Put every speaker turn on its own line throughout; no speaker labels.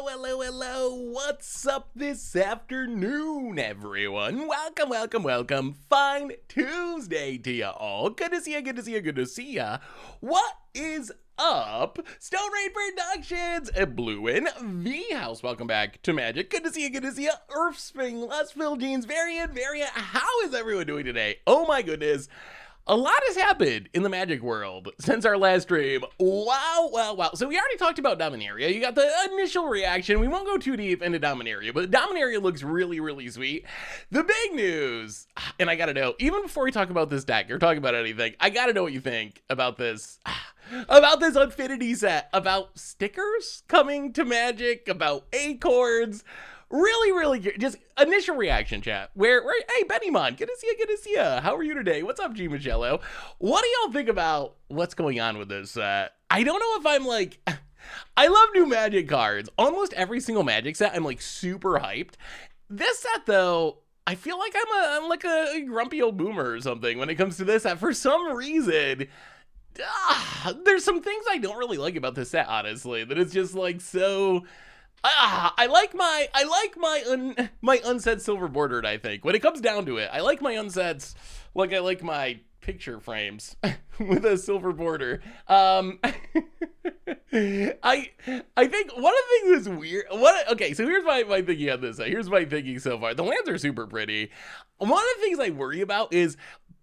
Hello, what's up this afternoon, everyone? Welcome. Fine Tuesday to ya all. Good to see ya. What is up? Stone Raid Productions, Bluin, V-House, welcome back to Magic. Good to see ya. Earthspring, Lustful Jeans, Variant. How is everyone doing today? Oh my goodness. A lot has happened in the Magic world since our last stream. Wow. So we already talked about Dominaria. You got the initial reaction. We won't go too deep into Dominaria, but Dominaria looks really sweet. The big news, and I gotta know, even before we talk about this deck or talk about anything, I gotta know what you think about this. About this Infinity set, about stickers coming to Magic, about acorns. Really good. Just initial reaction, chat. Hey, Bennymon, good to see ya. How are you today? What's up, G. Michello? What do y'all think about what's going on with this set? I don't know if I'm like, I love new Magic cards. Almost every single Magic set, I'm like super hyped. This set though, I feel like I'm like a grumpy old boomer or something when it comes to this set. For some reason, there's some things I don't really like about this set, honestly, that it's just like so. I like my unset silver bordered, I think. When it comes down to it, I like my unsets like I like my picture frames with a silver border. I think one of the things that's weird. Okay, so here's my thinking on this. Here's my thinking so far. The lands are super pretty. One of the things I worry about is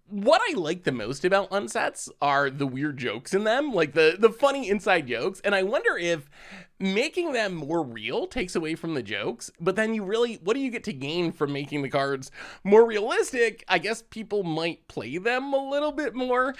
what I like the most about unsets are the weird jokes in them, like the funny inside jokes. And I wonder if making them more real takes away from the jokes, but then what do you get to gain from making the cards more realistic? I guess people might play them a little bit more.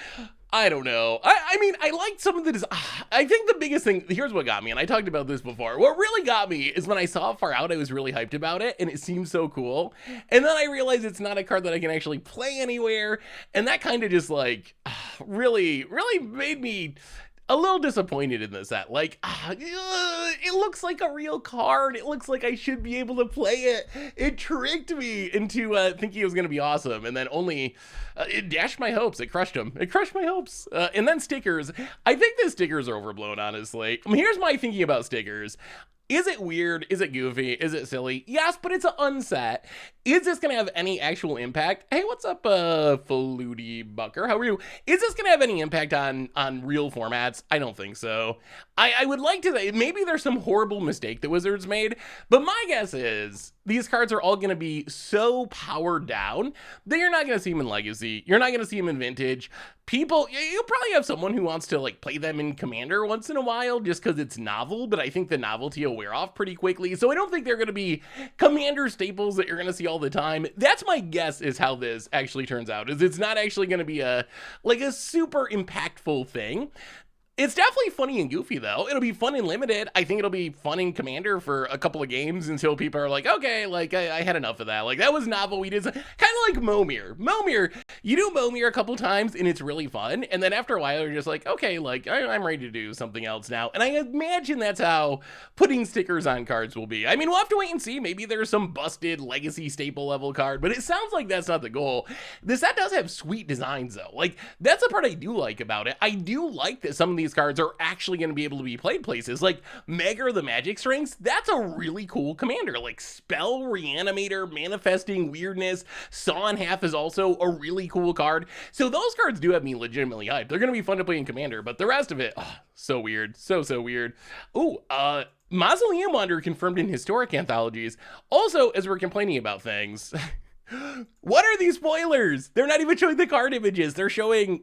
I don't know. I mean, I liked some of the design. I think the biggest thing, here's what got me, and I talked about this before. What really got me is when I saw Far Out, I was really hyped about it, and it seemed so cool. And then I realized it's not a card that I can actually play anywhere, and that kind of just like, really made me a little disappointed in this set. Like, it looks like a real card. It looks like I should be able to play it. It tricked me into thinking it was going to be awesome. And then it dashed my hopes. It crushed them. It crushed my hopes. And then stickers. I think the stickers are overblown, honestly. I mean, here's my thinking about stickers. Is it weird? Is it goofy? Is it silly? Yes, but it's an unset. Is this going to have any actual impact? Hey, what's up, Flutie Bucker? How are you? Is this going to have any impact on real formats? I don't think so. I would like to say maybe there's some horrible mistake that Wizards made, but my guess is these cards are all going to be so powered down that you're not going to see them in Legacy. You're not going to see them in Vintage. People, you'll probably have someone who wants to like play them in Commander once in a while just because it's novel, but I think the novelty will wear off pretty quickly. So I don't think they're going to be Commander staples that you're going to see all the time. That's my guess is how this actually turns out, is it's not actually going to be a super impactful thing. It's definitely funny and goofy, though. It'll be fun and limited. I think it'll be fun in Commander for a couple of games until people are like, okay, like, I had enough of that. Like, that was novel. We did kind of like Momir. You do Momir a couple times, and it's really fun. And then after a while, you're just like, okay, like, I'm ready to do something else now. And I imagine that's how putting stickers on cards will be. I mean, we'll have to wait and see. Maybe there's some busted Legacy staple level card, but it sounds like that's not the goal. This set does have sweet designs, though. Like, that's the part I do like about it. I do like that some of these cards are actually going to be able to be played places like Mega the Magic Strings. That's a really cool commander. Like Spell Reanimator, Manifesting Weirdness, Saw in Half is also a really cool card. So those cards do have me legitimately hyped. They're going to be fun to play in Commander, but the rest of it, so weird. So weird. Ooh, Mausoleum Wanderer confirmed in Historic Anthologies. Also, as we're complaining about things, what are these spoilers? They're not even showing the card images. They're showing,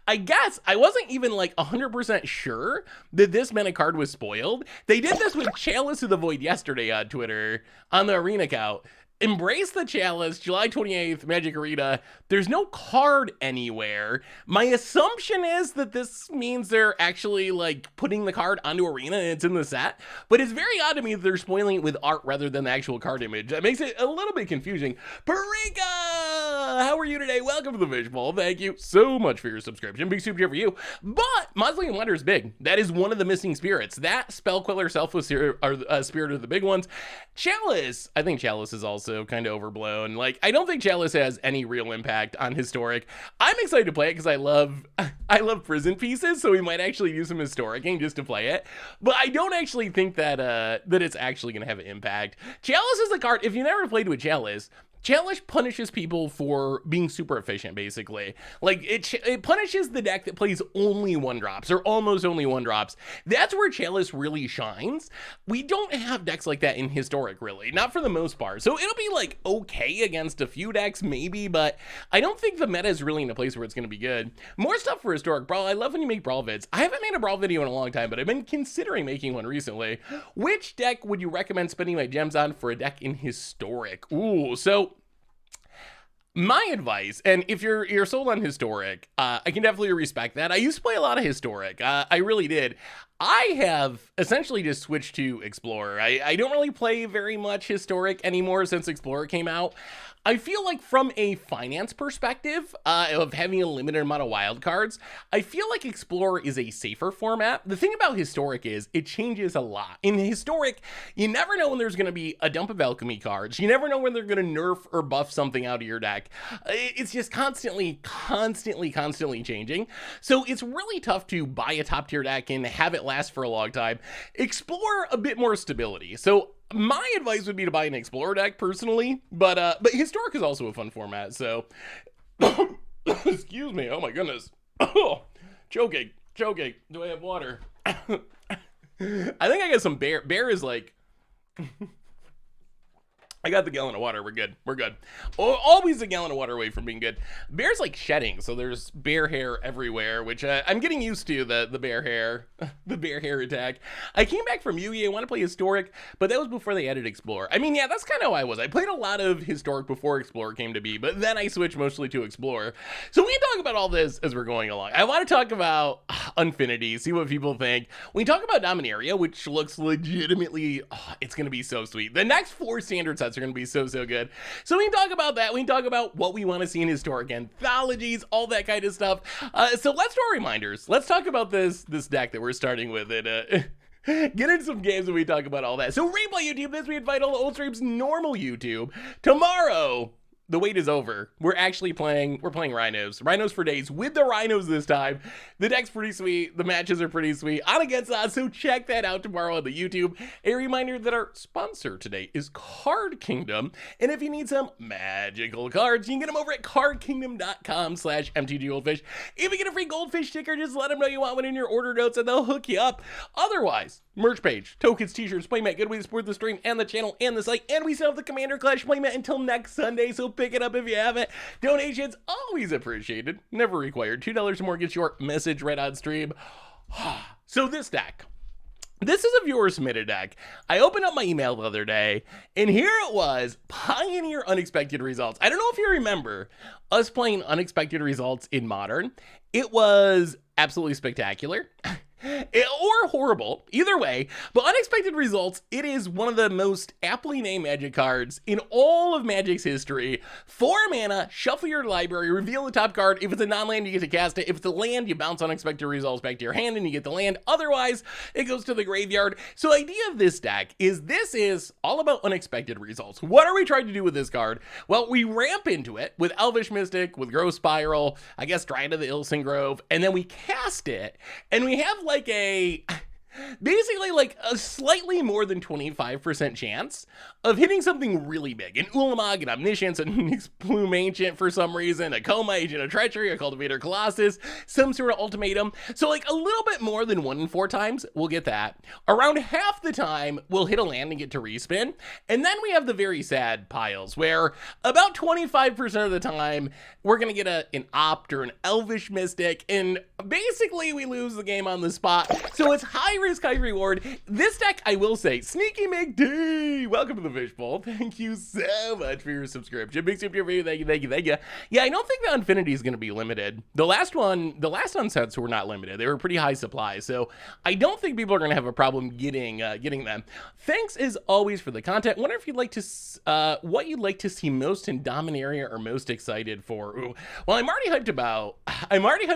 I guess, I wasn't even like 100% sure that this meant a card was spoiled. They did this with Chalice of the Void yesterday on Twitter, on the Arena account. Embrace the Chalice, July 28th, Magic Arena. There's no card anywhere. My assumption is that this means they're actually like putting the card onto Arena and it's in the set, but it's very odd to me that they're spoiling it with art rather than the actual card image. That makes it a little bit confusing. Parika! how are you today? Welcome to the Fishbowl. Thank you so much for your subscription. Big super here for you. But Mausoleum Wonder is big. That is one of the missing spirits. That Spell Queller, Selfless Spirit are the big ones. Chalice, I think Chalice is also kind of overblown. Like, I don't think Chalice has any real impact on Historic. I'm excited to play it because I love prison pieces, so we might actually use some Historic game just to play it. But I don't actually think that that it's actually going to have an impact. Chalice is a card, if you never played with Chalice punishes people for being super efficient, basically. Like, it punishes the deck that plays only 1-drops, or almost only 1-drops. That's where Chalice really shines. We don't have decks like that in Historic, really. Not for the most part. So it'll be, like, okay against a few decks, maybe, but I don't think the meta is really in a place where it's going to be good. More stuff for Historic. Brawl, I love when you make Brawl vids. I haven't made a Brawl video in a long time, but I've been considering making one recently. Which deck would you recommend spending my gems on for a deck in Historic? Ooh, so my advice, and if you're sold on Historic, I can definitely respect that. I used to play a lot of Historic. I really did. I have essentially just switched to Explorer. I don't really play very much Historic anymore since Explorer came out. I feel like from a finance perspective of having a limited amount of wild cards, I feel like Explorer is a safer format. The thing about Historic is it changes a lot. In Historic, you never know when there's going to be a dump of alchemy cards. You never know when they're going to nerf or buff something out of your deck. It's just constantly changing. So it's really tough to buy a top tier deck and have it last for a long time. Explore a bit more stability. So my advice would be to buy an Explorer deck personally, but Historic is also a fun format, so excuse me, oh my goodness. Choking. Do I have water? I think I got some bear is like I got the gallon of water. We're good. Always a gallon of water away from being good. Bear's like shedding, so there's bear hair everywhere, which I'm getting used to, the bear hair, the bear hair attack. I came back from Yu-Gi. I want to play Historic, but that was before they added Explorer. I mean, yeah, that's kind of how I was. I played a lot of Historic before Explorer came to be, but then I switched mostly to Explorer. So we can talk about all this as we're going along. I want to talk about Infinity, see what people think. We talk about Dominaria, which looks legitimately, it's going to be so sweet. The next 4 standard sets are going to be so good. So we can talk about that. We can talk about what we want to see in Historic anthologies, all that kind of stuff. So let's do our reminders. Let's talk about this deck that we're starting with and get into some games and we talk about all that. So replay YouTube, this we invite all the old streams, normal YouTube. Tomorrow, the wait is over. We're playing Rhinos. Rhinos for days with the Rhinos this time. The deck's pretty sweet. The matches are pretty sweet. On against odds, so check that out tomorrow on the YouTube. A reminder that our sponsor today is Card Kingdom. And if you need some magical cards, you can get them over at cardkingdom.com/mtgoldfish. If you get a free goldfish sticker, just let them know you want one in your order notes and they'll hook you up. Otherwise, merch page, tokens, t-shirts, playmat, good way to support the stream and the channel and the site. And we still have the Commander Clash playmat until next Sunday, so pick it up if you haven't. Donations always appreciated, never required. $2 or more gets your message right on stream. So this deck, this is a viewer submitted deck. I opened up my email the other day and here it was, Pioneer Unexpected Results. I don't know if you remember us playing Unexpected Results in Modern. It was absolutely spectacular. Or horrible, either way, but Unexpected Results, it is one of the most aptly named Magic cards in all of Magic's history. 4 mana, shuffle your library, reveal the top card. If it's a non-land, you get to cast it. If it's a land, you bounce Unexpected Results back to your hand and you get the land. Otherwise, it goes to the graveyard. So the idea of this deck is this is all about Unexpected Results. What are we trying to do with this card? Well, we ramp into it with Elvish Mystic, with Grove Spiral, I guess Dryad of the Ilson Grove, and then we cast it, and we have like basically like a slightly more than 25% chance of hitting something really big. An Ulamog, an Omniscience, an Plume Ancient for some reason, a Coma Agent, a Treachery, a Cultivator Colossus, some sort of Ultimatum. So like a little bit more than 1 in 4 times, we'll get that. Around half the time, we'll hit a land and get to respin. And then we have the very sad piles where about 25% of the time, we're going to get an Opt or an Elvish Mystic, and basically we lose the game on the spot. So it's high risk, high reward. This deck, I will say, Sneaky McD, welcome to the Fishbowl. Thank you so much for your subscription. Big super for you, thank you. Yeah, I don't think the Infinity is going to be limited. The last unsets were not limited. They were pretty high supply, so I don't think people are going to have a problem getting them. Thanks as always for the content. Wonder if you'd like to, what you'd like to see most in Dominaria or most excited for. Ooh. Well, I'm already hyped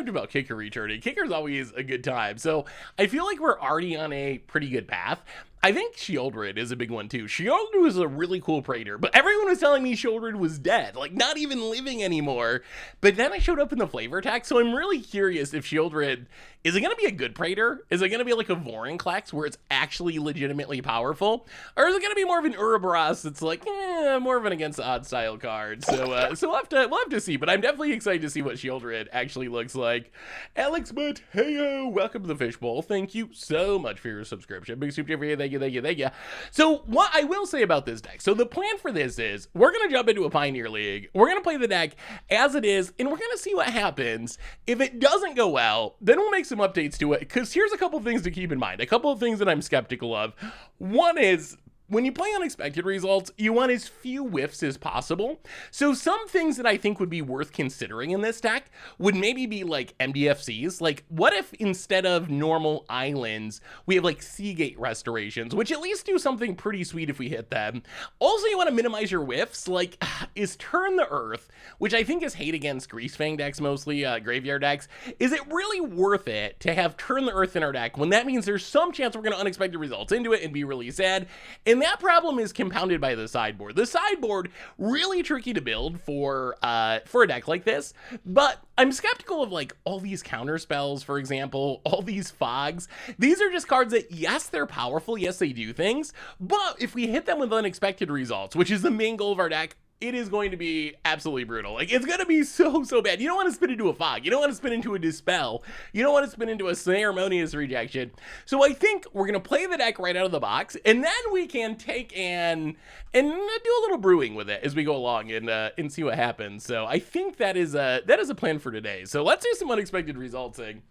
about Kicker returning. Kicker's always a good time, so I feel like we're already on a pretty good path. I think Shieldred is a big one too. Shieldred was a really cool Praetor, but everyone was telling me Shieldred was dead, like not even living anymore. But then I showed up in the flavor text, so I'm really curious if Shieldred, is it going to be a good Praetor? Is it going to be like a Vorinclex where it's actually legitimately powerful? Or is it going to be more of an Ouroboros that's like, more of an against the odds style card? So we'll have to see, but I'm definitely excited to see what Shieldred actually looks like. Alex Mateo, welcome to the Fishbowl. Thank you so much for your subscription. Big super for you, thank you. So what I will say about this deck, so the plan for this is we're going to jump into a Pioneer League. We're going to play the deck as it is, and we're going to see what happens. If it doesn't go well, then we'll make some updates to it, because here's a couple things to keep in mind, a couple of things that I'm skeptical of. One is, when you play unexpected results, you want as few whiffs as possible. So some things that I think would be worth considering in this deck would maybe be like MDFCs. Like, what if instead of normal islands, we have like Seagate restorations, which at least do something pretty sweet if we hit them. Also, you want to minimize your whiffs. Like, is Turn the Earth, which I think is hate against Greasefang decks mostly, graveyard decks. Is it really worth it to have Turn the Earth in our deck when that means there's some chance we're going to unexpected results into it and be really sad? And that problem is compounded by the sideboard. The sideboard, really tricky to build for a deck like this, but I'm skeptical of like all these counter spells, for example, all these fogs. These are just cards that, yes, they're powerful, yes, they do things, but if we hit them with unexpected results, which is the main goal of our deck, it is going to be absolutely brutal. Like, it's going to be so bad. You don't want to spin into a fog. You don't want to spin into a dispel. You don't want to spin into a ceremonious rejection. So I think we're going to play the deck right out of the box, and then we can take and do a little brewing with it as we go along and see what happens. So I think that is a plan for today. So let's do some unexpected resultsing.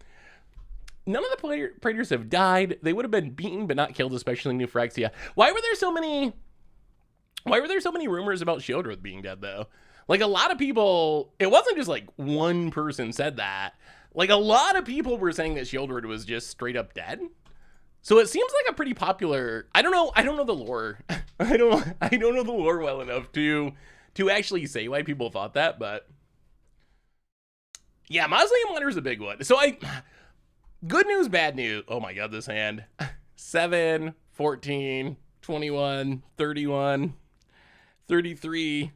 None of the Praetors have died. They would have been beaten but not killed, especially New Phyrexia. Why were there so many rumors about Shieldred being dead, though? Like, a lot of people, it wasn't just like one person said that. Like, a lot of people were saying that Shieldred was just straight up dead. So it seems like a pretty popular, I don't know the lore. I don't know the lore well enough to actually say why people thought that, but yeah, Mausoleum Wonder is a big one. So good news, bad news. Oh my God, this hand. 7, 14, 21, 31. 33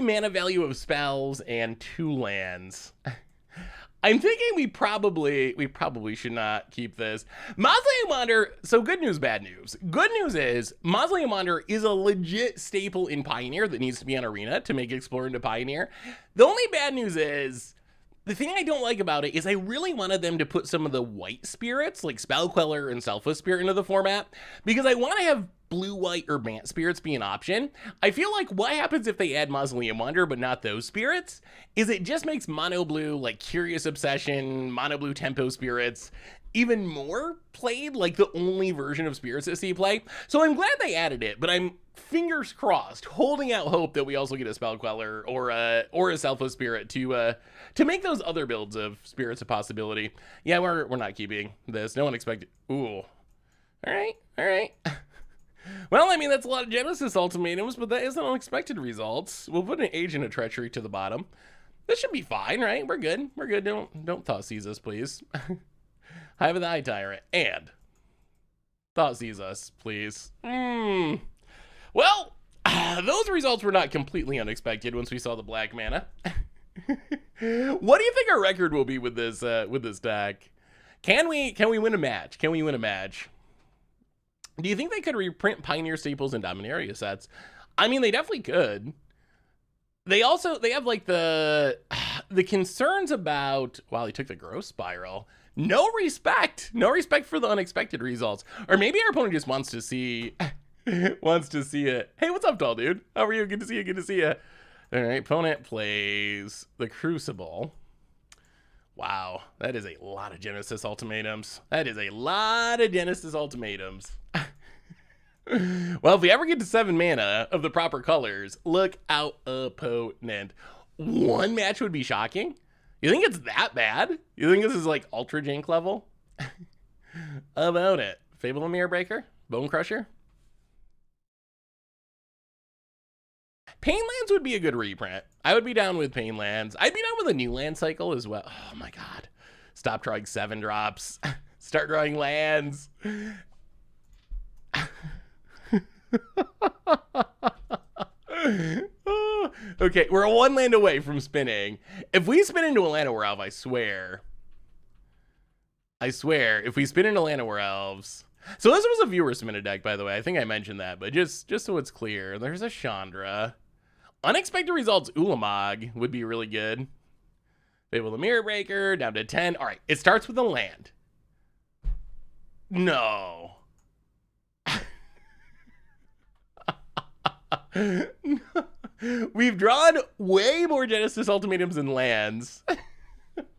mana value of spells and 2 lands. I'm thinking we probably should not keep this. Mausoleum Wander, so good news, bad news. Good news is Mausoleum Wander is a legit staple in Pioneer that needs to be on Arena to make Explorer into Pioneer. The only bad news is, the thing I don't like about it is I really wanted them to put some of the white spirits, like Spell Queller and Selfless Spirit, into the format, because I want to have blue, white, or Bant spirits be an option. I feel like what happens if they add Mausoleum Wonder but not those spirits is it just makes mono blue, like Curious Obsession, mono blue Tempo spirits even more played, like the only version of spirits that see play. So I'm glad they added it, but I'm fingers crossed, holding out hope that we also get a Spell Queller or a Selfless Spirit to make those other builds of spirits a possibility. Yeah, we're not keeping this. No one expected. Ooh. All right. Well, I mean, that's a lot of Genesis ultimatums, but that isn't unexpected results. We'll put an Agent of Treachery to the bottom. This should be fine, right? We're good. Don't Thought Seize us, please. Hive of the Eye Tyrant and Thought Seize us, please. Well, those results were not completely unexpected once we saw the black mana. What do you think our record will be with this deck? Can we win a match? Do you think they could reprint Pioneer staples and Dominaria sets? I mean, they definitely could. They have like the concerns about, wow, they took the Growth Spiral. No respect for the unexpected results. Or maybe our opponent just wants to see it. Hey, what's up, tall dude? How are you? Good to see you. All right, opponent plays the Crucible. Wow, that is a lot of Genesis ultimatums. That is a lot of Genesis ultimatums. Well, if we ever get to 7 mana of the proper colors, look out, opponent. One match would be shocking. You think it's that bad? You think this is like ultra jank level? About it. Fable of Mirror Breaker? Bone Crusher? Painlands would be a good reprint. I would be down with Painlands. I'd be down with a new land cycle as well. Oh my god. Stop drawing 7 drops. Start drawing lands. Okay, we're 1 land away from spinning. If we spin into a Llanowar Elf, I swear, if we spin into Llanowar Elves. So this was a viewer submitted deck, by the way. I think I mentioned that, but just so it's clear, there's a Chandra. Unexpected Results Ulamog would be really good. Fable the Mirror Breaker, down to 10. All right, it starts with a land. No. We've drawn way more Genesis Ultimatums than lands.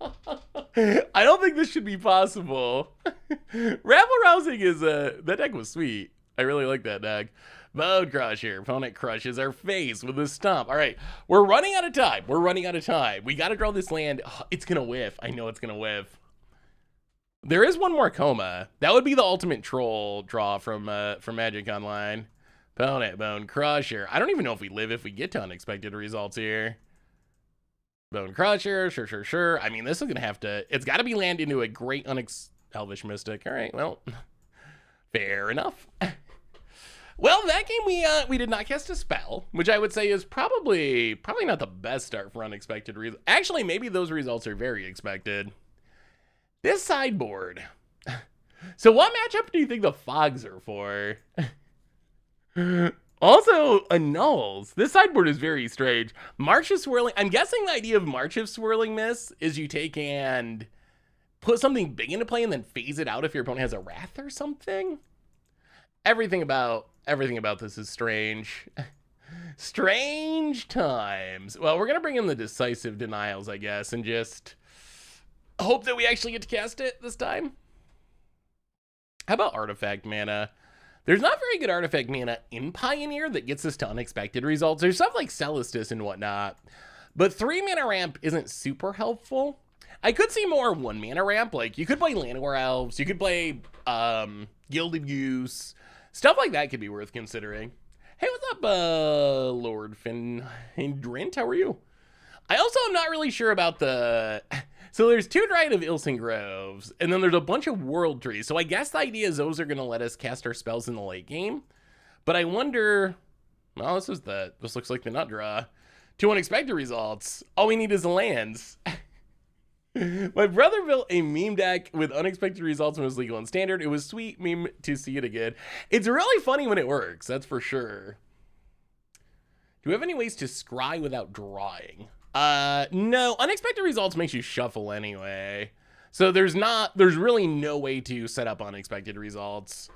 I don't think this should be possible. Rabble Rousing is that deck was sweet. I really like that deck. Bone Crusher. Opponent crushes our face with a stomp. All right, we're running out of time. We got to draw this land. Oh, it's gonna whiff. I know it's gonna whiff. There is one more coma. That would be the ultimate troll draw from Magic Online. Opponent Bone Crusher. I don't even know if we live if we get to unexpected results here. Bone Crusher, sure. I mean, this is gonna have to. It's got to be land into a great Elvish Mystic. All right, well, fair enough. Well, that game we did not cast a spell, which I would say is probably not the best start for unexpected results. Actually, maybe those results are very expected. This sideboard. So what matchup do you think the fogs are for? Also, annuls. This sideboard is very strange. March of Swirling. I'm guessing the idea of March of Swirling Miss is you take and put something big into play and then phase it out if your opponent has a Wrath or something. Everything about this is strange. Strange times. Well, we're gonna bring in the Decisive Denials, I guess, and just hope that we actually get to cast it this time. How about Artifact Mana? There's not very good Artifact Mana in Pioneer that gets us to unexpected results. There's stuff like Celestis and whatnot, but 3 mana ramp isn't super helpful. I could see more 1 mana ramp. Like, you could play Llanowar Elves, you could play Gilded Goose. Stuff like that could be worth considering. Hey, what's up, Lord Findrant? How are you? I also am not really sure about the... So there's 2 Dryad of Ilson Groves, and then there's a bunch of World Trees. So I guess the idea is those are going to let us cast our spells in the late game. But I wonder... Well, this looks like the nut draw. 2 unexpected results. All we need is the lands. My brother built a meme deck with unexpected results when it was legal and standard. It was sweet meme to see it again. It's really funny when it works, that's for sure. Do we have any ways to scry without drawing? No, unexpected results makes you shuffle anyway. So there's really no way to set up unexpected results.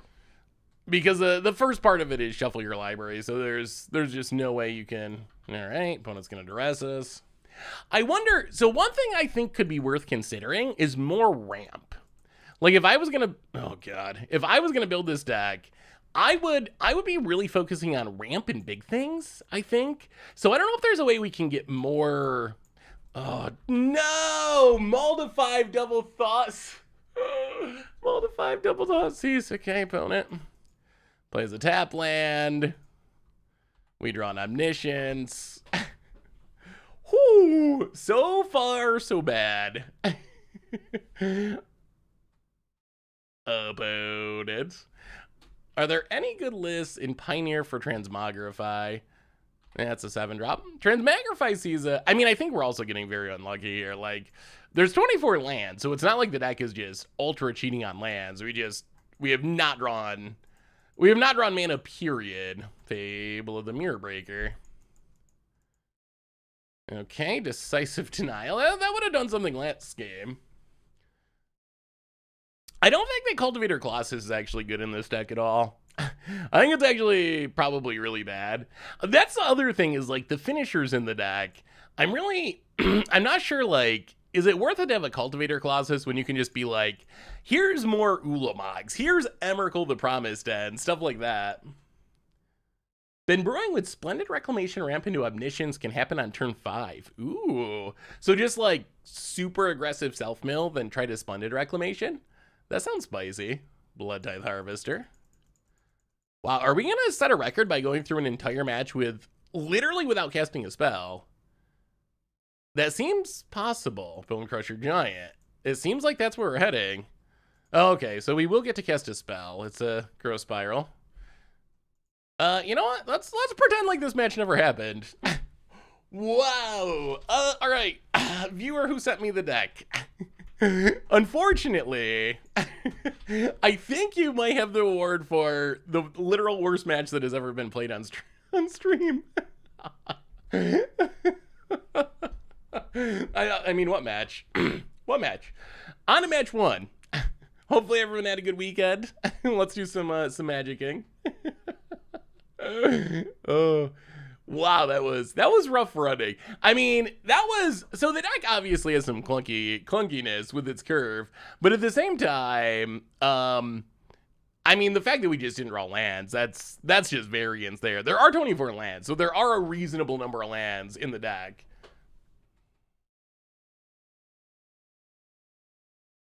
Because the first part of it is shuffle your library, so there's just no way you can. All right, opponent's gonna duress us. I wonder, so one thing I think could be worth considering is more ramp. Like if I was gonna build this deck, I would be really focusing on ramp and big things, I think. So I don't know if there's a way we can get more. Oh no, Mull to 5 double thoughts. Mull to 5 double thoughts. Okay, opponent plays a tap land. We draw an Omniscience. Whew, so far, so bad. Opponents. Are there any good lists in Pioneer for Transmogrify? That's a 7 drop. Transmogrify sees a... I mean, I think we're also getting very unlucky here. Like, there's 24 lands, so it's not like the deck is just ultra cheating on lands. We have not drawn mana, period. Fable of the Mirror Breaker. Okay, Decisive Denial. That would have done something last game. I don't think the Cultivator Colossus is actually good in this deck at all. I think it's actually probably really bad. That's the other thing is, like, the finishers in the deck. I'm not sure, like, is it worth it to have a Cultivator Colossus when you can just be like, here's more Ulamogs, here's Emrakul the Promised End, stuff like that. Been brewing with Splendid Reclamation ramp into Omniscience, can happen on turn 5. Ooh. So just like super aggressive self-mill, then try to Splendid Reclamation? That sounds spicy. Blood Tithe Harvester. Wow, are we going to set a record by going through an entire match with literally without casting a spell? That seems possible, Bone Crusher Giant. It seems like that's where we're heading. Okay, so we will get to cast a spell. It's a Growth Spiral. You know what? Let's pretend like this match never happened. Wow. All right. Viewer who sent me the deck. Unfortunately, I think you might have the award for the literal worst match that has ever been played on stream. I mean, what match? What match? On to match 1. Hopefully everyone had a good weekend. Let's do some magicking. Oh, wow, that was rough running. I mean, so the deck obviously has some clunkiness with its curve, but at the same time, I mean, the fact that we just didn't draw lands, that's just variance there. There are 24 lands, so there are a reasonable number of lands in the deck.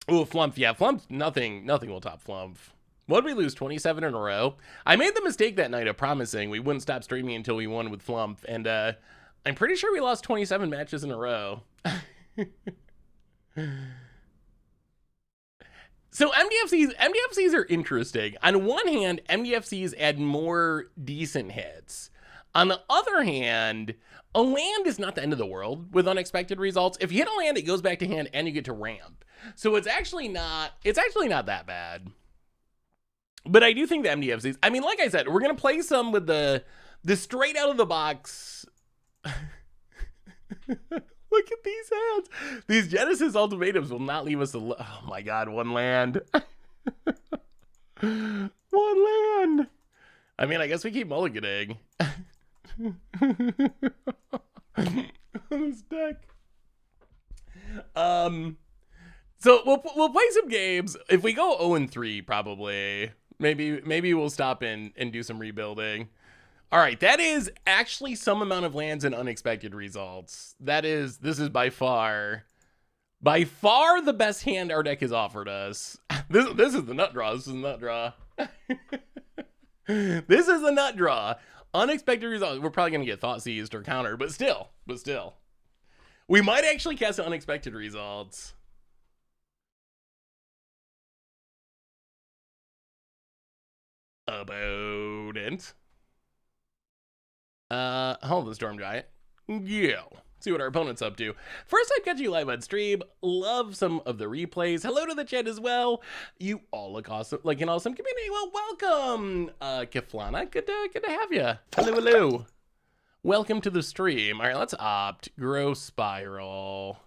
Oh, Flump, yeah, Flump, nothing will top Flump. What did we lose, 27 in a row? I made the mistake that night of promising we wouldn't stop streaming until we won with Flump, and I'm pretty sure we lost 27 matches in a row. So MDFCs are interesting. On one hand, MDFCs add more decent hits. On the other hand, a land is not the end of the world with unexpected results. If you hit a land, it goes back to hand and you get to ramp. So it's actually not that bad. But I do think the MDFCs, I mean, like I said, we're going to play some with the straight out of the box. Look at these hands. These Genesis ultimatums will not leave us alone. Oh my God, one land. One land. I mean, I guess we keep mulliganing. This deck. So we'll play some games. If we go 0-3, probably. Maybe we'll stop and do some rebuilding. All right, that is actually some amount of lands and unexpected results. This is by far the best hand our deck has offered us. This is the nut draw. This is the nut draw. This is the nut draw. Unexpected results. We're probably gonna get thought seized or countered, but still. We might actually cast unexpected results. Abundant. Hold the Storm Giant. Yeah. See what our opponent's up to. First time catching you live on stream. Love some of the replays. Hello to the chat as well. You all look awesome, like an awesome community. Well, welcome, Keflana. Good to have you. Hello. Welcome to the stream. All right, let's opt. Growth Spiral.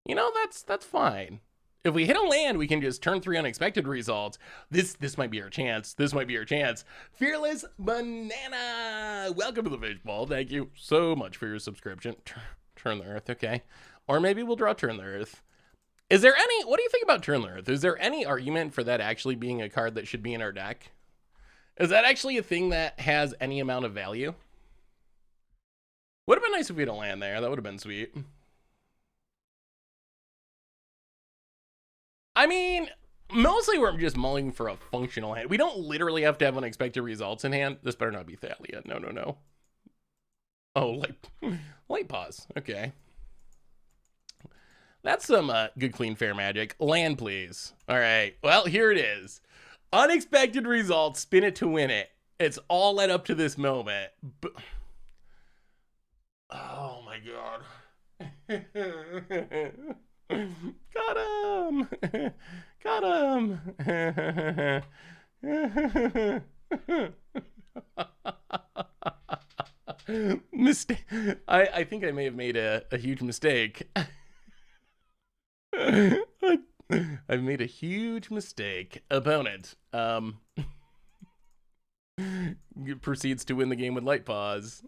You know, that's fine. If we hit a land, we can just turn 3 unexpected results. This might be our chance. Fearless Banana. Welcome to the Fish Ball. Thank you so much for your subscription. Turn the Earth, okay. Or maybe we'll draw Turn the Earth. What do you think about Turn the Earth? Is there any argument for that actually being a card that should be in our deck? Is that actually a thing that has any amount of value? Would have been nice if we had a land there. That would have been sweet. I mean, mostly we're just mulling for a functional hand. We don't literally have to have unexpected results in hand. This better not be Thalia. No. Oh, light pause. Okay. That's some good, clean, fair magic. Land, please. All right. Well, here it is. Unexpected results. Spin it to win it. It's all led up to this moment. Oh, my God. Got him. Mistake. I think I may have made a huge mistake. I've made a huge mistake. Opponent proceeds to win the game with light pause.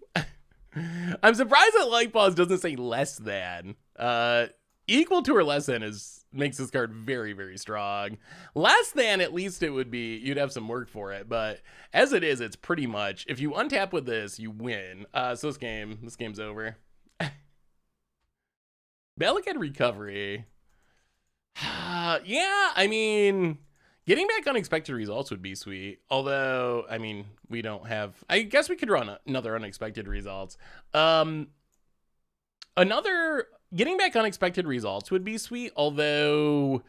I'm surprised that light pause doesn't say less than. Equal to or less than makes this card very, very strong. Less than, at least it would be, you'd have some work for it. But as it is, it's pretty much, if you untap with this, you win. So this game's over. Bellicad Recovery. Yeah, I mean, getting back unexpected results would be sweet. Although, I mean, we don't have, I guess we could run another unexpected results. Getting back unexpected results would be sweet, although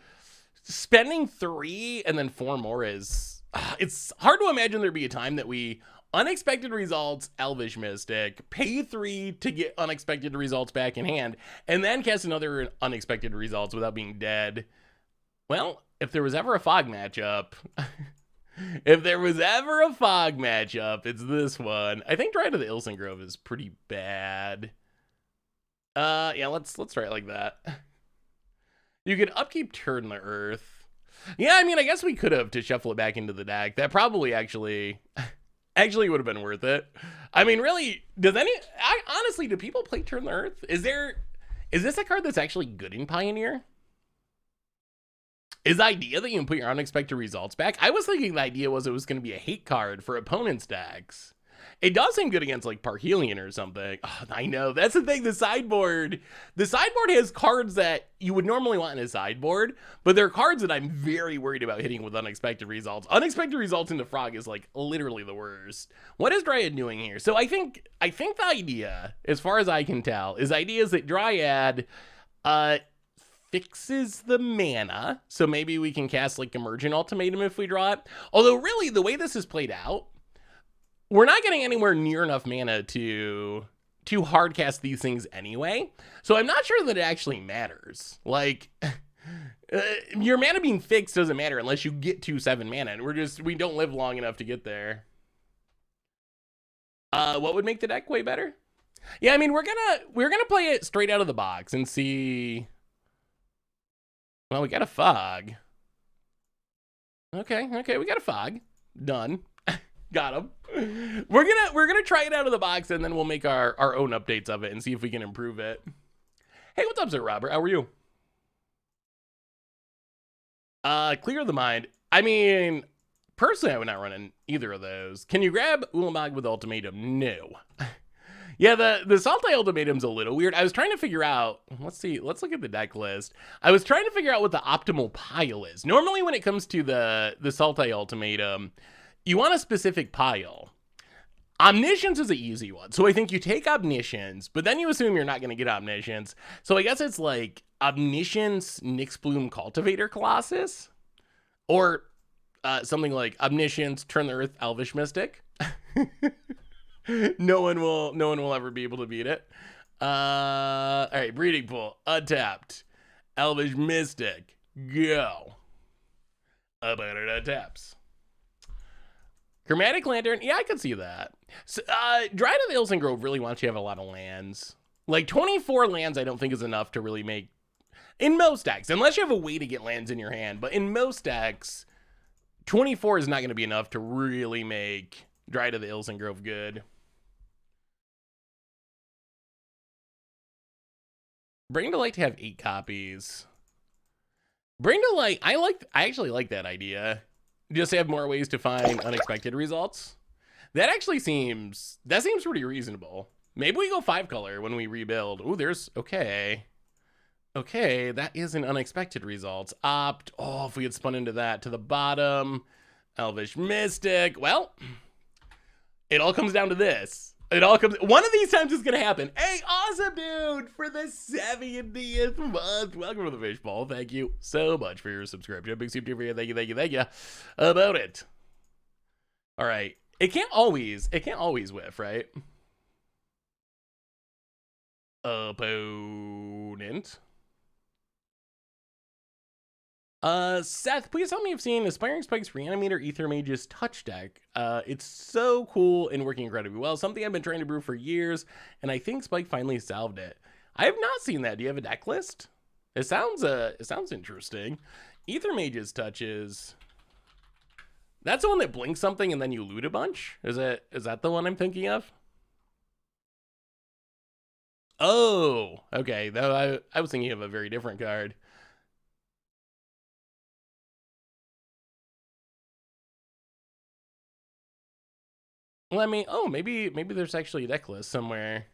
spending 3 and then 4 more is, it's hard to imagine there'd be a time that we unexpected results, Elvish Mystic, pay 3 to get unexpected results back in hand, and then cast another unexpected results without being dead. Well, if there was ever a fog matchup, it's this one. I think Dryad of the Ilson Grove is pretty bad. Yeah, let's try it like that. You could upkeep Turn the Earth. Yeah, I mean, I guess we could have to shuffle it back into the deck. That probably actually would have been worth it. I mean, really, honestly, do people play Turn the Earth? Is this a card that's actually good in Pioneer? Is the idea that you can put your unexpected results back? I was thinking the idea was it was going to be a hate card for opponents' decks. It does seem good against like Parhelion or something. Oh, I know, that's the thing. The sideboard has cards that you would normally want in a sideboard, but they're cards that I'm very worried about hitting with unexpected results. Unexpected results into Frog is like literally the worst. What is Dryad doing here? So I think the idea, as far as I can tell, is that Dryad fixes the mana, so maybe we can cast like Emergent Ultimatum if we draw it. Although really, the way this is played out, we're not getting anywhere near enough mana to hard cast these things anyway. So I'm not sure that it actually matters. Like, your mana being fixed doesn't matter unless you get to 7 mana, and we don't live long enough to get there. What would make the deck way better? Yeah, I mean, we're gonna play it straight out of the box and see. Well, we got a Fog. Okay, we got a Fog. Done. Got him. We're gonna try it out of the box, and then we'll make our own updates of it and see if we can improve it. Hey, what's up, Sir Robert? How are you? Clear the Mind. I mean, personally, I would not run either of those. Can you grab Ulamog with Ultimatum? No. Yeah, the Sultai Ultimatum's a little weird. I was trying to figure out, let's see, let's look at the deck list. I was trying to figure out what the optimal pile is. Normally when it comes to the Sultai Ultimatum, you want a specific pile. Omniscience is an easy one. So I think you take Omniscience, but then you assume you're not going to get Omniscience. So I guess it's like Omniscience, Nyxbloom, Cultivator, Colossus. Or something like Omniscience, Turn the Earth, Elvish Mystic. No one will ever be able to beat it. All right, Breeding Pool, untapped. Elvish Mystic, go. Opponent untaps. Chromatic Lantern, yeah, I could see that. So, Dryad of the Ilson Grove really wants you to have a lot of lands. Like 24 lands, I don't think is enough to really make, in most decks, unless you have a way to get lands in your hand. But in most decks, 24 is not going to be enough to really make Dryad of the Ilson Grove good. Bring to Light to have 8 copies. Bring to Light, I actually like that idea. Just have more ways to find unexpected results. That actually seems pretty reasonable. Maybe we go 5 color when we rebuild. Ooh, there's, okay, that is an unexpected results. Opt, oh, if we had spun into that to the bottom. Elvish Mystic, well, it all comes down to this. One of these times is gonna happen. Hey, awesome dude, for the 70th month. Welcome to the Fishbowl. Thank you so much for your subscription. Big super for you. Thank you. About it. All right. It can't always whiff, right? Opponent. Seth, please tell me if you've seen Aspiring Spike's Reanimator Ether Mage's Touch deck. It's so cool and working incredibly well. Something I've been trying to brew for years, and I think Spike finally solved it. I have not seen that. Do you have a deck list? It sounds interesting. Ether Mage's Touches. That's the one that blinks something and then you loot a bunch? Is that the one I'm thinking of? Oh, okay. Though I was thinking of a very different card. Let me. Oh, maybe there's actually a deck list somewhere.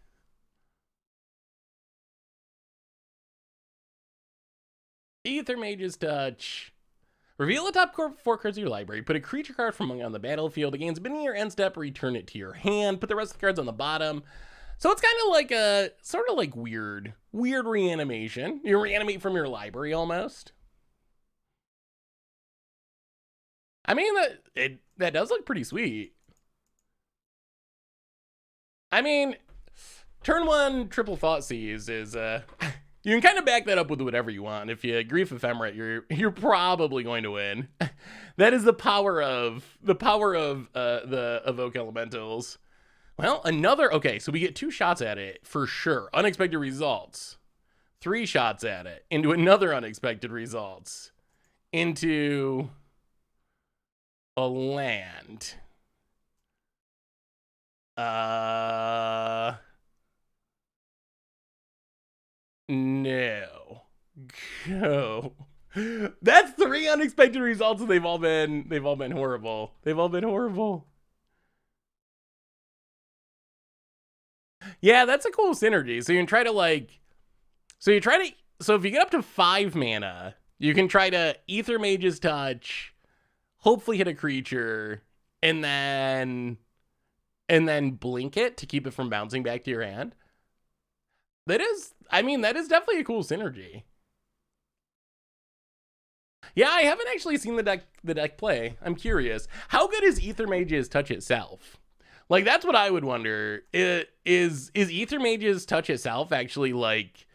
Ether Mage's Touch. Reveal the top four cards of your library. Put a creature card from on the battlefield. It gains beginning your end step. Return it to your hand. Put the rest of the cards on the bottom. So it's kind of like a sort of like weird reanimation. You reanimate from your library almost. I mean that does look pretty sweet. I mean, turn one triple thought seize is you can kind of back that up with whatever you want. If you grief ephemerate, you're probably going to win. That is the power of the evoke elementals. Well, another okay, so we get 2 shots at it for sure. Unexpected results. 3 shots at it into another unexpected results. Into a land. No. Go. That's 3 unexpected results, and they've all been horrible. They've all been horrible. Yeah, that's a cool synergy. So you can try to like so if you get up to 5 mana, you can try to Ether Mage's Touch, hopefully hit a creature, and then blink it to keep it from bouncing back to your hand. That is definitely a cool synergy. Yeah, I haven't actually seen the deck play. I'm curious. How good is Ether Mage's Touch itself? Like, that's what I would wonder. Is Ether Mage's Touch itself actually like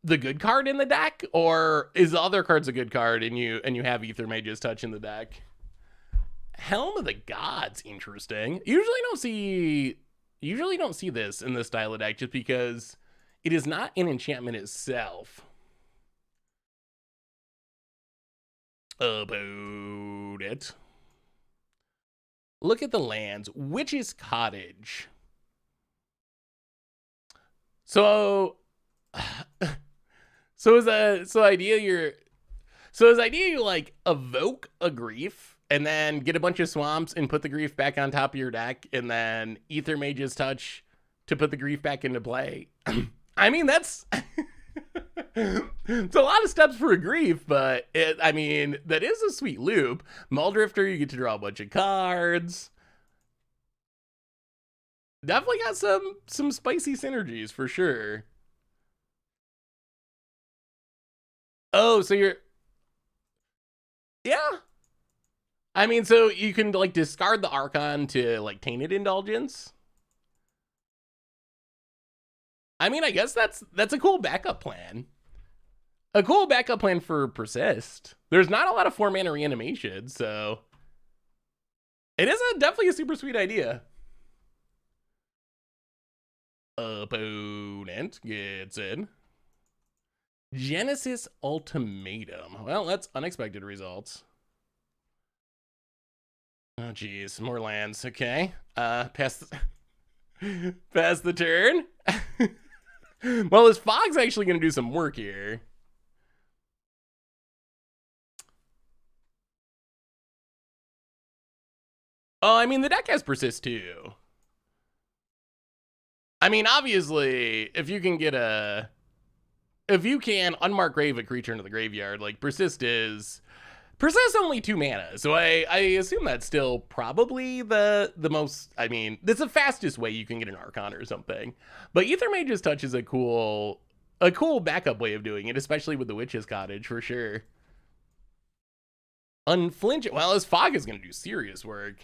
the good card in the deck, or is the other cards a good card and you have Ether Mage's Touch in the deck? Helm of the Gods, interesting. Usually don't see this in this style of deck just because it is not an enchantment itself. About it. Look at the lands. Witch's Cottage. So his idea you like evoke a grief and then get a bunch of swamps and put the grief back on top of your deck, and then Ether Mage's Touch to put the grief back into play. I mean, that's it's a lot of steps for a grief, but that is a sweet loop. Muldrifter, you get to draw a bunch of cards. Definitely got some spicy synergies for sure. Oh, so you're yeah. I mean, so you can like discard the Archon to like Tainted Indulgence. I mean, I guess that's a cool backup plan. A cool backup plan for Persist. There's not a lot of 4-mana reanimation, so it is definitely a super sweet idea. Opponent gets in. Genesis Ultimatum. Well, that's unexpected results. Oh, geez. More lands. Okay. Pass the turn. Well, this Fog's actually going to do some work here. Oh, I mean, the deck has Persist too. I mean, obviously, if you can unmark grave a creature into the graveyard, like Persist only 2 mana, so I assume that's still probably the most. I mean, that's the fastest way you can get an Archon or something. But Ether Mage's Touch is a cool backup way of doing it, especially with the Witch's Cottage for sure. Unflinching. Well, this Fog is going to do serious work.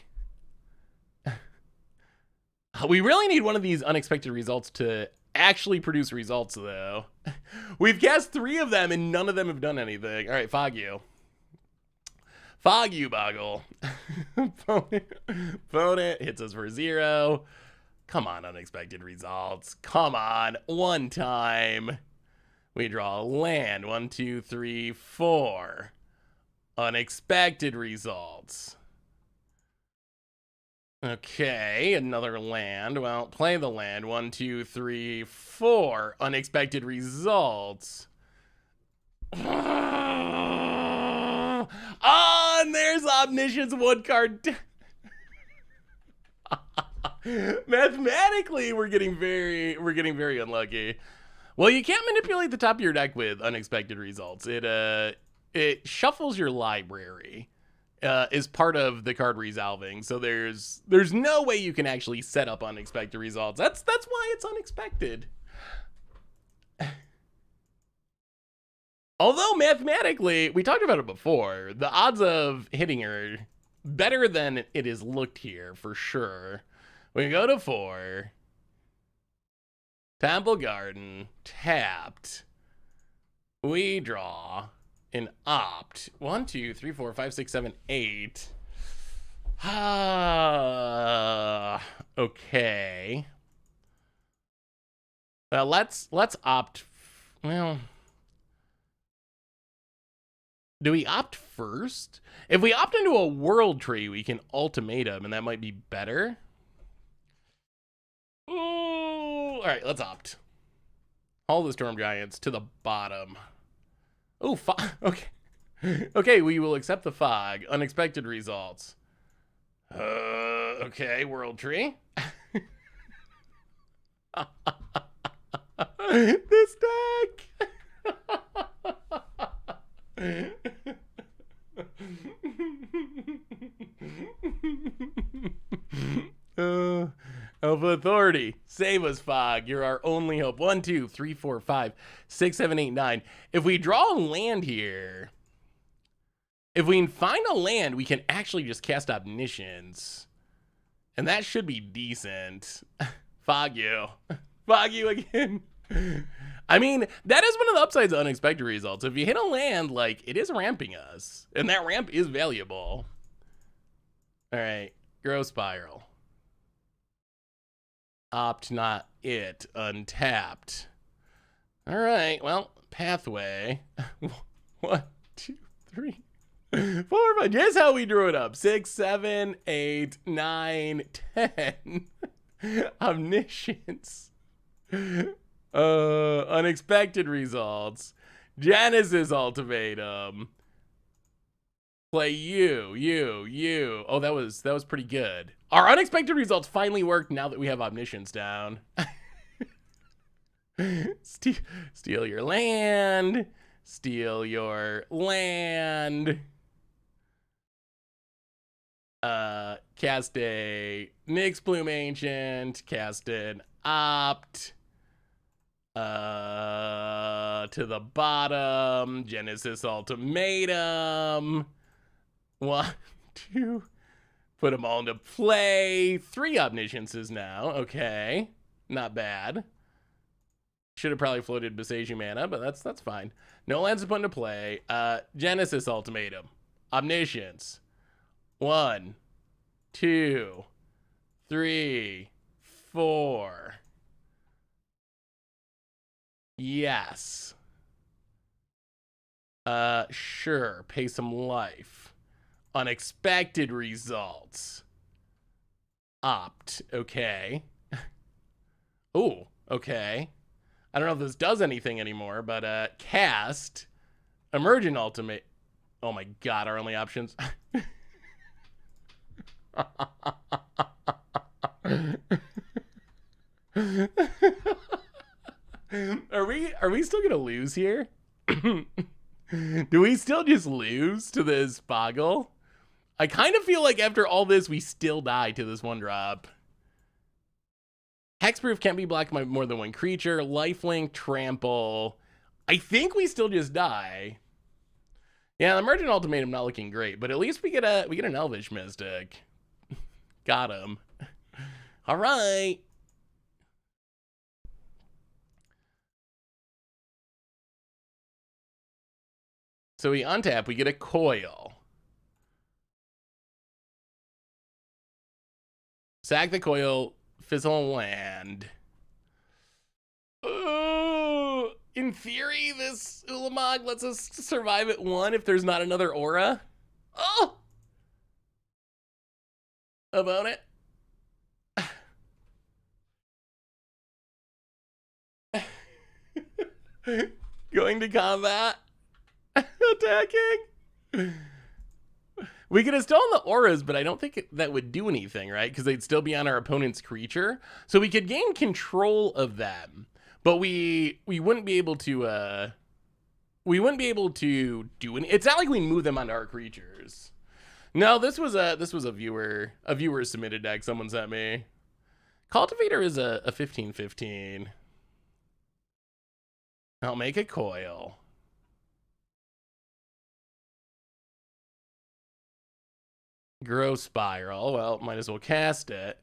We really need one of these unexpected results to actually produce results, though. We've cast 3 of them, and none of them have done anything. All right, Fog you. Fog you, Boggle. Opponent hits us for 0. Come on, unexpected results. Come on, one time. We draw a land. 1, 2, 3, 4. Unexpected results. Okay, another land. Well, play the land. 1, 2, 3, 4. Unexpected results. Oh, and there's Omniscience, one card. Mathematically, we're getting very unlucky. Well, you can't manipulate the top of your deck with unexpected results. It shuffles your library. Is part of the card resolving, so there's no way you can actually set up unexpected results. That's why it's unexpected. Although mathematically, we talked about it before, the odds of hitting are better than it is looked here for sure. We go to 4. Temple Garden, tapped. We draw an opt. 1, 2, 3, 4, 5, 6, 7, 8. Okay. Let's opt. Well, do we opt first? If we opt into a world tree, we can ultimatum, and that might be better. Ooh, all right, let's opt. All the Storm Giants to the bottom. Oh, okay. Okay, we will accept the fog. Unexpected results. Okay, world tree. This deck. Alpha Authority, save us, Fog. You're our only hope. 1, 2, 3, 4, 5, 6, 7, 8, 9. If we draw a land here, if we find a land, we can actually just cast Omniscience. And that should be decent. Fog you. Fog you again. I mean, that is one of the upsides of unexpected results. If you hit a land, like, it is ramping us. And that ramp is valuable. All right. Growth Spiral. Opt not it. Untapped. All right. Well, Pathway. 1, 2, 3, 4, 5. Just how we drew it up. 6, 7, 8, 9, 10. Omniscience. Unexpected results. Genesis Ultimatum. Play you. Oh, that was pretty good. Our unexpected results finally worked now that we have Omniscience down. Steal your land. Steal your land. Cast a Nyx Plume Ancient. Cast an Opt. To the bottom. Genesis Ultimatum. 1, 2. Put them all into play. 3 Omnisciences now. Okay. Not bad. Should have probably floated Beseiju mana, but that's fine. No lands to put into play. Genesis Ultimatum. Omniscience. 1, 2, 3, 4. Yes. Sure. Pay some life. Unexpected results. Opt. Okay. Oh, okay. I don't know if this does anything anymore, but cast. Emergent Ultimate. Oh my god, our only options. Are we still gonna lose here? Do we still just lose to this Boggle? I kind of feel like after all this, we still die to this 1-drop. Hexproof can't be blocked by more than 1 creature. Lifelink, trample. I think we still just die. Yeah, the Emergent Ultimatum not looking great, but at least we get an Elvish Mystic. Got him. All right. So we untap, we get a Coil. Sack the Coil, fizzle land. In theory, this Ulamog lets us survive at 1 if there's not another aura. Oh! About it. Going to combat. Attacking. We could have stolen the auras, but I don't think that would do anything, right? Because they'd still be on our opponent's creature. So we could gain control of them, but we wouldn't be able to do any. It's not like we move them onto our creatures. No, this was a viewer submitted deck someone sent me. Cultivator is a 15/15. I'll make a coil. Grow Spiral. Well, might as well cast it.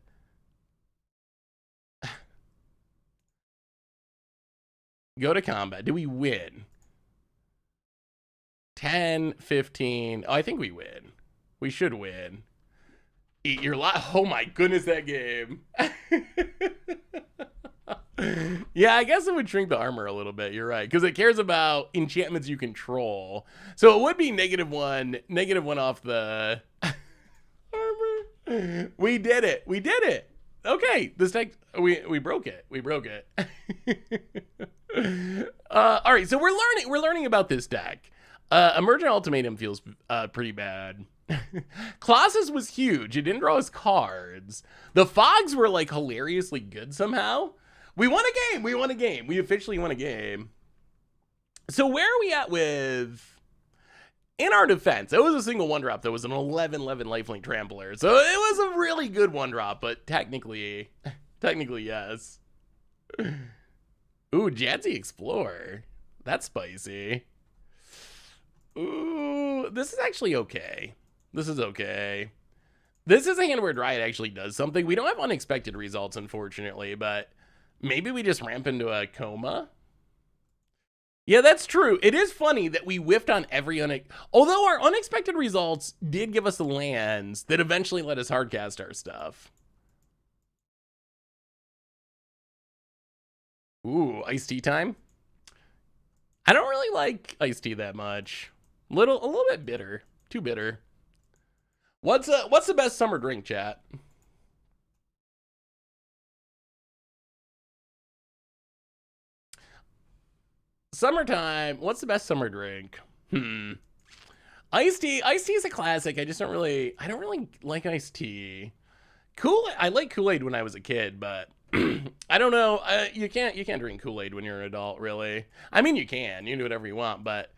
Go to combat. Do we win? 10, 15. Oh, I think we win. We should win. Eat your life. Oh my goodness, that game. Yeah, I guess it would shrink the armor a little bit. You're right. Because it cares about enchantments you control. So it would be -1 off the armor. We did it. We did it. Okay. This deck, we broke it. We broke it. All right. So we're learning about this deck. Emergent Ultimatum feels pretty bad. Colossus was huge. It didn't draw us cards. The Fogs were like hilariously good somehow. We won a game. We won a game. We officially won a game. So where are we at with... In our defense, it was a single 1-drop that was an 11/11 lifelink trampler. So it was a really good 1-drop, but technically yes. Ooh, Jadzi Explorer. That's spicy. Ooh, this is actually okay. This is okay. This is a hand where Dryad actually does something. We don't have unexpected results, unfortunately, but maybe we just ramp into a coma. Yeah, that's true. It is funny that we whiffed on every although our unexpected results did give us the lands that eventually let us hardcast our stuff. Ooh, iced tea time. I don't really like iced tea that much. A little bit bitter. Too bitter. What's the best summer drink, chat? Summertime. What's the best summer drink? Iced tea. Iced tea is a classic. I don't really like iced tea. I like Kool-Aid when I was a kid, but I don't know. You can't drink Kool-Aid when you're an adult, really. I mean, you can do whatever you want, but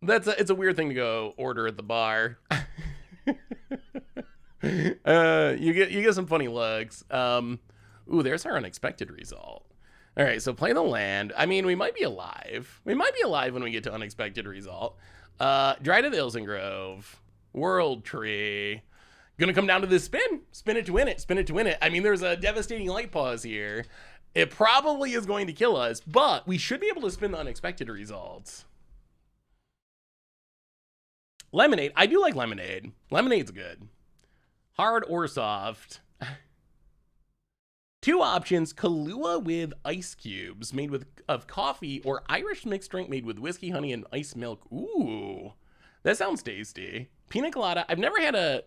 it's a weird thing to go order at the bar. You get some funny looks. Ooh, there's our unexpected result. All right, so play the land. I mean, we might be alive. We might be alive when we get to unexpected result. Dryad of the Ilsen Grove. World Tree. Gonna come down to this spin. Spin it to win it. Spin it to win it. I mean, there's a devastating light pause here. It probably is going to kill us, but we should be able to spin the unexpected results. Lemonade. I do like lemonade. Lemonade's good. Hard or soft. 2 options: Kahlua with ice cubes made of coffee, or Irish mixed drink made with whiskey, honey, and ice milk. Ooh, that sounds tasty. Pina colada. I've never had a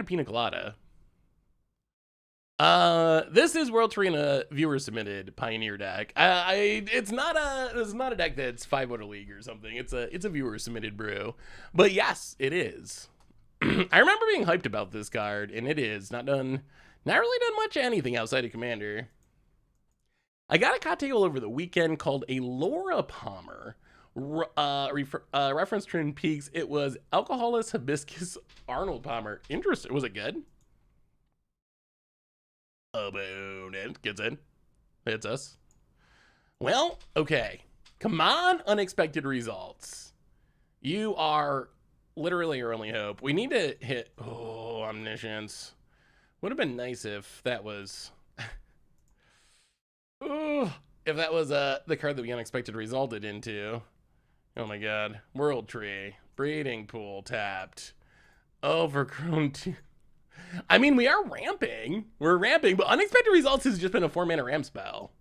pina colada. This is World Tree in a viewer submitted Pioneer deck. It's not a deck that's 5-voter league or something. It's a viewer submitted brew. But yes, it is. I remember being hyped about this card, and it is not really done much anything outside of Commander. I got a cocktail over the weekend called a Laura Palmer. Reference Twin Peaks. It was alcoholist hibiscus Arnold Palmer. Interesting. Was it good? Oh, boom. It gets in. Hits us. Well, okay. Come on, unexpected results. You are literally our only hope. We need to hit... Oh, Omniscience. Would have been nice if that was... if that was the card that we unexpected resulted into. Oh my god. World Tree. Breeding Pool tapped. Overgrown... I mean, we are ramping. We're ramping, but unexpected results has just been a 4-mana ramp spell.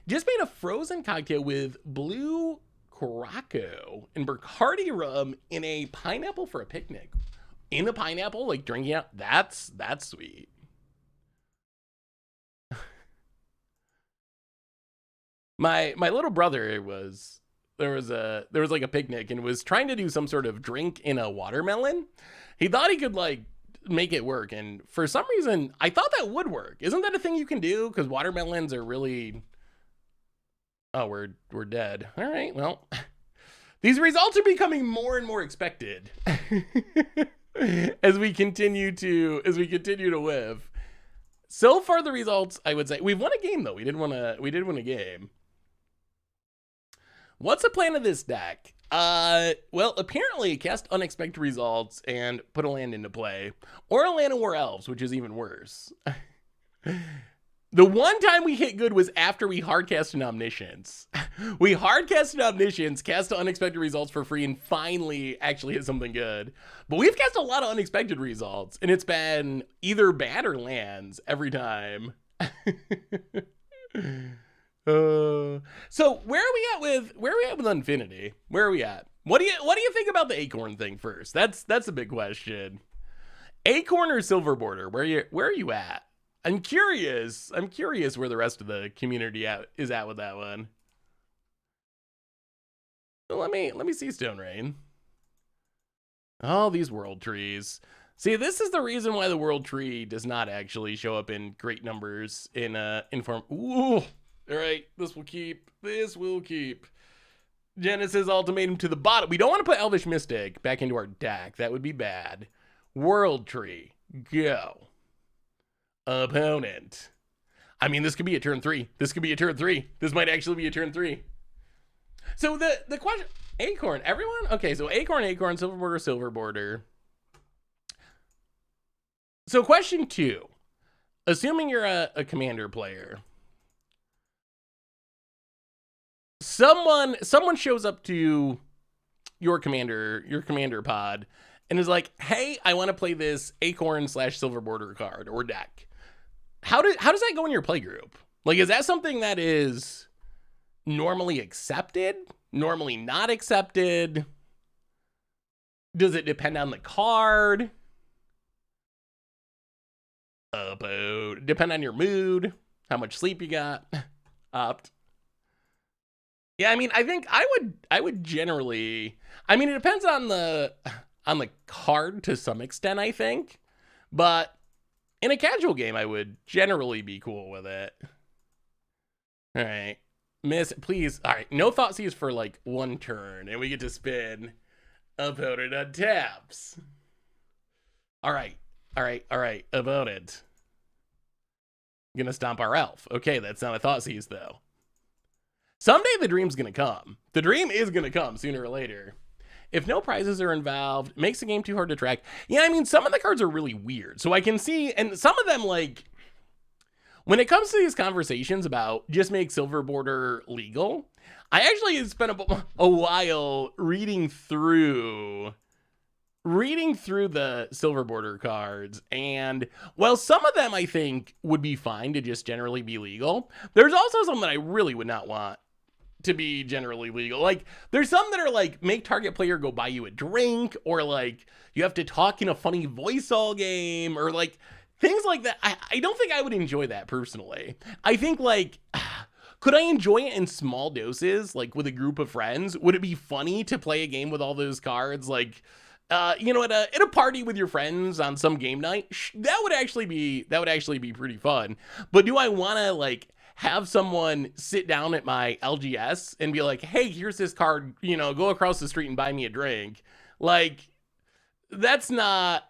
Just made a frozen cocktail with blue Caraco and Bacardi rum in a pineapple for a picnic. In a pineapple, like drinking out. That's sweet. My little brother was there was like a picnic and was trying to do some sort of drink in a watermelon. He thought he could like make it work, and for some reason I thought that would work. Isn't that a thing you can do? Because watermelons are really... Oh, we're dead. All right, well, these results are becoming more and more expected as we continue to live. So far, the results, I would say, we've won a game though. We did win a game. What's the plan of this deck? Well, apparently cast unexpected results and put a land into play, or a land of War Elves, which is even worse. The one time we hit good was after we hardcast an Omniscience. We hardcasted Omniscience, cast unexpected results for free, and finally actually hit something good. But we've cast a lot of unexpected results, and it's been either bad or lands every time. So where are we at with Infinity? Where are we at? What do you think about the Acorn thing first? That's a big question. Acorn or Silver Border? Where are you at? I'm curious where the rest of the community is at with that one. So let me see Stone Rain. Oh, these world trees. See, this is the reason why the world tree does not actually show up in great numbers in form. Ooh. All right, this will keep. Genesis Ultimatum to the bottom. We don't want to put Elvish Mystic back into our deck. That would be bad. World Tree. Go. Opponent. I mean, this could be a turn 3. This might actually be a turn 3. So the question... Acorn. Everyone? Okay, so Acorn, Silver Border. So question 2. Assuming you're a commander player... Someone shows up to your commander pod and is like, hey, I want to play this Acorn / Silver Border card or deck. How does that go in your play group? Like, is that something that is normally accepted? Normally not accepted? Does it depend on the card? Depend on your mood? How much sleep you got? Opt. Yeah, I mean, I think I would generally... I mean, it depends on the card to some extent, I think. But in a casual game, I would generally be cool with it. All right. Miss, please. All right, no Thoughtseize for like 1 turn, and we get to spin. Opponent untaps. All right. Opponent. Gonna stomp our elf. Okay, that's not a Thoughtseize, though. Someday the dream's gonna come. The dream is gonna come sooner or later. If no prizes are involved, it makes the game too hard to track. Yeah, I mean, some of the cards are really weird. So I can see, and some of them, like, when it comes to these conversations about just make Silver Border legal, I actually spent a while reading through the Silver Border cards, and while some of them I think would be fine to just generally be legal, there's also some that I really would not want to be generally legal. Like, there's some that are like, make target player go buy you a drink, or like, you have to talk in a funny voice all game, or like, things like that. I don't think I would enjoy that personally. I think, like, could I enjoy it in small doses, like with a group of friends? Would it be funny to play a game with all those cards, like, you know, at a party with your friends on some game night? That would actually be pretty fun. But do I want to, like, have someone sit down at my LGS and be like, hey, here's this card, you know, go across the street and buy me a drink? Like, that's not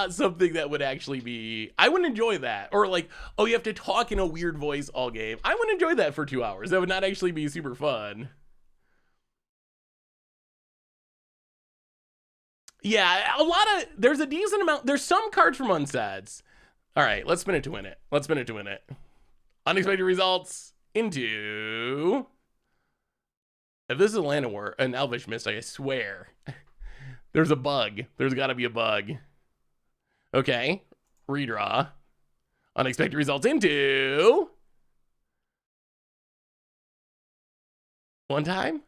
something that would actually be... I wouldn't enjoy that. Or like, oh, you have to talk in a weird voice all game. I wouldn't enjoy that for 2 hours. That would not actually be super fun. Yeah, there's a decent amount. There's some cards from unsets. All right, let's spin it to win it. Unexpected results into... If this is a land of war, an Elvish Mystic, I swear. There's a bug. There's got to be a bug. Okay, redraw. Unexpected results into... One time?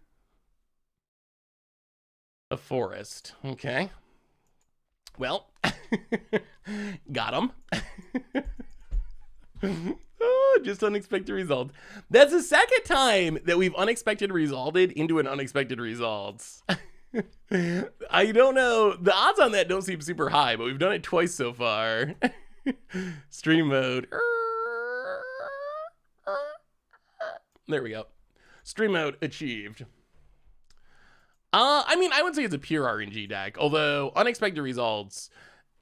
A forest. Okay. Well, got him. Just unexpected result. That's the second time that we've unexpected resulted into an unexpected results. I don't know. The odds on that don't seem super high, but we've done it twice so far. Stream mode. There we go. Stream mode achieved. I mean, I would say it's a pure RNG deck, although unexpected results,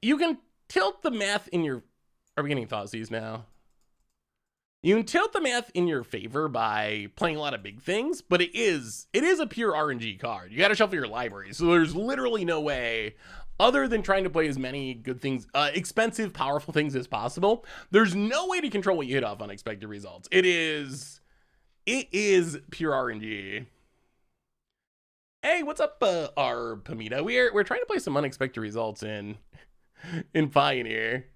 you can tilt the math in your... Are we getting Thoughtseize now? You can tilt the math in your favor by playing a lot of big things, but it is a pure RNG card. You got to shuffle your library, so there's literally no way, other than trying to play as many good things, expensive, powerful things as possible. There's no way to control what you hit off unexpected results. It is pure RNG. Hey, what's up, our Pamita? We're trying to play some unexpected results in Pioneer.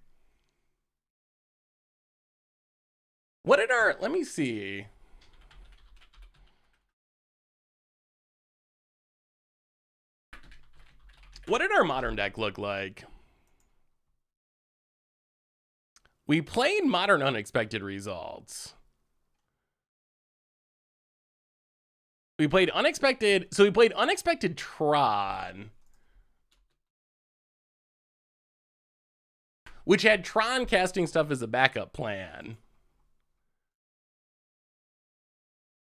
What did our, let me see. What did our modern deck look like? We played modern unexpected results. We played unexpected, so we played unexpected Tron, which had Tron casting stuff as a backup plan.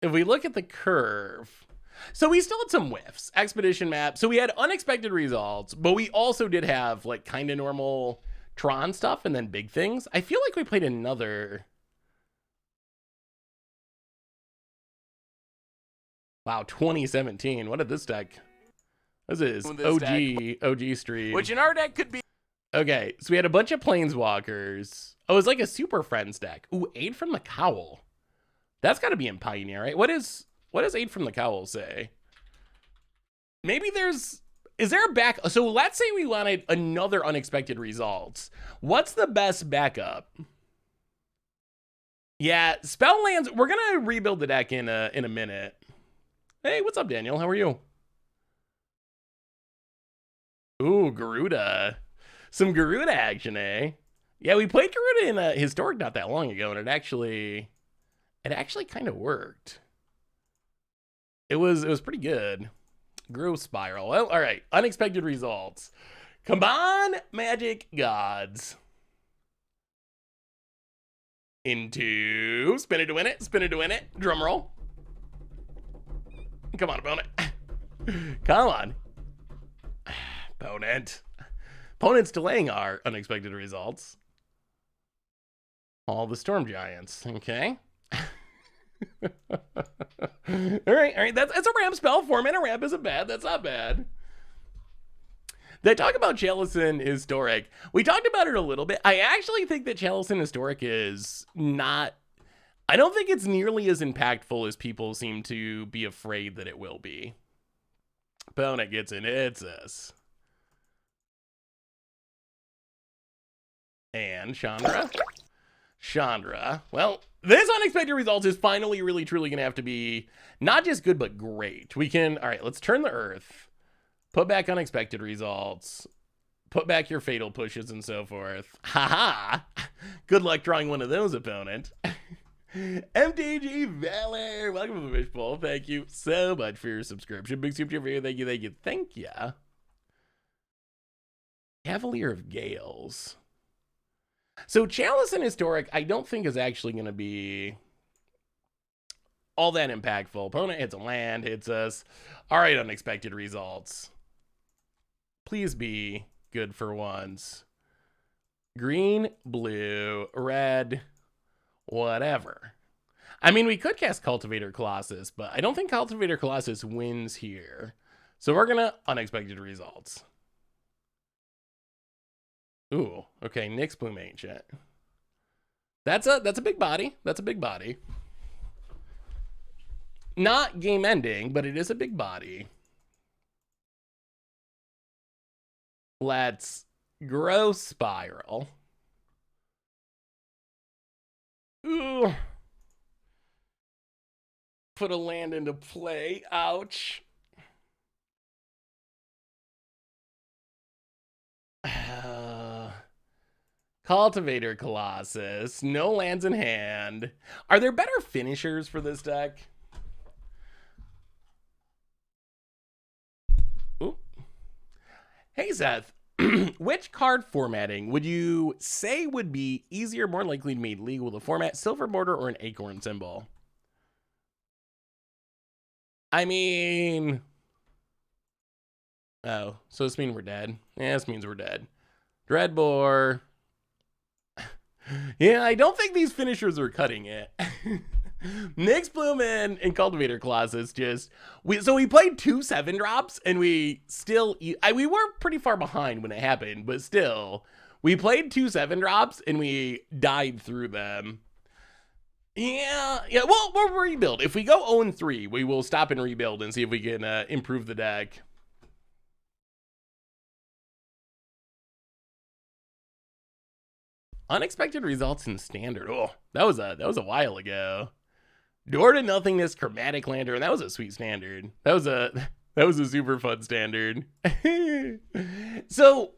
If we look at the curve, so we still had some whiffs. Expedition map, so we had unexpected results, but we also did have like kind of normal Tron stuff and then big things. I feel like we played another... Wow, 2017. What did this deck? This is OG Street.
Which in our deck could be...
Okay, so we had a bunch of Planeswalkers. Oh, it was like a Super Friends deck. Ooh, Aid from the Cowl. That's got to be in Pioneer, right? What does Aid from the Cowl say? Maybe is there a back? So let's say we wanted another unexpected results. What's the best backup? Yeah, spell lands. We're gonna rebuild the deck in a minute. Hey, what's up, Daniel? How are you? Ooh, Garuda. Some Garuda action, eh? Yeah, we played Garuda in a Historic not that long ago, and it actually kind of worked. It was pretty good. Growth Spiral. Well, all right. Unexpected results. Come on, Magic Gods. Into spin it to win it. Spin it to win it. Drum roll. Come on, opponent. Come on. Opponent. Opponent's delaying our unexpected results. All the Storm Giants. Okay. all right. That's a ramp spell. 4-mana ramp isn't bad. That's not bad. They talk about Chalice and Historic. We talked about it a little bit. I actually think that Chalice and Historic is not... I don't think it's nearly as impactful as people seem to be afraid that it will be. Opponent gets in. It's us. And Chandra. Well, this unexpected results is finally really truly gonna have to be not just good but great. We can, all right, let's turn the earth, put back unexpected results, put back your fatal pushes and so forth. Haha. Good luck drawing one of those, opponent. MTG Valor, welcome to the Fishbowl. Thank you so much for your subscription. Big super for you. Thank you. Cavalier of Gales. So Chalice and Historic, I don't think is actually going to be all that impactful. Opponent hits a land, hits us. All right, unexpected results. Please be good for once. Green, blue, red, whatever. I mean, we could cast Cultivator Colossus, but I don't think Cultivator Colossus wins here. So we're going to unexpected results. Ooh, okay, Nyx Bloom Ancient. That's a big body. That's a big body. Not game ending, but it is a big body. Let's Growth Spiral. Ooh. Put a land into play. Ouch. Cultivator Colossus. No lands in hand. Are there better finishers for this deck? Ooh. Hey, Seth. Which card formatting would you say would be easier, more likely to make legal with a format, silver border, or an acorn symbol? I mean... Oh, so this means we're dead. Yeah, this means we're dead. Dreadbore. Yeah, I don't think these finishers are cutting it. Nyx Bloom and Cultivator Colossus just... So we played 2 7-drops, and we still... we were pretty far behind when it happened, but still... We played 2 7-drops, and we died through them. Yeah, well, we'll rebuild. If we go 0-3, we will stop and rebuild and see if we can improve the deck. Unexpected results in standard. Oh, that was a while ago. Door to Nothingness, Chromatic Lantern. That was a sweet standard. That was a super fun standard. So,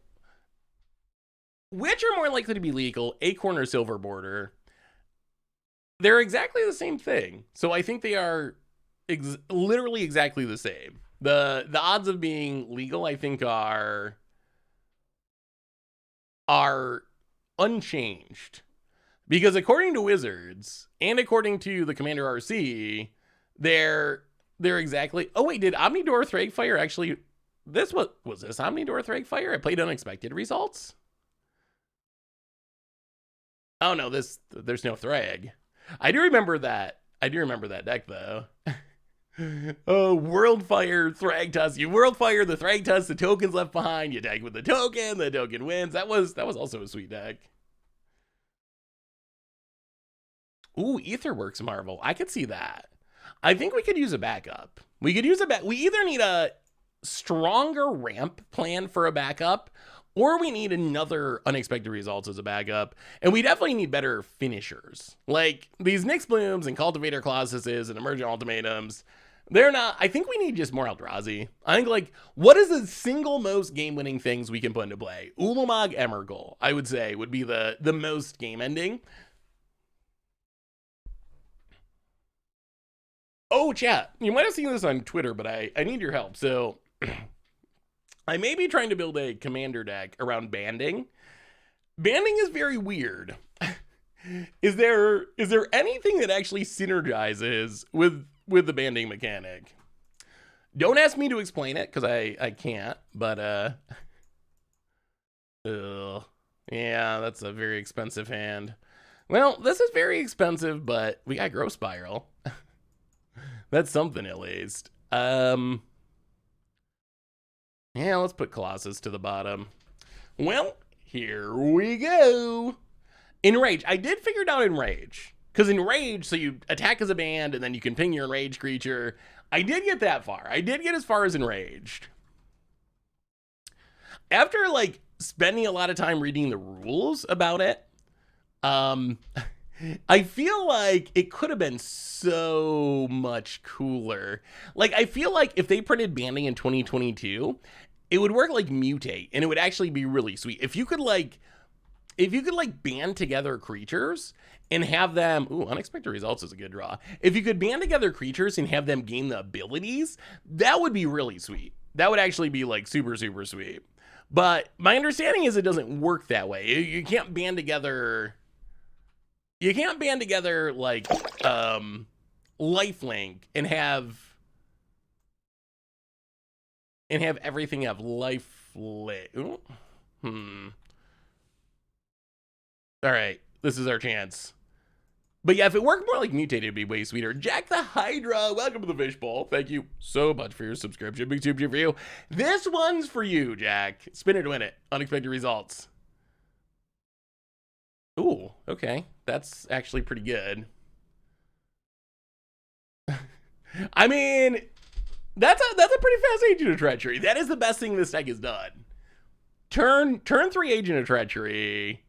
which are more likely to be legal, Acorn or Silver Border? They're exactly the same thing. So I think they are literally exactly the same. The odds of being legal, I think, are unchanged, because according to Wizards and according to the Commander RC, they're exactly... Oh wait, did Omnidor Thragfire actually... was this Omnidor Thragfire? I played unexpected results. Oh no, there's no Thrag. I do remember that deck though. Oh, Worldfire, Thragtusk. You Worldfire the Thragtusk, the token's left behind, you attack with the token wins. That was also a sweet deck. Ooh, Aetherworks Marvel. I could see that. I think we could use a backup. We either need a stronger ramp plan for a backup, or we need another unexpected results as a backup. And we definitely need better finishers. Like these Nyx Blooms and Cultivator Colossuses and Emergent Ultimatums. They're not... I think we need just more Eldrazi. I think, like, what is the single most game-winning things we can put into play? Ulamog Emergol, I would say, would be the most game-ending. Oh, chat. You might have seen this on Twitter, but I need your help. So, I may be trying to build a commander deck around banding. Banding is very weird. Is there anything that actually synergizes with the banding mechanic? Don't ask me to explain it, because I can't, but yeah, that's a very expensive hand. Well, this is very expensive, but we got Growth Spiral. That's something at least. Yeah, let's put Colossus to the bottom. Well, here we go. Enrage. I did figure it out Enrage. Because Enrage, so you attack as a band, and then you can ping your Enraged creature. I did get that far. I did get as far as Enraged. After, like, spending a lot of time reading the rules about it, I feel like it could have been so much cooler. Like, I feel like if they printed banding in 2022, it would work like Mutate, and it would actually be really sweet. If you could band together creatures and have them... Ooh, Unexpected Results is a good draw. If you could band together creatures and have them gain the abilities, that would be really sweet. That would actually be, like, super, super sweet. But my understanding is it doesn't work that way. You can't band together... You can't band together, like, lifelink and have everything have lifelink. All right, this is our chance. But yeah, if it worked more like Mutate, it'd be way sweeter. Jack the Hydra, welcome to the Fishbowl. Thank you so much for your subscription. Big super for you. This one's for you, Jack. Spin it to win it. Unexpected Results. Ooh, okay. That's actually pretty good. I mean, that's a pretty fast Agent of Treachery. That is the best thing this deck has done. Turn 3 Agent of Treachery.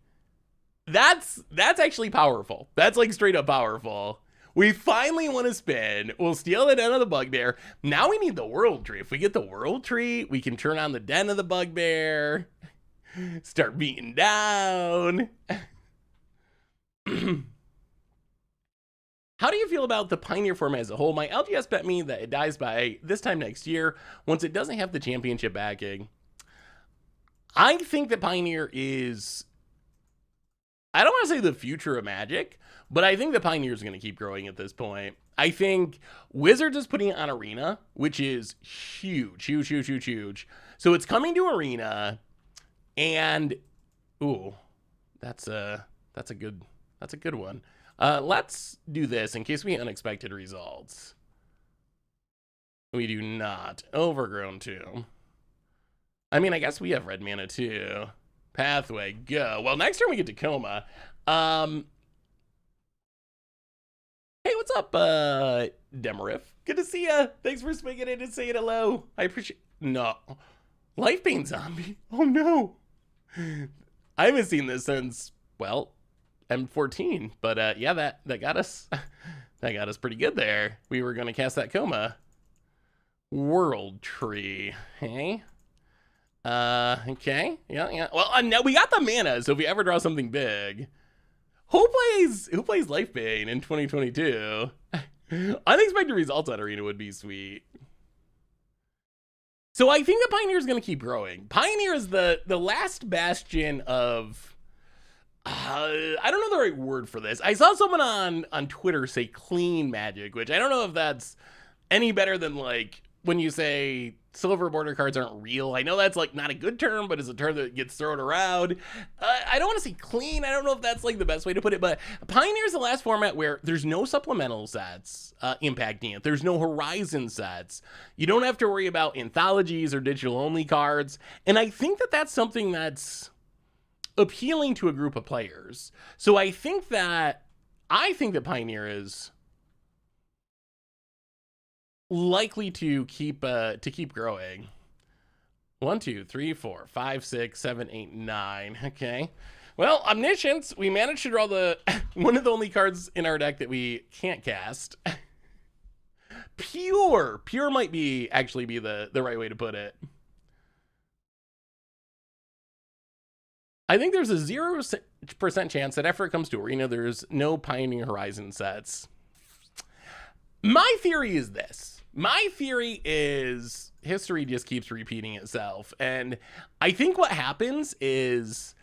That's actually powerful. That's like straight up powerful. We finally want to spin. We'll steal the Den of the Bugbear. Now we need the World Tree. If we get the World Tree, we can turn on the Den of the Bugbear. Start beating down. How do you feel about the Pioneer format as a whole? My LGS bet me that it dies by this time next year once it doesn't have the championship backing. I think that Pioneer is, I don't want to say the future of Magic, but I think the Pioneer is going to keep growing at this point. I think Wizards is putting it on Arena, which is huge, huge, huge, huge, huge. So it's coming to Arena, and ooh, that's a good one. Let's do this in case we get unexpected results. We do not. Overgrown too. I mean, I guess we have red mana too. Pathway, go. Well, next turn we get Tacoma. Hey, what's up, Demariff? Good to see ya. Thanks for swinging in and saying hello. I appreciate. No, Life Pain Zombie. Oh no, I haven't seen this since, well, M14. But yeah, that got us. That got us pretty good there. We were gonna cast that Coma. World Tree. Hey. Okay. Yeah. Well, now we got the mana, so if we ever draw something big. Who plays Life Bane in 2022? Unexpected results on Arena would be sweet. So I think the Pioneer is going to keep growing. Pioneer is the last bastion of, I don't know the right word for this. I saw someone on Twitter say clean Magic, which I don't know if that's any better than like when you say silver border cards aren't real. I know that's like not a good term, but it's a term that gets thrown around. I don't want to say clean. I don't know if that's like the best way to put it, but Pioneer is the last format where there's no supplemental sets impacting it. There's no Horizon sets. You don't have to worry about anthologies or digital only cards. And I think that that's something that's appealing to a group of players. So I think that Pioneer is likely to keep growing. 1, 2, 3, 4, 5, 6, 7, 8, 9. Okay. Well, Omniscience, we managed to draw the one of the only cards in our deck that we can't cast. Pure might actually be the right way to put it. I think there's a 0% chance that after it comes to Arena, there's no Pioneer Horizon sets. My theory is this. My theory is history just keeps repeating itself. And I think what happens is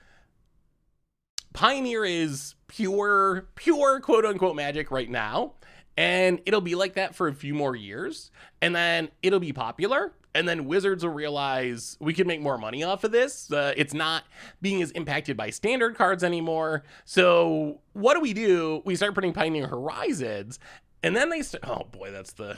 Pioneer is pure quote unquote Magic right now. And it'll be like that for a few more years. And then it'll be popular. And then Wizards will realize we can make more money off of this. It's not being as impacted by standard cards anymore. So what do? We start putting Pioneer Horizons. And then they start, oh boy, that's the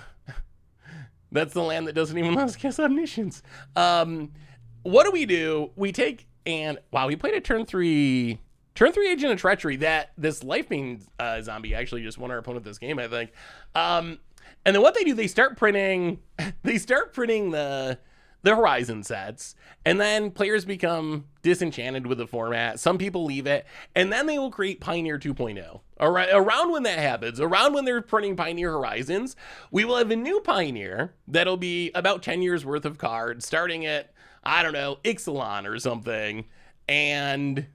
land that doesn't even let us cast Omniscience. What do? We take, and wow, we played a turn 3 Agent of Treachery that this Life Bane zombie actually just won our opponent this game, I think. And then what they do, they start printing the Horizon sets, and then players become disenchanted with the format. Some people leave it, and then they will create Pioneer 2.0. Around when that happens, around when they're printing Pioneer Horizons, we will have a new Pioneer that'll be about 10 years worth of cards, starting at, I don't know, Ixalan or something. And,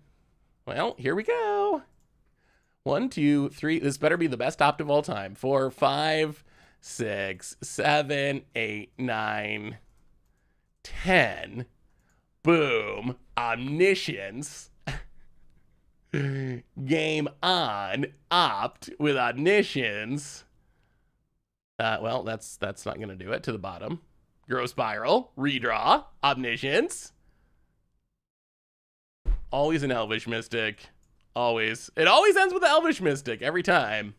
well, here we go. 1, 2, 3. This better be the best opt of all time. 4, 5, 6, 7, 8, 9, 10. Boom. Omniscience. Game on. Opt with Omniscience. Well, that's not going to do it. To the bottom. Grow Spiral. Redraw. Omniscience. Always an Elvish Mystic. Always. It always ends with the Elvish Mystic. Every time.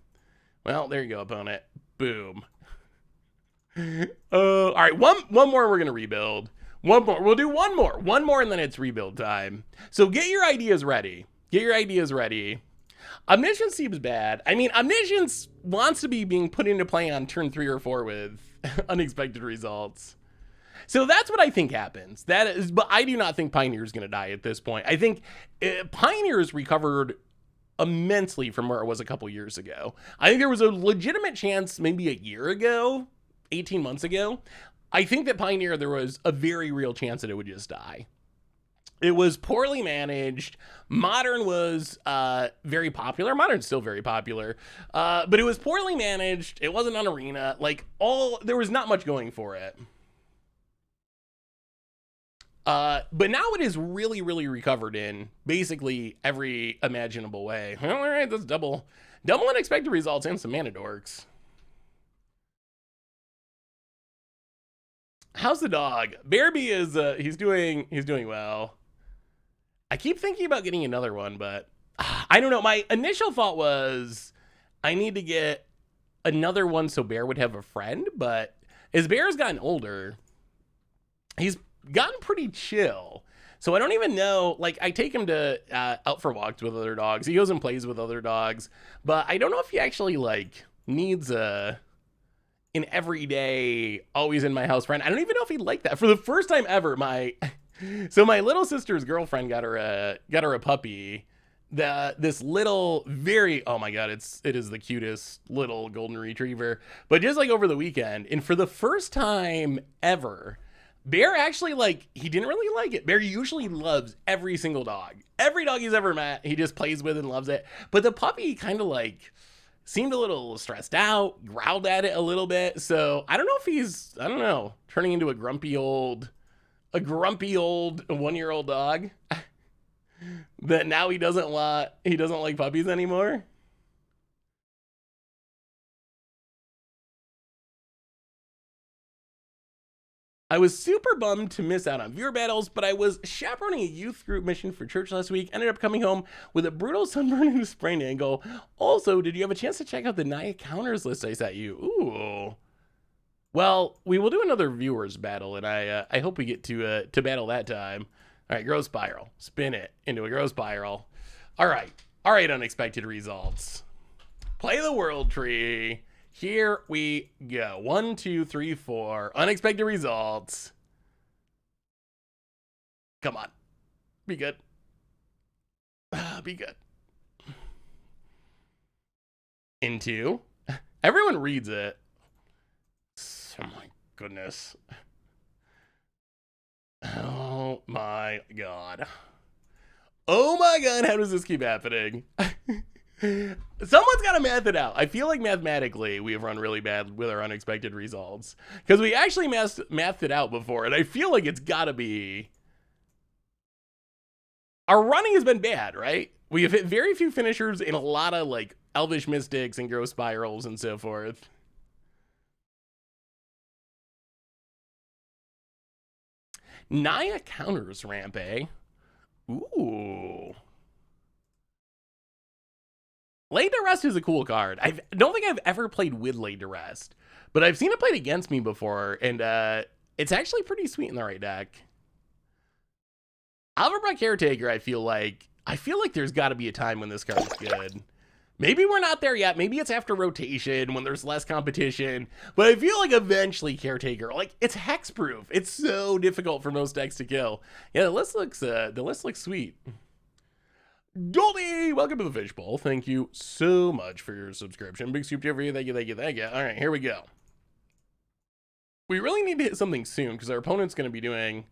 Well, there you go, opponent. Boom. All right, one more we're going to rebuild. One more. We'll do one more, and then it's rebuild time. So get your ideas ready. Omniscience seems bad. I mean, Omniscience wants to be being put into play on turn 3 or 4 with unexpected results. So that's what I think happens. But I do not think Pioneer is going to die at this point. I think Pioneer has recovered immensely from where it was a couple years ago. I think there was a legitimate chance maybe a year ago, 18 months ago. I think that Pioneer, there was a very real chance that it would just die. It was poorly managed. Modern was very popular. Modern's still very popular, but it was poorly managed. It wasn't on Arena. Like there was not much going for it. But now it is really, really recovered in basically every imaginable way. Well, all right, that's double unexpected results and some mana dorks. How's the dog? Bearby is he's doing well. I keep thinking about getting another one, but I don't know. My initial thought was I need to get another one so Bear would have a friend, but as Bear's gotten older, he's gotten pretty chill. So I don't even know, like, I take him to out for walks with other dogs. He goes and plays with other dogs, but I don't know if he actually, like, needs an everyday, always in my house friend. I don't even know if he'd like that. For the first time ever, my little sister's girlfriend got her a puppy. This little, very, oh my god, it is the cutest little golden retriever. But just like over the weekend, and for the first time ever, Bear actually, like, he didn't really like it. Bear usually loves every single dog. Every dog he's ever met, he just plays with and loves it. But the puppy kind of, like, seemed a little stressed out, growled at it a little bit. So I don't know if he's, I don't know, turning into a grumpy old 1-year-old dog that now he doesn't like puppies anymore. I was super bummed to miss out on viewer battles, but I was chaperoning a youth group mission for church last week. Ended up coming home with a brutal sunburn and a sprained ankle. Also, did you have a chance to check out the Naya counters list I sent you? Ooh. Well, we will do another viewers battle, and I hope we get to battle that time. All right, grow spiral. Spin it into a grow spiral. All right, unexpected results. Play the world tree. Here we go. 1, 2, 3, 4. Unexpected results. Come on. Be good. Be good. Into. Everyone reads it. Oh my goodness. Oh my god. Oh my god, how does this keep happening? Someone's got to math it out. I feel like mathematically we have run really bad with our unexpected results. Because we actually mathed it out before, and I feel like it's got to be... Our running has been bad, right? We have hit very few finishers in a lot of, like, Elvish Mystics and Grow Spirals and so forth. Naya counters ramp, eh? Ooh. Laid to Rest is a cool card. I don't think I've ever played with Laid to Rest, but I've seen it played against me before, and it's actually pretty sweet in the right deck. Alvarbrook Caretaker, I feel like there's got to be a time when this card is good. Maybe we're not there yet. Maybe it's after rotation when there's less competition. But I feel like eventually Caretaker, like, it's hexproof. It's so difficult for most decks to kill. Yeah, the list looks sweet. Dolly, welcome to the Fishbowl. Thank you so much for your subscription. Big soup to you. Thank you. All right, here we go. We really need to hit something soon because our opponent's going to be doing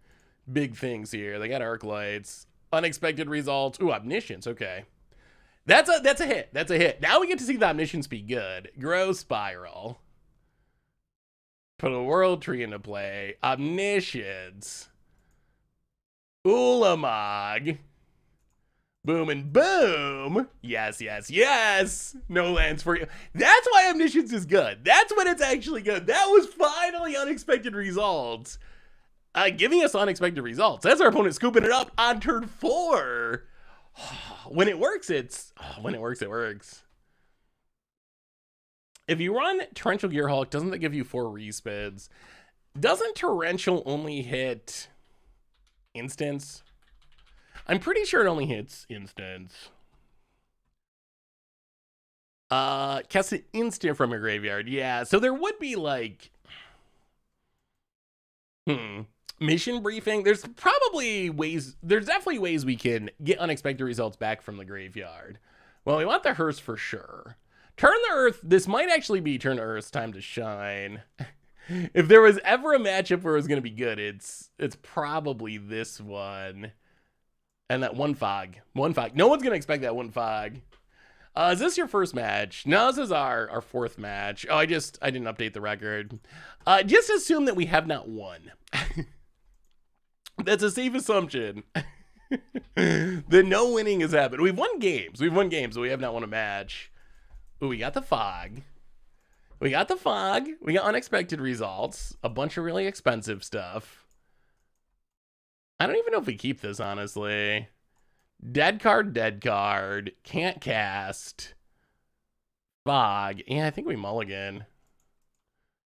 big things here. They got arc lights, unexpected results. Ooh, omniscience. Okay. That's a hit. That's a hit. Now we get to see the omniscience be good. Grow spiral. Put a world tree into play. Omniscience. Ulamog. Boom and boom. Yes. No lands for you. That's why omniscience is good. That's when it's actually good. That was finally unexpected results. Giving us unexpected results. That's our opponent scooping it up on turn 4. When it works, it works. If you run Torrential Gearhulk, doesn't that give you 4 respids? Doesn't Torrential only hit instants? I'm pretty sure it only hits instants. Cast an instant from a graveyard. Yeah, so there would be like... Mission briefing. There's definitely ways we can get unexpected results back from the graveyard. Well, we want the hearse for sure. Turn the Earth. This might actually be Turn the Earth's time to shine. If there was ever a matchup where it was going to be good, it's probably this one. And that one fog. One fog. No one's going to expect that one fog. Is this your first match? No, this is our fourth match. Oh, I didn't update the record. Just assume that we have not won. That's a safe assumption. That no winning has happened. We've won games. But we have not won a match. Ooh, we got the fog. We got unexpected results. A bunch of really expensive stuff. I don't even know if we keep this, honestly. Dead card. Can't cast. Fog. Yeah, I think we mulligan.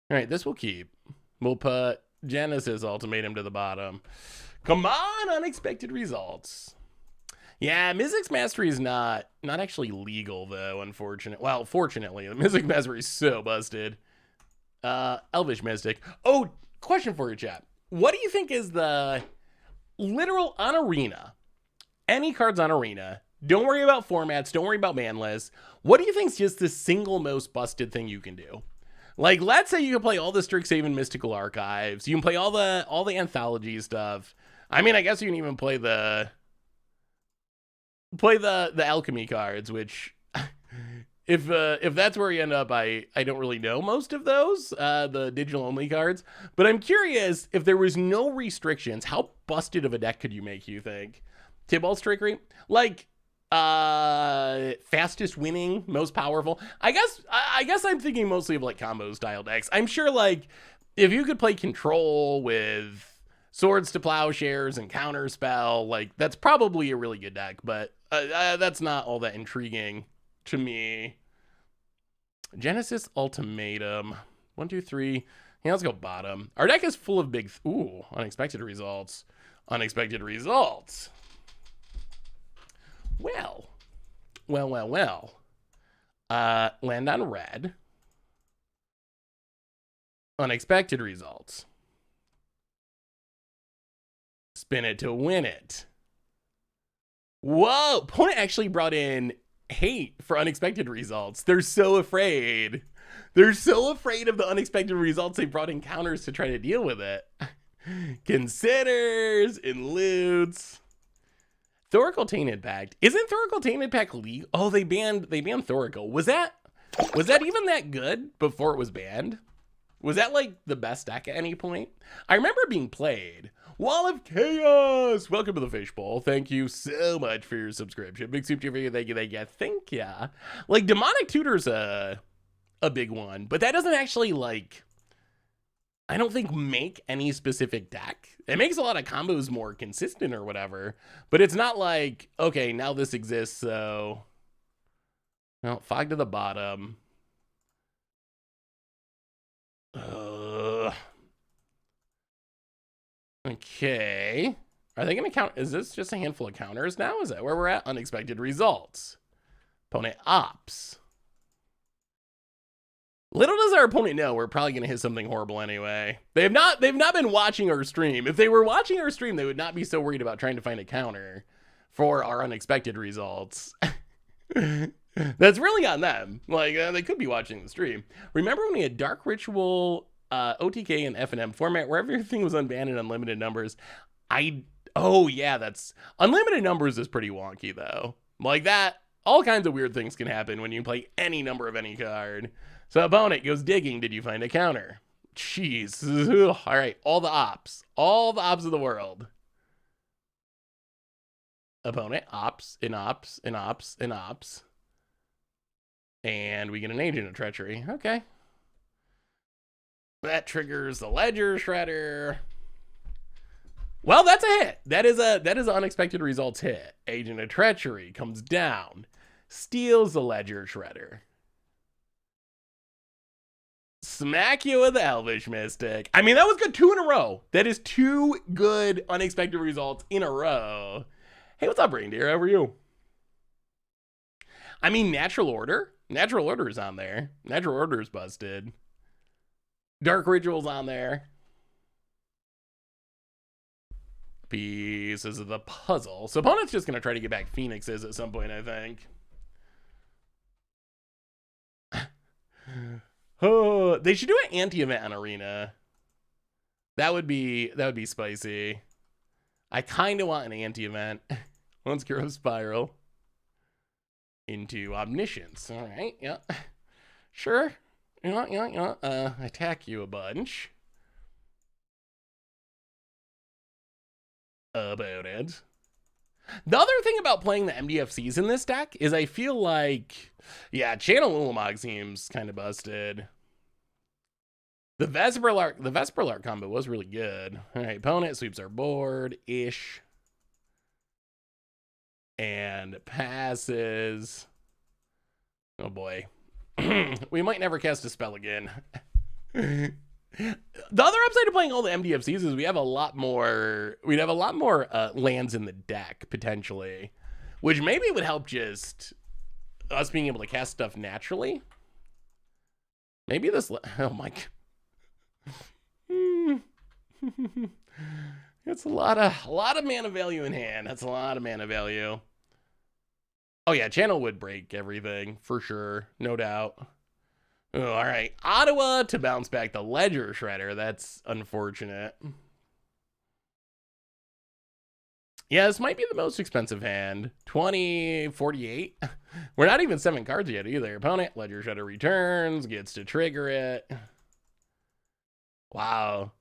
All right, this we'll keep. We'll put Genesis Ultimatum to the bottom. Come on, unexpected results. Yeah, Mizzix Mastery is not actually legal, though, unfortunately. Well, fortunately, the Mizzix Mastery is so busted. Elvish Mystic. Oh, question for you, chat. What do you think is the literal on Arena? Any cards on Arena. Don't worry about formats. Don't worry about ban lists. What do you think is just the single most busted thing you can do? Like, let's say you can play all the Strixhaven Mystical Archives. You can play all the anthology stuff. I mean, I guess you can even play the alchemy cards, which if that's where you end up, I don't really know most of those, the digital only cards. But I'm curious, if there was no restrictions, how busted of a deck could you make, you think? Tibalt Trickery? Like, fastest winning, most powerful. I guess I'm thinking mostly of like combo style decks. I'm sure like if you could play Control with Swords to Plowshares and Counterspell, like that's probably a really good deck, but that's not all that intriguing to me. Genesis Ultimatum. 1, 2, 3. Yeah, let's go bottom. Our deck is full of big unexpected results. Well. Land on red. Unexpected results. Spin it to win it. Whoa! Opponent actually brought in hate for unexpected results. They're so afraid. They're so afraid of the unexpected results they brought in counters to try to deal with it. Considers and loots. Thoracle Tainted Pact. Isn't Thoracle Tainted Pact legal? Oh, they banned Thoracle. Was that even that good before it was banned? Was that like the best deck at any point? I remember being played. Wall of Chaos. Welcome to the Fishbowl. Thank you so much for your subscription. Big soup to you. Thank you. Thank ya. Like Demonic Tutor's a big one, but that doesn't actually like, I don't think make any specific deck. It makes a lot of combos more consistent or whatever, but it's not like, okay, now this exists, so no, fog to the bottom. Okay. Are they going to count? Is this just a handful of counters now? Is that where we're at? Unexpected results. Opponent ops. Little does our opponent know we're probably going to hit something horrible anyway. They've not been watching our stream. If they were watching our stream, they would not be so worried about trying to find a counter for our unexpected results. That's really on them. Like, they could be watching the stream. Remember when we had Dark Ritual, OTK, and F&M format where everything was unbanned in unlimited numbers? Oh yeah, that's... Unlimited numbers is pretty wonky, though. Like that, all kinds of weird things can happen when you play any number of any card. So opponent goes digging. Did you find a counter? Jeez. All right, all the ops of the world. Opponent ops, in ops, in ops, in ops. And we get an Agent of Treachery. Okay. That triggers the Ledger Shredder. Well, that's a hit. That is an unexpected results hit. Agent of Treachery comes down, steals the Ledger Shredder. Smack you with the Elvish Mystic. I mean, that was good. 2 in a row. That is 2 good unexpected results in a row. Hey, what's up, Reindeer? How are you? I mean, Natural Order. Natural Order is on there. Natural Order is busted. Dark Ritual's on there. Pieces of the puzzle. So opponent's just going to try to get back Phoenixes at some point, I think. Oh, they should do an anti-event on Arena. That would be spicy. I kind of want an anti-event. Let's growth spiral into omniscience. All right, yeah. Sure. Yeah. Attack you a bunch. About it. The other thing about playing the MDFCs in this deck is I feel like, yeah, Channel Ulamog seems kind of busted. The Vesperlark combo was really good. All right, opponent sweeps our board-ish. And passes. Oh boy. We might never cast a spell again. The other upside to playing all the MDFCs is we'd have a lot more lands in the deck, potentially. Which maybe would help just us being able to cast stuff naturally. Maybe this... Oh my... It's a lot of mana value in hand. That's a lot of mana value. Oh yeah, channel would break everything for sure, no doubt. Oh, all right, Ottawa to bounce back the Ledger Shredder. That's unfortunate. Yeah, this might be the most expensive hand. 2048. We're not even 7 cards yet either. Opponent, Ledger Shredder returns, gets to trigger it. Wow.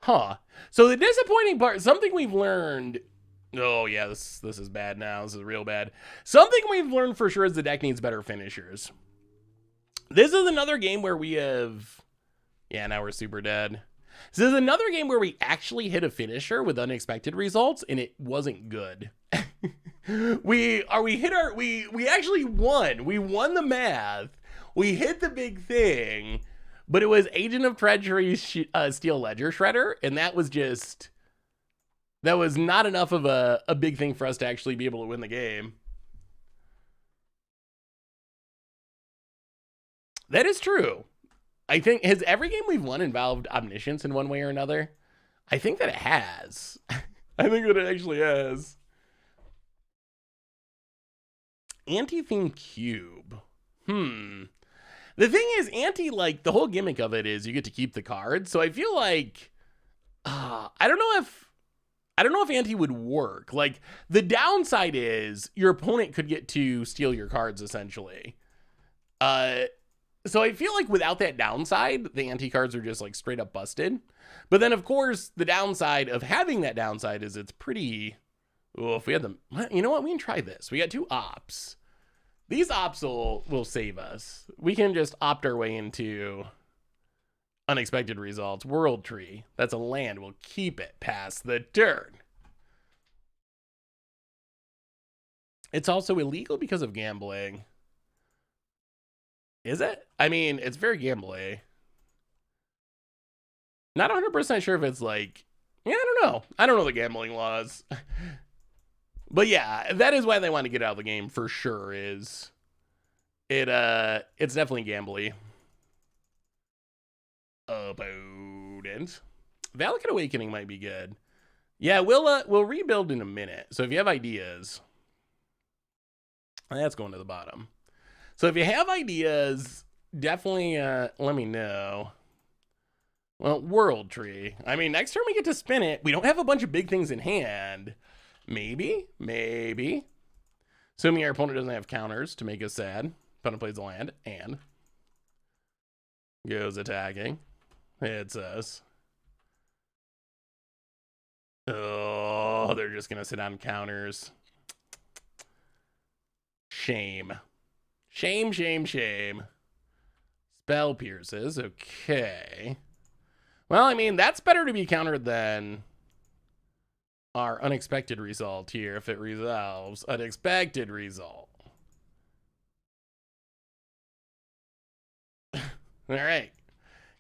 Huh. So the disappointing part, something we've learned. Oh yeah, this is bad now. This is real bad. Something we've learned for sure is the deck needs better finishers. This is another game where we have... Yeah, now we're super dead. This is another game where we actually hit a finisher with unexpected results, and it wasn't good. we actually won. We won the math. We hit the big thing, but it was Agent of Treachery Steel Ledger Shredder, and that was not enough of a big thing for us to actually be able to win the game. That is true. I think, has every game we've won involved Omniscience in one way or another? I think that it has. I think that it actually has. Anti-theme cube. The thing is, the whole gimmick of it is you get to keep the cards. So I feel like, I don't know if anti would work. Like, the downside is your opponent could get to steal your cards, essentially. So I feel like without that downside, the anti cards are just like straight up busted. But then, of course, the downside of having that downside is it's pretty... Oh, if we had them... You know what? We can try this. We got 2 ops. These ops will save us. We can just opt our way into unexpected results. World Tree. That's a land. We'll keep it past the turn. It's also illegal because of gambling. Is it? I mean, it's very gambly. Not 100% sure if it's like... Yeah, I don't know. I don't know the gambling laws. But yeah, that is why they want to get out of the game for sure, is... It's definitely gambly. Opponent. Valakut Awakening might be good. Yeah, we'll rebuild in a minute. So if you have ideas... That's going to the bottom. So if you have ideas, definitely let me know. Well, World Tree. I mean, next turn we get to spin it. We don't have a bunch of big things in hand. Maybe. Assuming our opponent doesn't have counters to make us sad. Opponent plays the land and goes attacking. Hits us. Oh, they're just going to sit on counters. Shame. Shame. Spell pierces. Okay. Well, I mean, that's better to be countered than our unexpected result here if it resolves. Unexpected result. All right.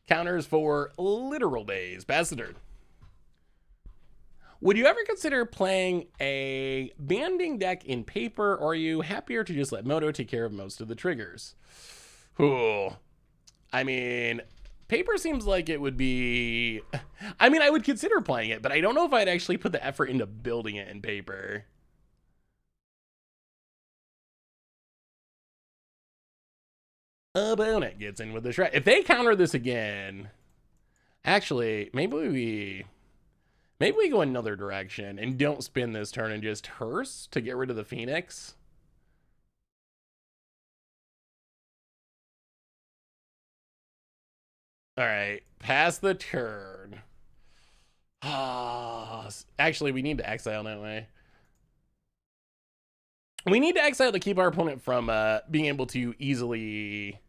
Counters for literal days. Pass the turn. Would you ever consider playing a banding deck in paper, or are you happier to just let Moto take care of most of the triggers? Ooh. I mean, paper seems like it would be... I mean, I would consider playing it, but I don't know if I'd actually put the effort into building it in paper. Opponent gets in with the shred. If they counter this again... Actually, maybe Maybe we go another direction and don't spin this turn and just hearse to get rid of the Phoenix. All right, pass the turn. Actually, we need to exile that way. We need to exile to keep our opponent from being able to easily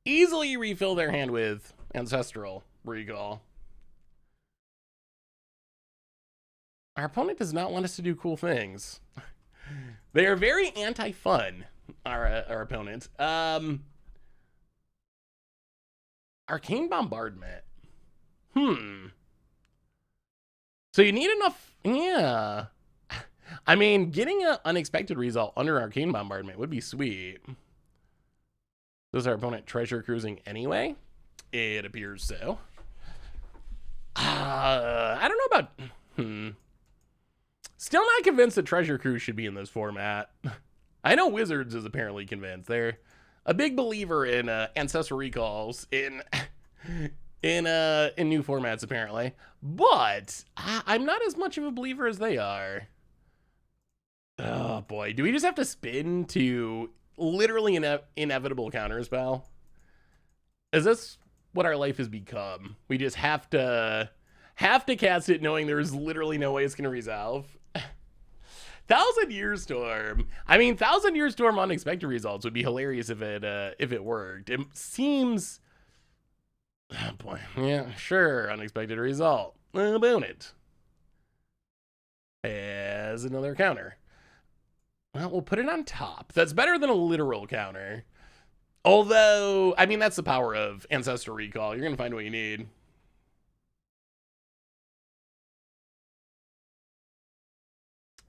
refill their hand with Ancestral Recall. Our opponent does not want us to do cool things. They are very anti-fun, our opponent. Arcane Bombardment. So you need enough, yeah. I mean, getting an unexpected result under Arcane Bombardment would be sweet. Does our opponent treasure cruising anyway? It appears so. I don't know about... Still not convinced that Treasure Cruise should be in this format. I know Wizards is apparently convinced. They're a big believer in Ancestral Recalls in new formats, apparently. But I'm not as much of a believer as they are. Oh, boy. Do we just have to spin to literally inevitable counterspell? Is this what our life has become? We just have to cast it knowing there's literally no way it's going to resolve? 1,000-Year Storm. I mean, 1,000-Year Storm unexpected results would be hilarious if it worked. It seems... Oh, boy. Yeah, sure. Unexpected result. About it. As another counter. Well, we'll put it on top. That's better than a literal counter. Although, I mean, that's the power of Ancestral Recall. You're going to find what you need.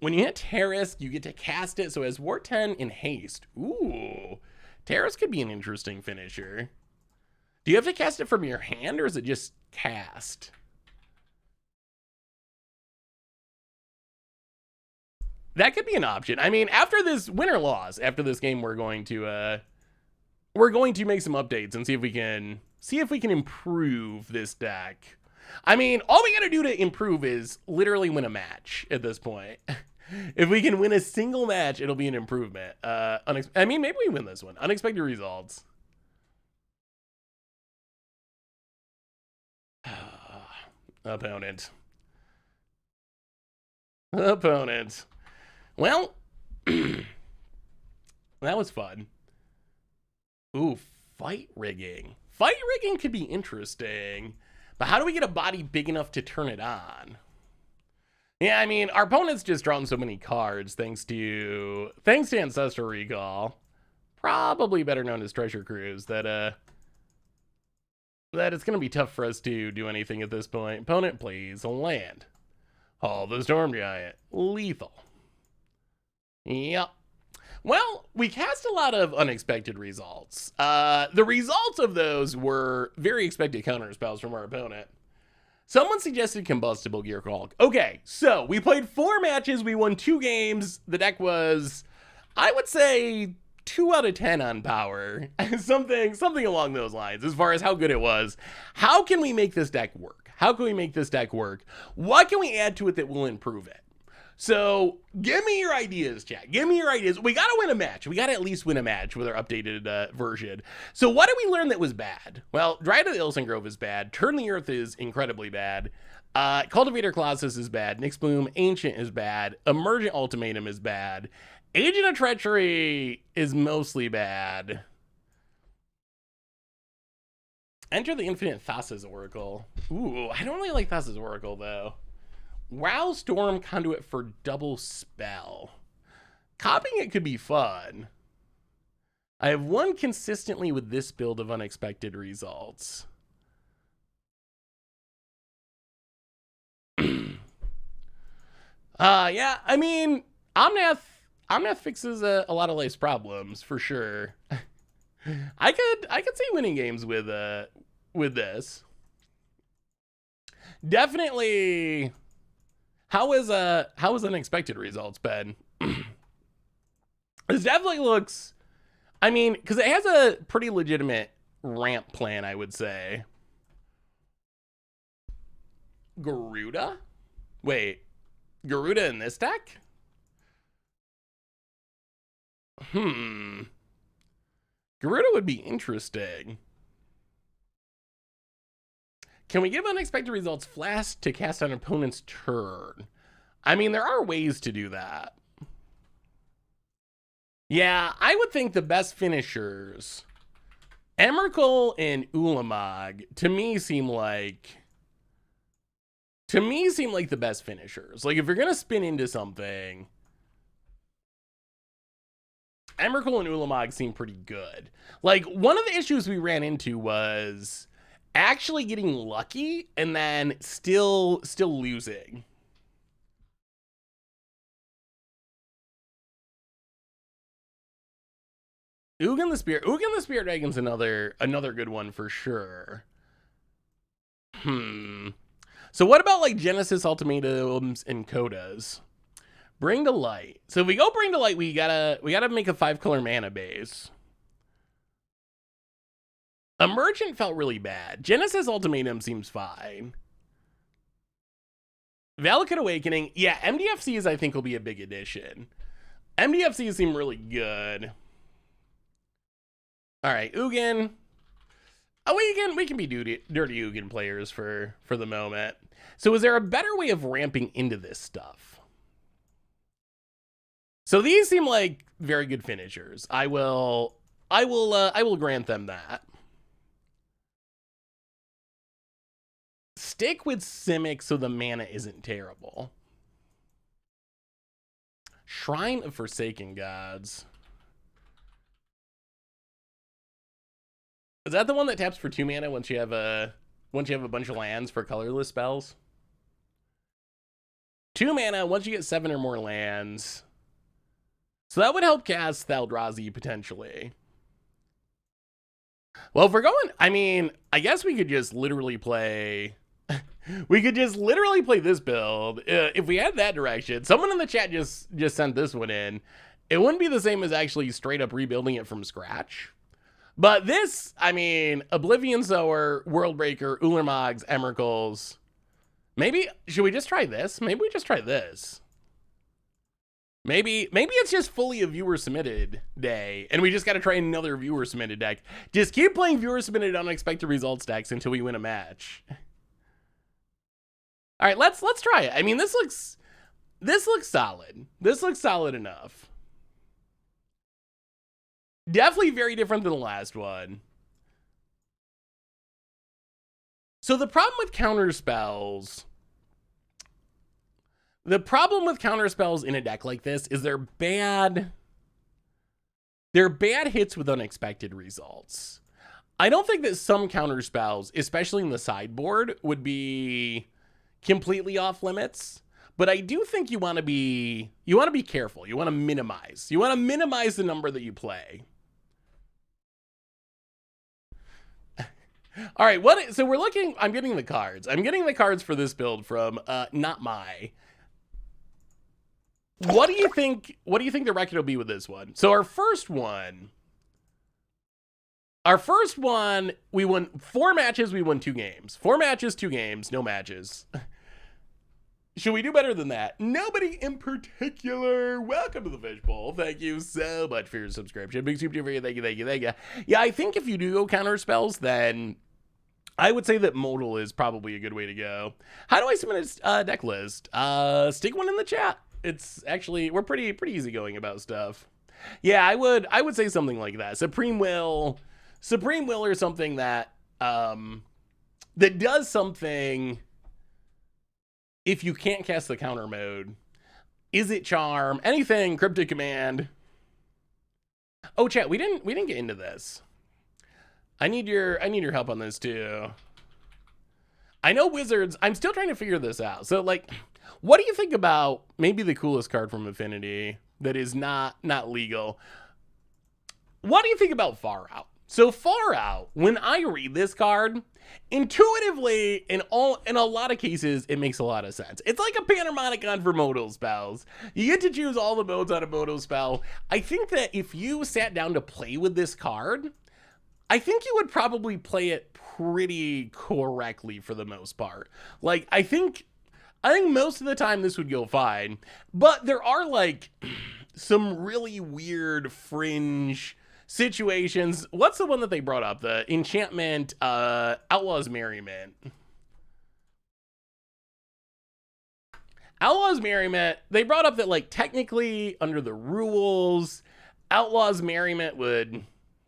When you hit Terrace, you get to cast it, so it has Ward 10 in haste. Ooh. Terrace could be an interesting finisher. Do you have to cast it from your hand, or is it just cast? That could be an option. I mean, after this win or loss, after this game, we're going to make some updates and see if we can improve this deck. I mean, all we gotta do to improve is literally win a match at this point. If we can win a single match, it'll be an improvement. I mean, maybe we win this one. Unexpected results. Opponent. Well, that was fun. Ooh, fight rigging. Fight rigging could be interesting, but how do we get a body big enough to turn it on? Yeah, I mean, our opponent's just drawn so many cards thanks to Ancestral Recall, probably better known as Treasure Cruise, that it's going to be tough for us to do anything at this point. Opponent plays a land. Hall the Storm Giant. Lethal. Yep. Well, we cast a lot of unexpected results. The results of those were very expected counter spells from our opponent. Someone suggested Combustible Gear Hulk. Okay, so we played 4 matches. We won 2 games. The deck was, I would say, 2 out of 10 on power. something along those lines as far as how good it was. How can we make this deck work? How can we make this deck work? What can we add to it that will improve it? So give me your ideas, chat. Give me your ideas. We got to win a match. We got to at least win a match with our updated version. So what did we learn that was bad? Well, Dryad of the Illicent Grove is bad. Turn the Earth is incredibly bad. Cultivator Colossus is bad. Nyx Bloom Ancient is bad. Emergent Ultimatum is bad. Agent of Treachery is mostly bad. Enter the Infinite Thassa's Oracle. Ooh, I don't really like Thassa's Oracle, though. Wow, Storm Conduit for double spell. Copying it could be fun. I have won consistently with this build of unexpected results. Yeah, I mean, Omnath fixes a lot of life's problems for sure. I could see winning games with this. Definitely. How is unexpected results, Ben? This definitely looks, I mean, because it has a pretty legitimate ramp plan, I would say. Garuda? Wait, Garuda in this deck? Garuda would be interesting. Can we give unexpected results flash to cast on opponent's turn? I mean, there are ways to do that. Yeah, I would think the best finishers, Emrakul and Ulamog, to me seem like the best finishers. Like, if you're gonna spin into something, Emrakul and Ulamog seem pretty good. Like, one of the issues we ran into was actually getting lucky and then still losing. Ugin the Spirit Dragon's another good one for sure. So what about like Genesis Ultimatums and Codas? Bring to Light. So if we go Bring to Light, we gotta make a 5-color mana base. Emergent felt really bad. Genesis Ultimatum seems fine. Valakut Awakening, yeah, MDFCs I think will be a big addition. MDFCs seem really good. All right, Ugin. Oh, we can be dirty Ugin players for the moment. So is there a better way of ramping into this stuff? So these seem like very good finishers. I will grant them that. Stick with Simic so the mana isn't terrible. Shrine of Forsaken Gods. Is that the one that taps for 2 mana once you have a bunch of lands for colorless spells? 2 mana once you get 7 or more lands. So that would help cast the Eldrazi potentially. Well, if we're going, I mean, I guess we could just literally play. We could just literally play this build. If we had that direction, someone in the chat just sent this one in. It wouldn't be the same as actually straight up rebuilding it from scratch. But this, I mean, Oblivion Sower, Worldbreaker, Ulamog's, Emrakul's. Maybe, should we just try this? Maybe we just try this. Maybe it's just fully a viewer submitted day, and we just got to try another viewer submitted deck. Just keep playing viewer submitted unexpected results decks until we win a match. All right, let's try it. I mean, this looks solid. This looks solid enough. Definitely very different than the last one. So the problem with counterspells in a deck like this is they're bad hits with unexpected results. I don't think that some counterspells, especially in the sideboard, would be completely off limits. But I do think you want to be careful. You want to minimize. You want to minimize the number that you play. All right, so we're looking, I'm getting the cards. I'm getting the cards for this build from Not My. What do you think the record will be with this one? So our first one, we won 4 matches, we won 2 games. 4 matches, 2 games, no matches. Should we do better than that? Nobody in particular. Welcome to the Fishbowl. Thank you so much for your subscription. Big super for you. Thank you. Yeah, I think if you do go counter spells, then I would say that modal is probably a good way to go. How do I submit a deck list? Stick one in the chat. It's actually, we're pretty easygoing about stuff. Yeah, I would say something like that. Supreme Will or something that that does something. If you can't cast the counter mode, is it Charm? Anything, Cryptic Command. Oh, chat, we didn't get into this. I need your help on this too. I know Wizards, I'm still trying to figure this out. So like, what do you think about maybe the coolest card from Infinity that is not legal? What do you think about Far Out? So Far Out, when I read this card, intuitively, in a lot of cases, it makes a lot of sense. It's like a Panharmonicon for modal spells. You get to choose all the modes on a modal spell. I think that if you sat down to play with this card, I think you would probably play it pretty correctly for the most part. Like, I think I think most of the time this would go fine, but there are like some really weird fringe situations. What's the one that they brought up? The enchantment, Outlaw's Merriment. Outlaw's Merriment, they brought up that like technically under the rules, Outlaw's Merriment would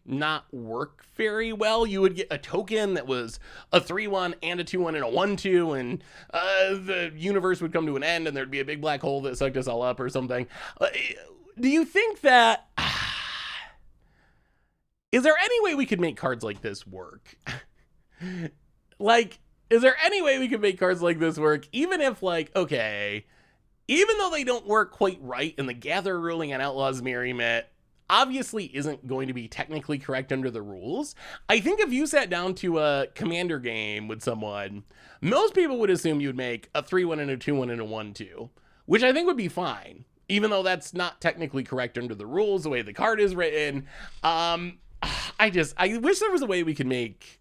not work very well. You would get a token that was a 3/1 and a 2/1 and a 1/2, and the universe would come to an end and there'd be a big black hole that sucked us all up or something. Do you think that... is there any way we could make cards like this work? Like, is there any way we could make cards like this work, even if, like, okay, even though they don't work quite right, and the Gather ruling on Outlaw's Merriment obviously isn't going to be technically correct under the rules, I think if you sat down to a Commander game with someone, most people would assume you'd make a 3/1 and a 2/1 and a 1/2, which I think would be fine, even though that's not technically correct under the rules, the way the card is written. I wish there was a way we could make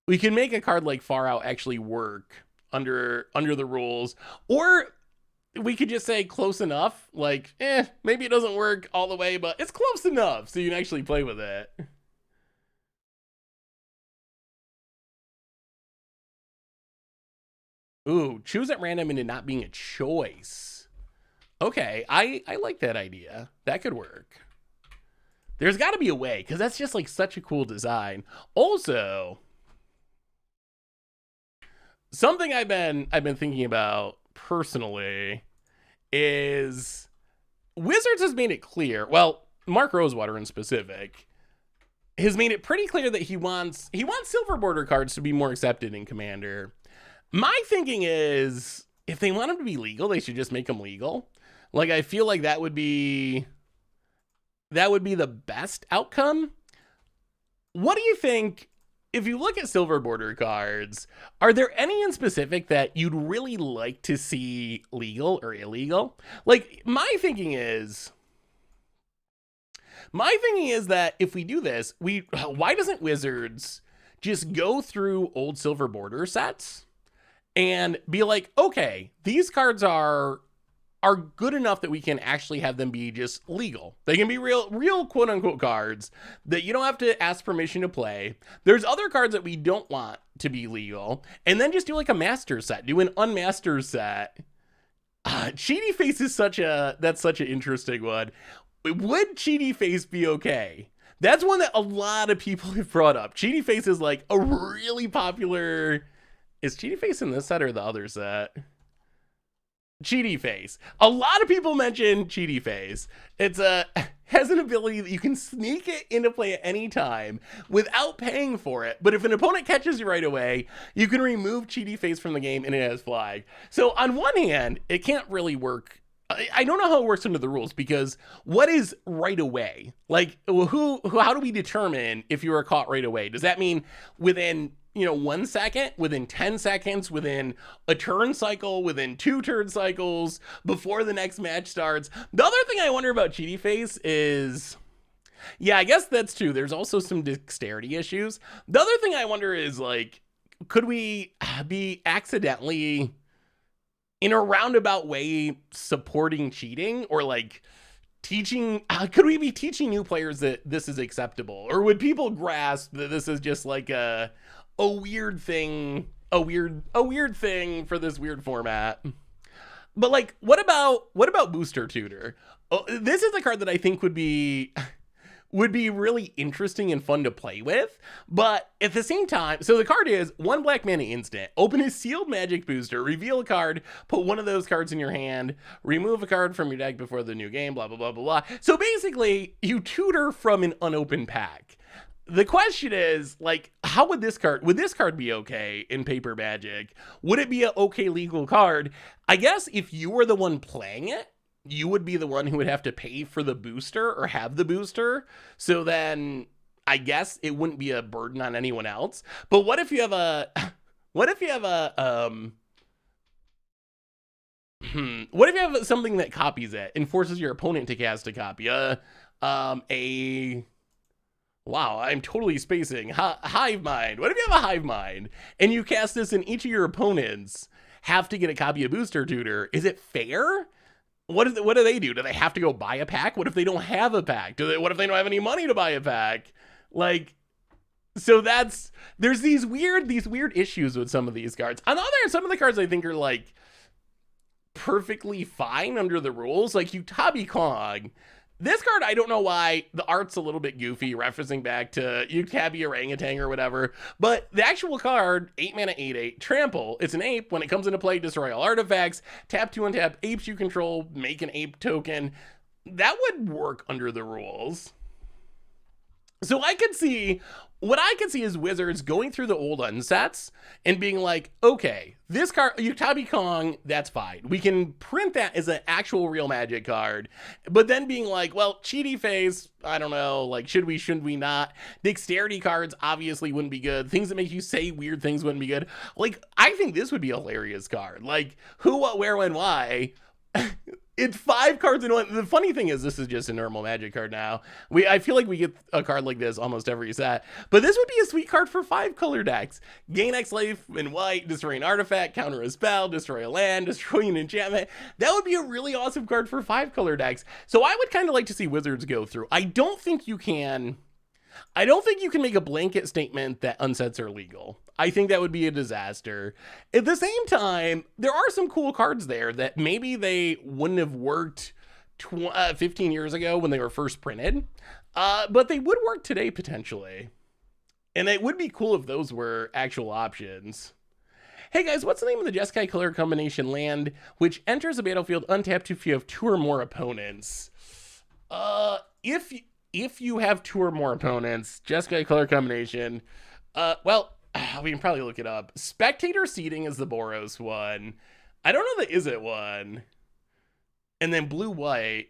a card like Far Out actually work under the rules, or we could just say close enough, like, maybe it doesn't work all the way, but it's close enough so you can actually play with it. Ooh, choose at random into not being a choice. Okay, I like that idea. That could work. There's got to be a way, because that's just like such a cool design. Also, something I've been thinking about personally is Wizards has made it clear, well, Mark Rosewater in specific has made it pretty clear that he wants silver border cards to be more accepted in Commander. My thinking is, if they want them to be legal, they should just make them legal. Like, I feel like that would be the best outcome. What do you think? If you look at silver border cards, are there any in specific that you'd really like to see legal or illegal? Like, my thinking is that if we do this, why doesn't Wizards just go through old silver border sets and be like, okay, these cards are good enough that we can actually have them be just legal. They can be real quote unquote cards that you don't have to ask permission to play. There's other cards that we don't want to be legal, and then just do like a master set, do an unmaster set. Cheaty Face is such an interesting one. Would Cheaty Face be okay? That's one that a lot of people have brought up. Cheaty Face is like a really popular... Is Cheaty Face in this set or the other set? Cheaty Face. A lot of people mention Cheaty Face. It's has an ability that you can sneak it into play at any time without paying for it. But if an opponent catches you right away, you can remove Cheaty Face from the game and it has flag. So on one hand, it can't really work. I don't know how it works under the rules, because what is right away? Like, how do we determine if you are caught right away? Does that mean within 1 second, within 10 seconds, within a turn cycle, within 2 turn cycles, before the next match starts? The other thing I wonder about Cheaty Face is, yeah, I guess that's true. There's also some dexterity issues. The other thing I wonder is, like, could we be accidentally, in a roundabout way, supporting cheating, or like teaching, could we be teaching new players that this is acceptable? Or would people grasp that this is just like a weird thing for this weird format? But like, what about Booster Tutor? This is a card that I think would be really interesting and fun to play with, but at the same time, so the card is 1 black mana instant. Open a sealed magic booster, reveal a card, put one of those cards in your hand, remove a card from your deck before the new game, blah, blah, blah, blah, blah. So basically, you tutor from an unopened pack. The question is, like, how would this card be okay in Paper Magic? Would it be an okay legal card? I guess if you were the one playing it, you would be the one who would have to pay for the booster or have the booster. So then I guess it wouldn't be a burden on anyone else. But what if you have something that copies it and forces your opponent to cast a copy? Wow, I'm totally spacing. Hive Mind. What if you have a Hive Mind and you cast this in each of your opponents? have to get a copy of Booster Tutor. Is it fair? What do they do? Do they have to go buy a pack? What if they don't have a pack? What if they don't have any money to buy a pack? Like, so there's these weird issues with some of these cards. On the other hand, some of the cards I think are like perfectly fine under the rules. Like Utabi Kong. This card, I don't know why, the art's a little bit goofy, referencing back to Utabi Orangutan or whatever, but the actual card, 8 mana, 8/8, Trample, it's an ape. When it comes into play, destroy all artifacts, tap 2 untap apes you control, make an ape token. That would work under the rules. So what I could see is Wizards going through the old unsets and being like, okay, this card, Utabi Kong, that's fine. We can print that as an actual real Magic card, but then being like, well, cheaty phase, I don't know, like, shouldn't we not? Dexterity cards obviously wouldn't be good. Things that make you say weird things wouldn't be good. Like, I think this would be a hilarious card. Like, who, what, where, when, why? It's 5 cards in one. The funny thing is, this is just a normal Magic card now. I feel like we get a card like this almost every set. But this would be a sweet card for 5 color decks. Gain X life in white, destroy an artifact, counter a spell, destroy a land, destroy an enchantment. That would be a really awesome card for 5 color decks. So I would kind of like to see Wizards go through. I don't think you can make a blanket statement that unsets are legal. I think that would be a disaster. At the same time, there are some cool cards there that maybe they wouldn't have worked 15 years ago when they were first printed, but they would work today potentially. And it would be cool if those were actual options. Hey guys, what's the name of the Jeskai color combination land which enters the battlefield untapped if you have 2 or more opponents? If you have 2 or more opponents, Jeskai color combination, well, we can probably look it up. Spectator Seating is the Boros one. I don't know the Izzet one. And then blue-white.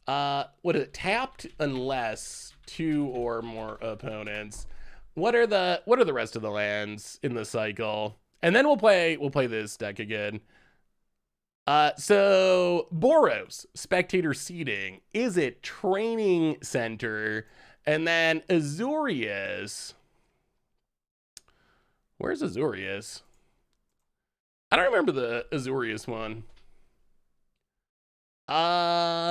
What is it? Tapped unless 2 or more opponents. What are the rest of the lands in the cycle? And then we'll play this deck again. So Boros, Spectator Seating, Izzet Training Center, and then Azorius. Where's Azorius? I don't remember the Azorius one.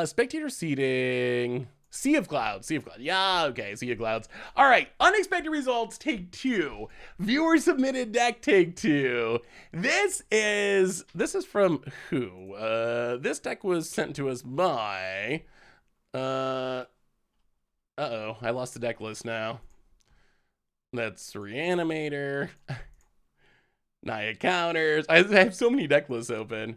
Spectator Seating. Sea of Clouds. Yeah, okay, Sea of Clouds. All right, unexpected results, take 2. Viewer submitted deck, take 2. This is from who? This deck was sent to us by, uh-oh, I lost the deck list now. That's Reanimator. Naya Counters. I have so many deck lists open.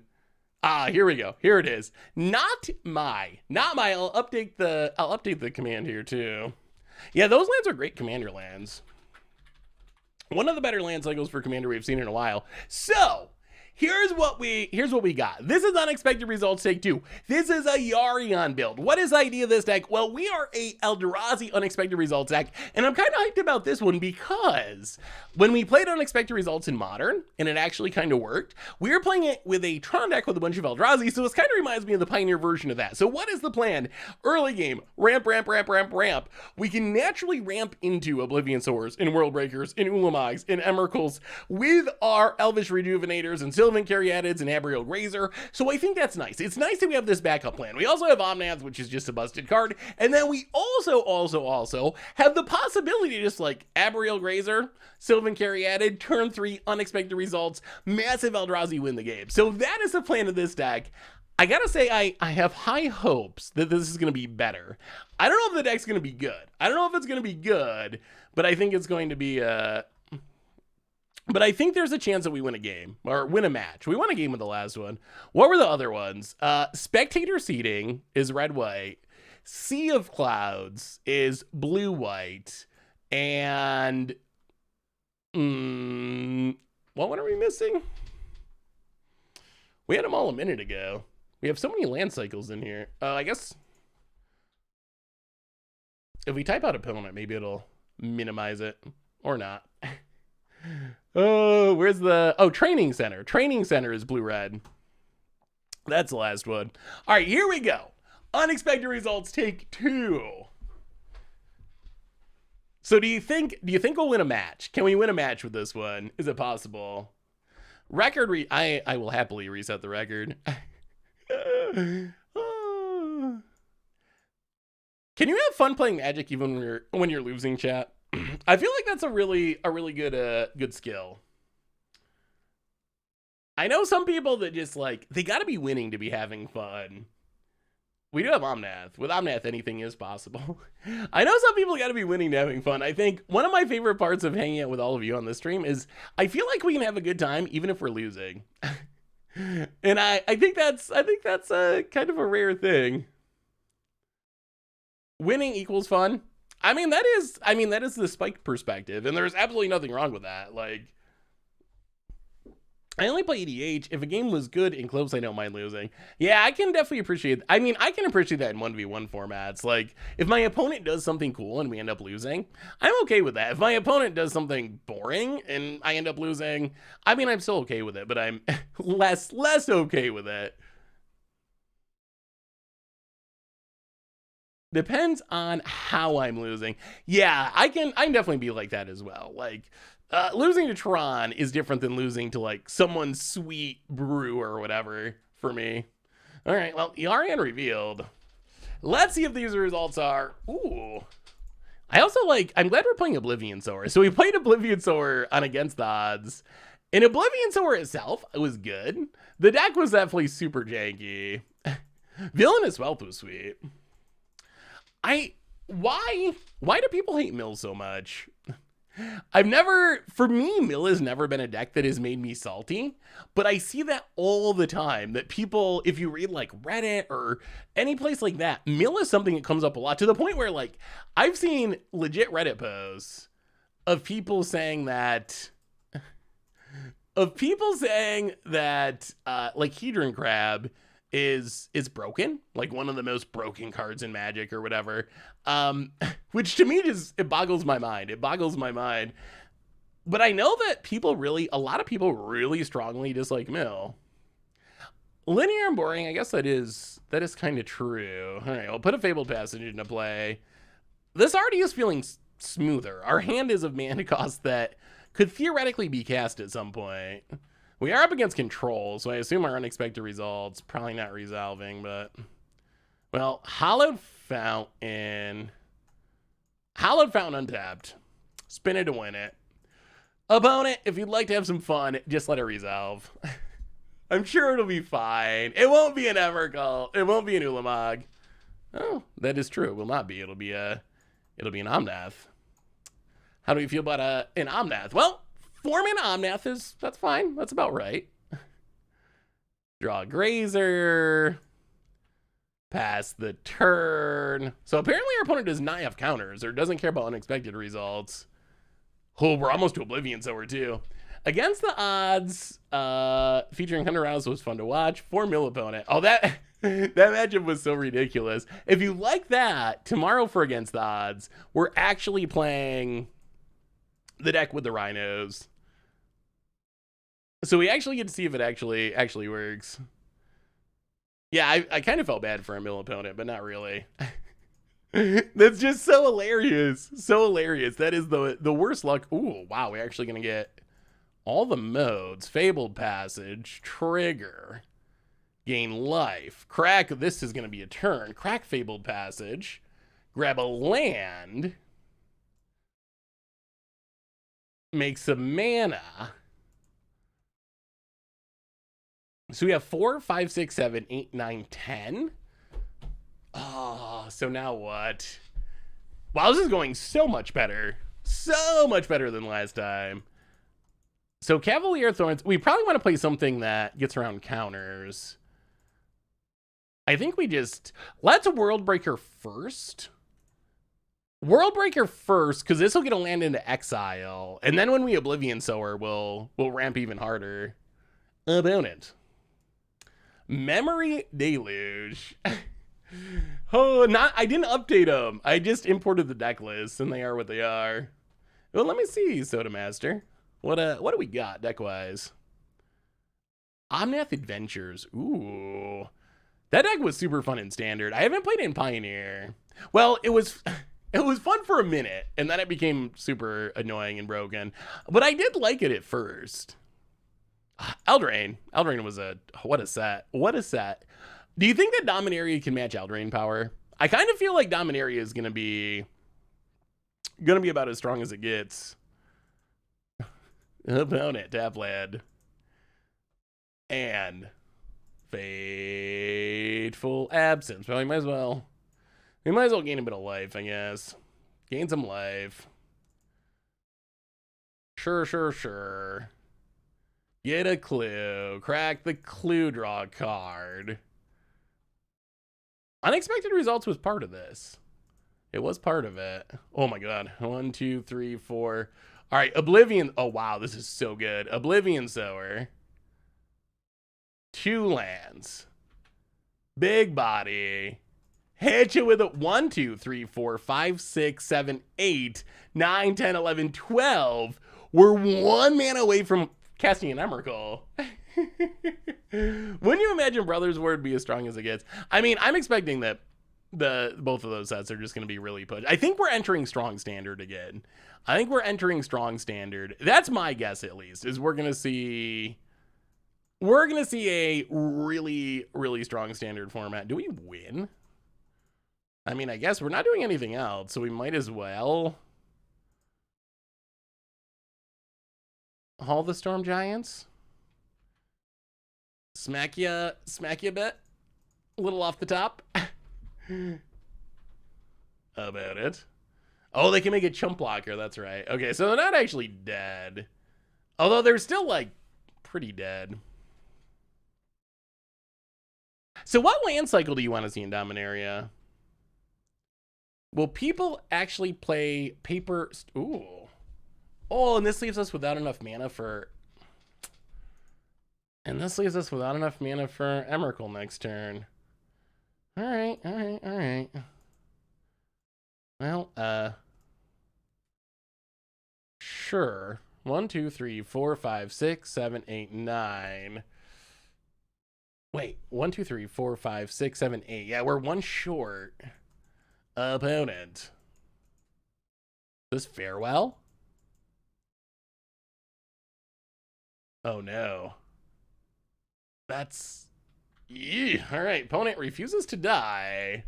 Here we go. Here it is. Not my. I'll update the command here too. Yeah, those lands are great commander lands. One of the better land cycles for commander we've seen in a while. So here's what we got. This is unexpected results, take 2. This is a Yarion build. What is the idea of this deck? Well, we are a Eldrazi unexpected results deck, and I'm kind of hyped about this one because when we played unexpected results in Modern, and it actually kind of worked, we were playing it with a Tron deck with a bunch of Eldrazi, so this kind of reminds me of the Pioneer version of that. So what is the plan? Early game, ramp. We can naturally ramp into Oblivion Swords, and World Breakers, and Ulamags, and Emeralds with our Elvish Rejuvenators, and Sylvan Caryatids, and Abriel Grazer. So I think that's nice. It's nice that we have this backup plan. We also have Omnaths, which is just a busted card, and then we also have the possibility to just like Abriel Grazer, Sylvan Caryatid, turn 3, unexpected results, massive Eldrazi win the game. So that is the plan of this deck. I gotta say, I have high hopes that this is gonna be better. I don't know if the deck's gonna be good. I don't know if it's gonna be good, but I think it's going to be but I think there's a chance that we win a game or win a match. We won a game with the last one. What were the other ones? Spectator Seating is red-white. Sea of Clouds is blue-white. And what one are we missing? We had them all a minute ago. We have so many land cycles in here. I guess if we type out opponent, maybe it'll minimize it or not. Oh, where's the... Oh, Training Center. Training Center is blue-red. That's the last one. All right, here we go. Unexpected results, take 2. So do you think we'll win a match? Can we win a match with this one? Is it possible? Record I will happily reset the record. Can you have fun playing Magic even when you're losing, chat? I feel like that's a really good skill. I know some people that just like they got to be winning to be having fun. We do have Omnath. With Omnath, anything is possible. I know some people got to be winning to having fun. I think one of my favorite parts of hanging out with all of you on this stream is I feel like we can have a good time even if we're losing. And I think that's a kind of a rare thing. Winning equals fun. I mean that is the spiked perspective, and there's absolutely nothing wrong with that. Like, I only play EDH. If a game was good and close, I don't mind losing. Yeah, I can definitely appreciate. I mean, I can appreciate that in 1v1 formats. Like, if my opponent does something cool and we end up losing, I'm okay with that. If my opponent does something boring and I end up losing, I mean, I'm still okay with it, but I'm less okay with it. Depends on how I'm losing. Yeah, I can definitely be like that as well. Like, losing to Tron is different than losing to like someone's sweet brew or whatever for me. All right, well, Yarian revealed. Let's see if these results are. Ooh. I also like, I'm glad we're playing Oblivion Sower. So we played Oblivion Sower on Against the Odds. And Oblivion Sower itself was good. The deck was definitely super janky. Villainous Wealth was sweet. Why do people hate Mill so much? For me, Mill has never been a deck that has made me salty, but I see that all the time, that people, if you read like Reddit or any place like that, Mill is something that comes up a lot, to the point where like I've seen legit Reddit posts of people saying that like Hedron Crab is broken, like one of the most broken cards in Magic or whatever, which to me it boggles my mind. But I know that a lot of people really strongly dislike Mill. Linear and boring, I guess that is kind of true. All right, I'll put a Fabled Passage into play. This already is feeling smoother. Our hand is of mana cost that could theoretically be cast at some point. We are up against Control, so I assume our unexpected results probably not resolving, but well, Hallowed Fountain untapped. Spin it to win it. Opponent, if you'd like to have some fun, just let it resolve. I'm sure it'll be fine. It won't be an Evercall. It won't be an Ulamog. Oh, that is true. It will not be. It'll be an Omnath. How do we feel about an Omnath? Well, 4-mana Omnath that's fine. That's about right. Draw a Grazer. Pass the turn. So apparently our opponent does not have counters or doesn't care about unexpected results. Oh, we're almost to Oblivion Sower too. Against the Odds, featuring Hunter Rouse was fun to watch. 4 mil opponent. Oh, that matchup was so ridiculous. If you like that, tomorrow for Against the Odds, we're actually playing the deck with the Rhinos. So we actually get to see if it actually works. Yeah, I kind of felt bad for a mill opponent, but not really. That's just so hilarious. So hilarious. That is the worst luck. Ooh, wow, we're actually going to get all the modes. Fabled Passage, Trigger, gain life. Crack, this is going to be a turn. Crack Fabled Passage, grab a land, make some mana. So we have 4, 5, 6, 7, 8, 9, 10. Oh, so now what? Wow, this is going so much better. So much better than last time. So Cavalier Thorns, we probably want to play something that gets around counters. I think let's Worldbreaker first. Worldbreaker first, because this will get a land into exile. And then when we Oblivion Sower, we'll ramp even harder. Opponent. Memory Deluge. I didn't update them. I just imported the deck list, and they are what they are. Well, let me see, Soda Master. What do we got deck-wise? Omnath Adventures. Ooh. That deck was super fun in Standard. I haven't played it in Pioneer. Well, it was It was fun for a minute, and then it became super annoying and broken. But I did like it at first. Eldraine. Eldraine was what a set. What a set. Do you think that Dominaria can match Eldraine power? I kind of feel like Dominaria is gonna be about as strong as it gets. Opponent, tap land. And Fateful Absence. Well, we might as well gain a bit of life, I guess. Gain some life. Sure. Get a clue. Crack the clue, draw a card. Unexpected Results was part of this. It was part of it. Oh my god. 1, 2, 3, 4. All right, Oblivion. Oh wow, this is so good. Oblivion Sower. 2 lands. Big body. Hit you with a 1, 2, 3, 4, 5, 6, 7, 8, 9, 10, 11, 12. We're 1 mana away from casting an Emrakul. Wouldn't you imagine Brothers War would be as strong as it gets? I mean, I'm expecting that both of those sets are just going to be really pushed. I think we're entering Strong Standard again. That's my guess, at least, is we're going to see a really, really strong Standard format. Do we win? I mean, I guess we're not doing anything else, so we might as well haul the Storm Giants. Smack ya a bit. A little off the top. About it. Oh, they can make a chump blocker. That's right. Okay, so they're not actually dead. Although they're still, like, pretty dead. So what land cycle do you want to see in Dominaria? Will people actually play paper? Ooh. Oh, and this leaves us without enough mana for... Emrakul next turn. Alright. Well, sure. 1, 2, 3, 4, 5, 6, 7, 8, 9. Wait, 1, 2, 3, 4, 5, 6, 7, 8. Yeah, we're 1 short. Opponent. This Farewell? Oh no. That's... All right, opponent refuses to die.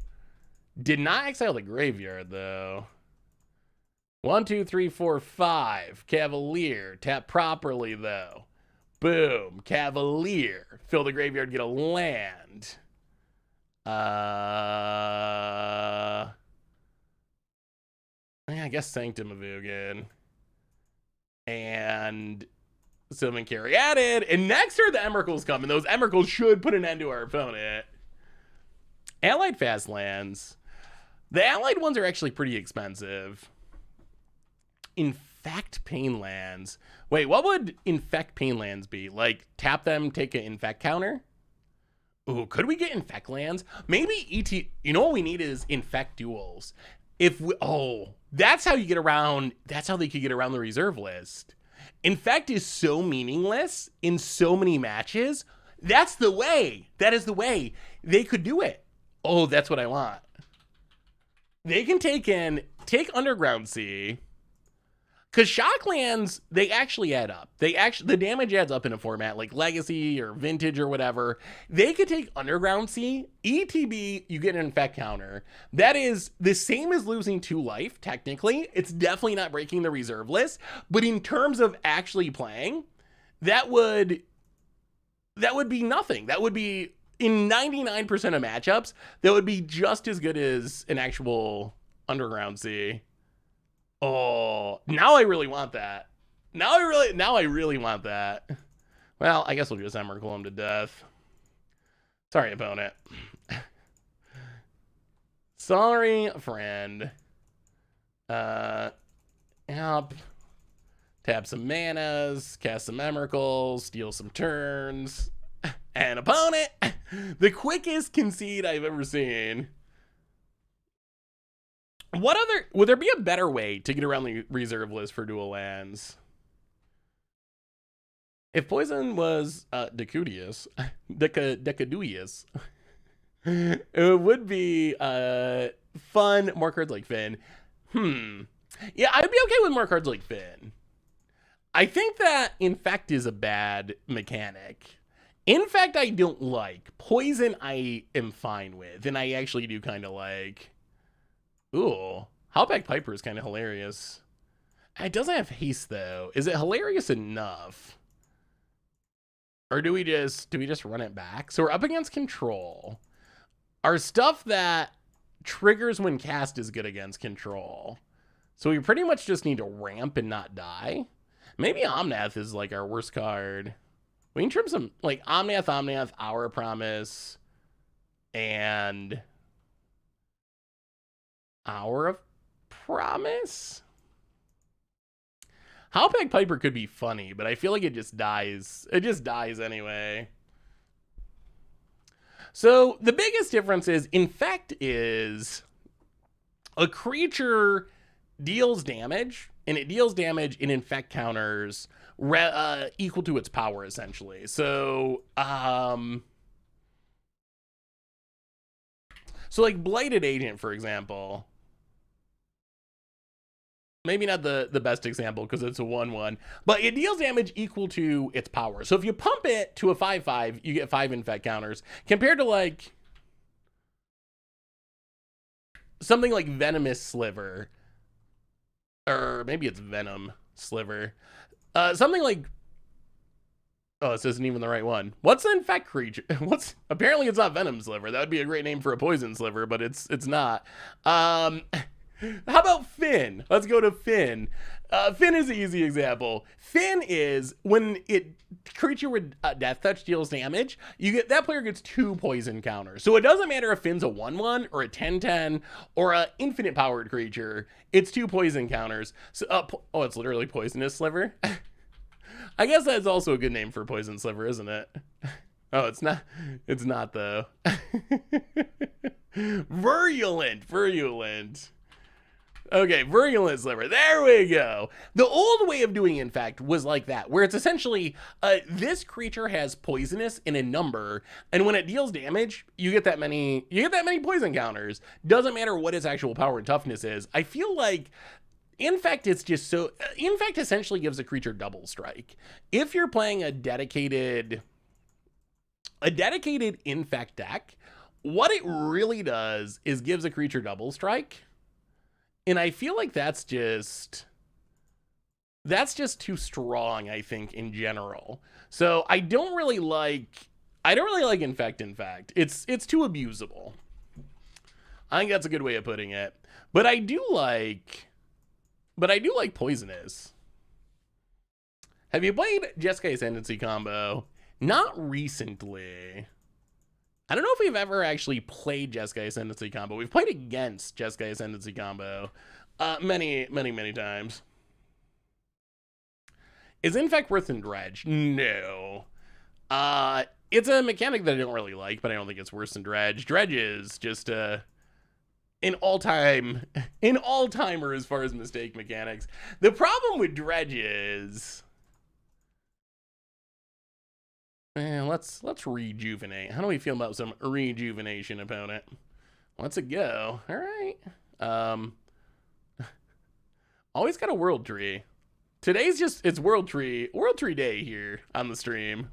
Did not exile the graveyard, though. 1, 2, 3, 4, 5. Cavalier. Tap properly, though. Boom. Cavalier. Fill the graveyard, get a land. I guess Sanctum of Ugin. And... Sylvan Caryatid, and next turn the Emrakul's come, and those Emrakuls should put an end to our opponent. Allied fast lands. The allied ones are actually pretty expensive. Infect Pain lands. Wait, what would Infect Pain lands be? Like, tap them, take an Infect counter? Ooh, could we get Infect lands? Maybe ET... You know what we need is Infect duels. If we... Oh, that's how you get around... That's how they could get around the reserve list. Infect is so meaningless in so many matches. That's the way. That is the way. They could do it. Oh, that's what I want. They can take Underground Sea. Because Shocklands, they actually add up. The damage adds up in a format like Legacy or Vintage or whatever. They could take Underground Sea, ETB, you get an Infect counter. That is the same as losing 2 life, technically. It's definitely not breaking the reserve list. But in terms of actually playing, that would be nothing. That would be, in 99% of matchups, that would be just as good as an actual Underground Sea. Oh, now I really want that. Now I really want that. Well, I guess we'll just Emrakul him to death. Sorry, opponent. Sorry, friend. Yep. Tap some manas, cast some Emrakuls, steal some turns. And opponent, the quickest concede I've ever seen. Would there be a better way to get around the reserve list for dual lands? If poison was Decudius, it would be fun, more cards like Finn. Yeah, I'd be okay with more cards like Finn. I think that Infect is a bad mechanic. Infect I don't like. Poison I am fine with, and I actually do kind of like. Ooh, Howlback Piper is kind of hilarious. It doesn't have haste though. Is it hilarious enough? Or do we just run it back? So we're up against control. Our stuff that triggers when cast is good against control. So we pretty much just need to ramp and not die. Maybe Omnath is like our worst card. We can trim some like Omnath, Hour Promise, and Hour of Promise. Howlback Piper could be funny, but I feel like it just dies. It just dies anyway. So the biggest difference is Infect is a creature deals damage, and it deals damage in Infect counters equal to its power, essentially. So, like Blighted Agent, for example. Maybe not the best example because it's a 1/1, but it deals damage equal to its power. So if you pump it to a 5/5, you get 5 Infect counters, compared to like something like Venomous Sliver, or maybe it's Venom Sliver. Something like, oh, this isn't even the right one. What's the Infect creature? Apparently it's not Venom Sliver. That would be a great name for a Poison Sliver, but it's not. How about Finn? Let's go to Finn. Finn is an easy example. Finn is when creature with Death Touch deals damage, that player gets 2 poison counters. So it doesn't matter if Finn's a 1/1 or a 10/10 or a infinite powered creature. It's 2 poison counters. So it's literally Poisonous Sliver. I guess that's also a good name for Poison Sliver, isn't it? Oh, it's not. It's not though. Virulent. Okay, Virulent Sliver. There we go. The old way of doing, in fact, was like that, where it's essentially this creature has poisonous in a number, and when it deals damage, you get that many poison counters. Doesn't matter what its actual power and toughness is. I feel like Infect essentially gives a creature double strike. If you're playing a dedicated Infect deck, what it really does is gives a creature double strike. And I feel like that's just too strong, I think, in general. So I don't really like Infect. It's too abusable. I think that's a good way of putting it. But I do like Poisonous. Have you played Jeskai Ascendancy combo? Not recently. I don't know if we've ever actually played Jeskai Ascendancy combo. We've played against Jeskai Ascendancy combo many times. Is Infect worse than Dredge? No. It's a mechanic that I don't really like, but I don't think it's worse than Dredge. Dredge is just an all-timer as far as mistake mechanics. The problem with Dredge is, let's rejuvenate. How do we feel about some rejuvenation, opponent? Let's go. All right. Always got a World Tree. Today's it's World Tree Day here on the stream.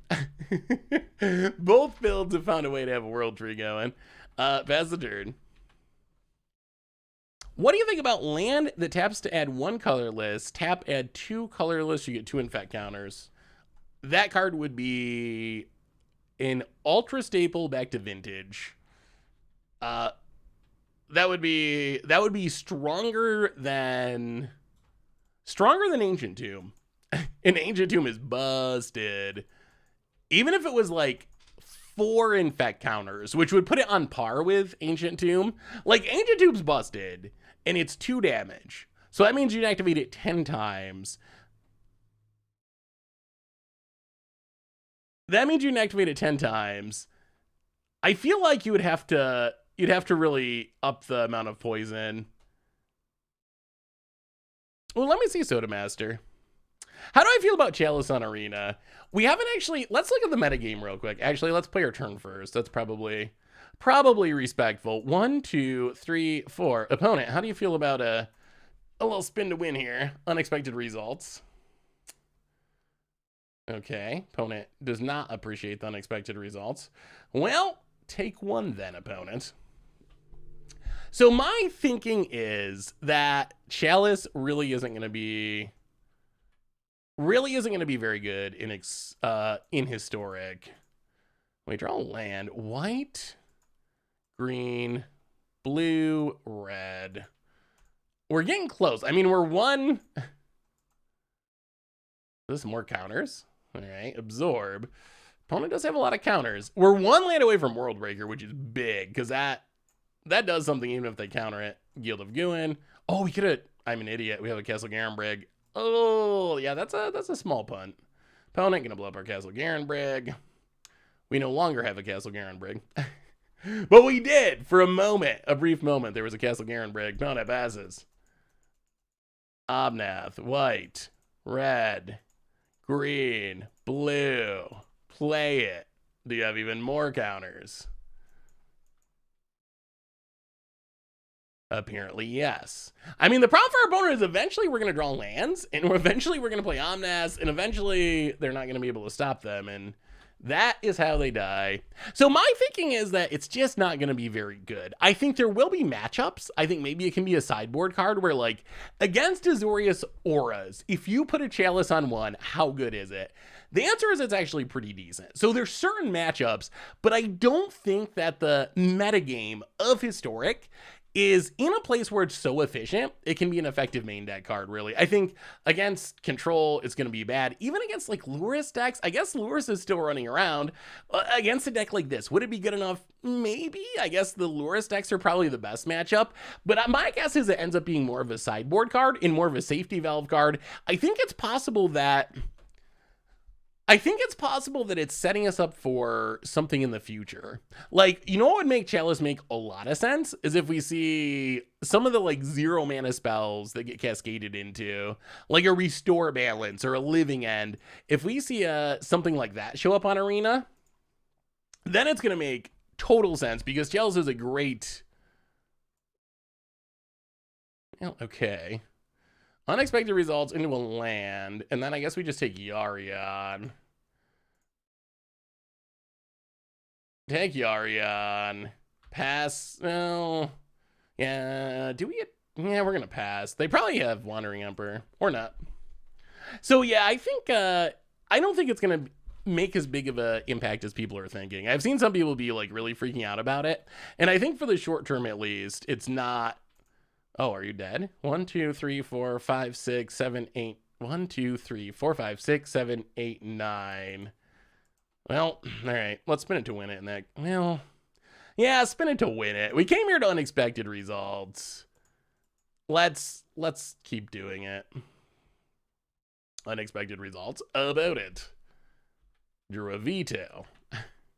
Both builds have found a way to have a World Tree going. Pass the turn. What do you think about land that taps to add 1 colorless, tap add 2 colorless, you get 2 Infect counters? That card would be an ultra staple back to vintage. That would be stronger than Ancient Tomb. And Ancient Tomb is busted. Even if it was like 4 Infect counters, which would put it on par with Ancient Tomb. Like, Ancient Tomb's busted, and it's 2 damage. So that means you'd activate it 10 times. I feel like you'd have to really up the amount of poison. Well, let me see Soda Master. How do I feel about Chalice on Arena? We haven't actually. Let's look at the metagame real quick. Actually, let's play our turn first. That's probably respectful. 1, 2, 3, 4. Opponent, how do you feel about A little spin to win here. Unexpected results. Okay, opponent does not appreciate the unexpected results. Well, take one then, opponent. So my thinking is that Chalice really isn't going to be very good in historic. We draw land, white, green, blue, red. We're getting close. I mean, we're one. This is more counters. All right, absorb. Opponent does have a lot of counters. We're one land away from World Breaker, which is big because that does something even if they counter it. Guild of Gwyn. Oh, we could have. I'm an idiot. We have a Castle Garenbrig. Oh, yeah, that's a small punt. Opponent gonna blow up our Castle Garenbrig. We no longer have a Castle Garenbrig. But we did for a moment, a brief moment. There was a Castle Garenbrig. Opponent passes. Obnath, white, red, green, blue. Play it. Do you have even more counters? Apparently, yes. I mean, the problem for our opponent is eventually we're going to draw lands, and eventually we're going to play Omnath, and eventually they're not going to be able to stop them, and that is how they die. So my thinking is that it's just not going to be very good. I think there will be matchups. I think maybe it can be a sideboard card where, like, against Azorius Auras, if you put a Chalice on one, how good is it? The answer is it's actually pretty decent. So there's certain matchups, but I don't think that the metagame of Historic is in a place where it's so efficient, it can be an effective main deck card, really. I think against Control, it's going to be bad. Even against, like, Lurrus decks, I guess Lurrus is still running around. Against a deck like this, would it be good enough? Maybe. I guess the Lurrus decks are probably the best matchup. But my guess is it ends up being more of a sideboard card and more of a safety valve card. I think it's possible that it's setting us up for something in the future. Like, you know what would make Chalice make a lot of sense is if we see some of the, like, 0 mana spells that get cascaded into, like a Restore Balance or a Living End. If we see something like that show up on Arena, then it's going to make total sense because Chalice is a great... Well, okay. Unexpected results into a land, and then I guess we just take Yarion. Take Yarion. Pass. Well, yeah. Do we get... Yeah, we're going to pass. They probably have Wandering Emperor. Or not. So, yeah, I think... I don't think it's going to make as big of an impact as people are thinking. I've seen some people be, like, really freaking out about it. And I think for the short term, at least, it's not... Oh, are you dead? 1, 2, 3, 4, 5, 6, 7, 8. 1, 2, 3, 4, 5, 6, 7, 8, 9. Well, all right. Let's spin it to win it. And that, well, yeah, spin it to win it. We came here to unexpected results. Let's keep doing it. Unexpected results about it. Drew a veto.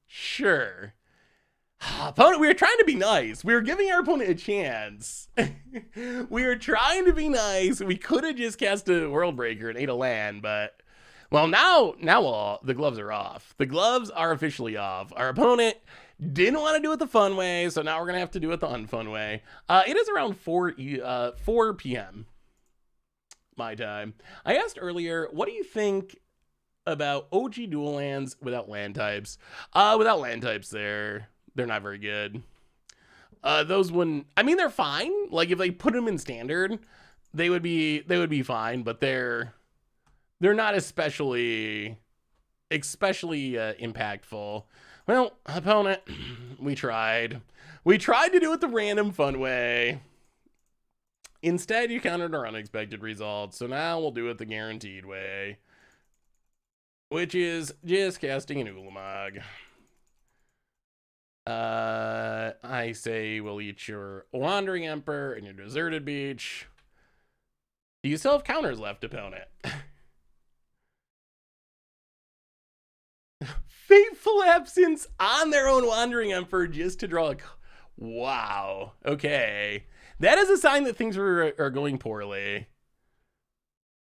Sure. Opponent, we were trying to be nice. We were giving our opponent a chance. We were trying to be nice. We could have just cast a World Breaker and ate a land, but... Well, now the gloves are off. The gloves are officially off. Our opponent didn't want to do it the fun way, so now we're going to have to do it the unfun way. It is around 4 p.m. my time. I asked earlier, what do you think about OG dual lands without land types? Without land types, they're not very good. Those wouldn't... I mean, they're fine. Like, if they put them in standard, they would be fine, but they're not especially impactful. Well, opponent, we tried. We tried to do it the random fun way. Instead, you countered our unexpected results, so now we'll do it the guaranteed way, which is just casting an Ulamog. I say we'll eat your Wandering Emperor and your Deserted Beach. Do you still have counters left, opponent? Fateful Absence on their own Wandering Emperor just to draw a... Wow. Okay. That is a sign that things are going poorly.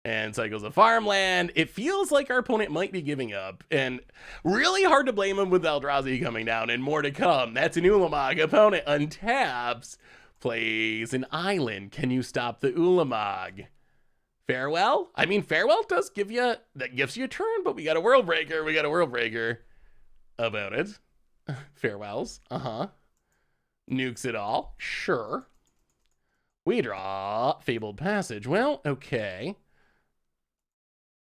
And Cycles of Farmland. It feels like our opponent might be giving up. And really hard to blame him with Eldrazi coming down and more to come. That's an Ulamog. Opponent untaps. Plays an island. Can you stop the Ulamog? Farewell? I mean, Farewell does give you, that gives you a turn, but we got a World Breaker. We got a World Breaker about it. Farewells. Nukes it all. Sure. We draw Fabled Passage. Well, okay.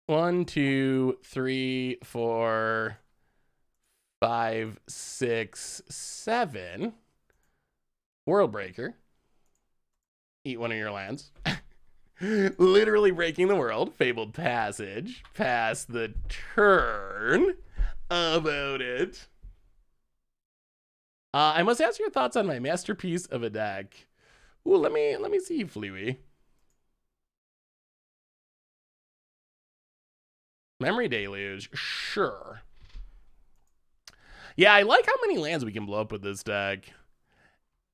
1, 2, 3, 4, 5, 6, 7. World Breaker. Eat one of your lands. Literally breaking the world. Fabled Passage. Pass the turn. About it. I must ask your thoughts on my masterpiece of a deck. Ooh, let me see, Flewy. Memory Deluge, sure. Yeah, I like how many lands we can blow up with this deck.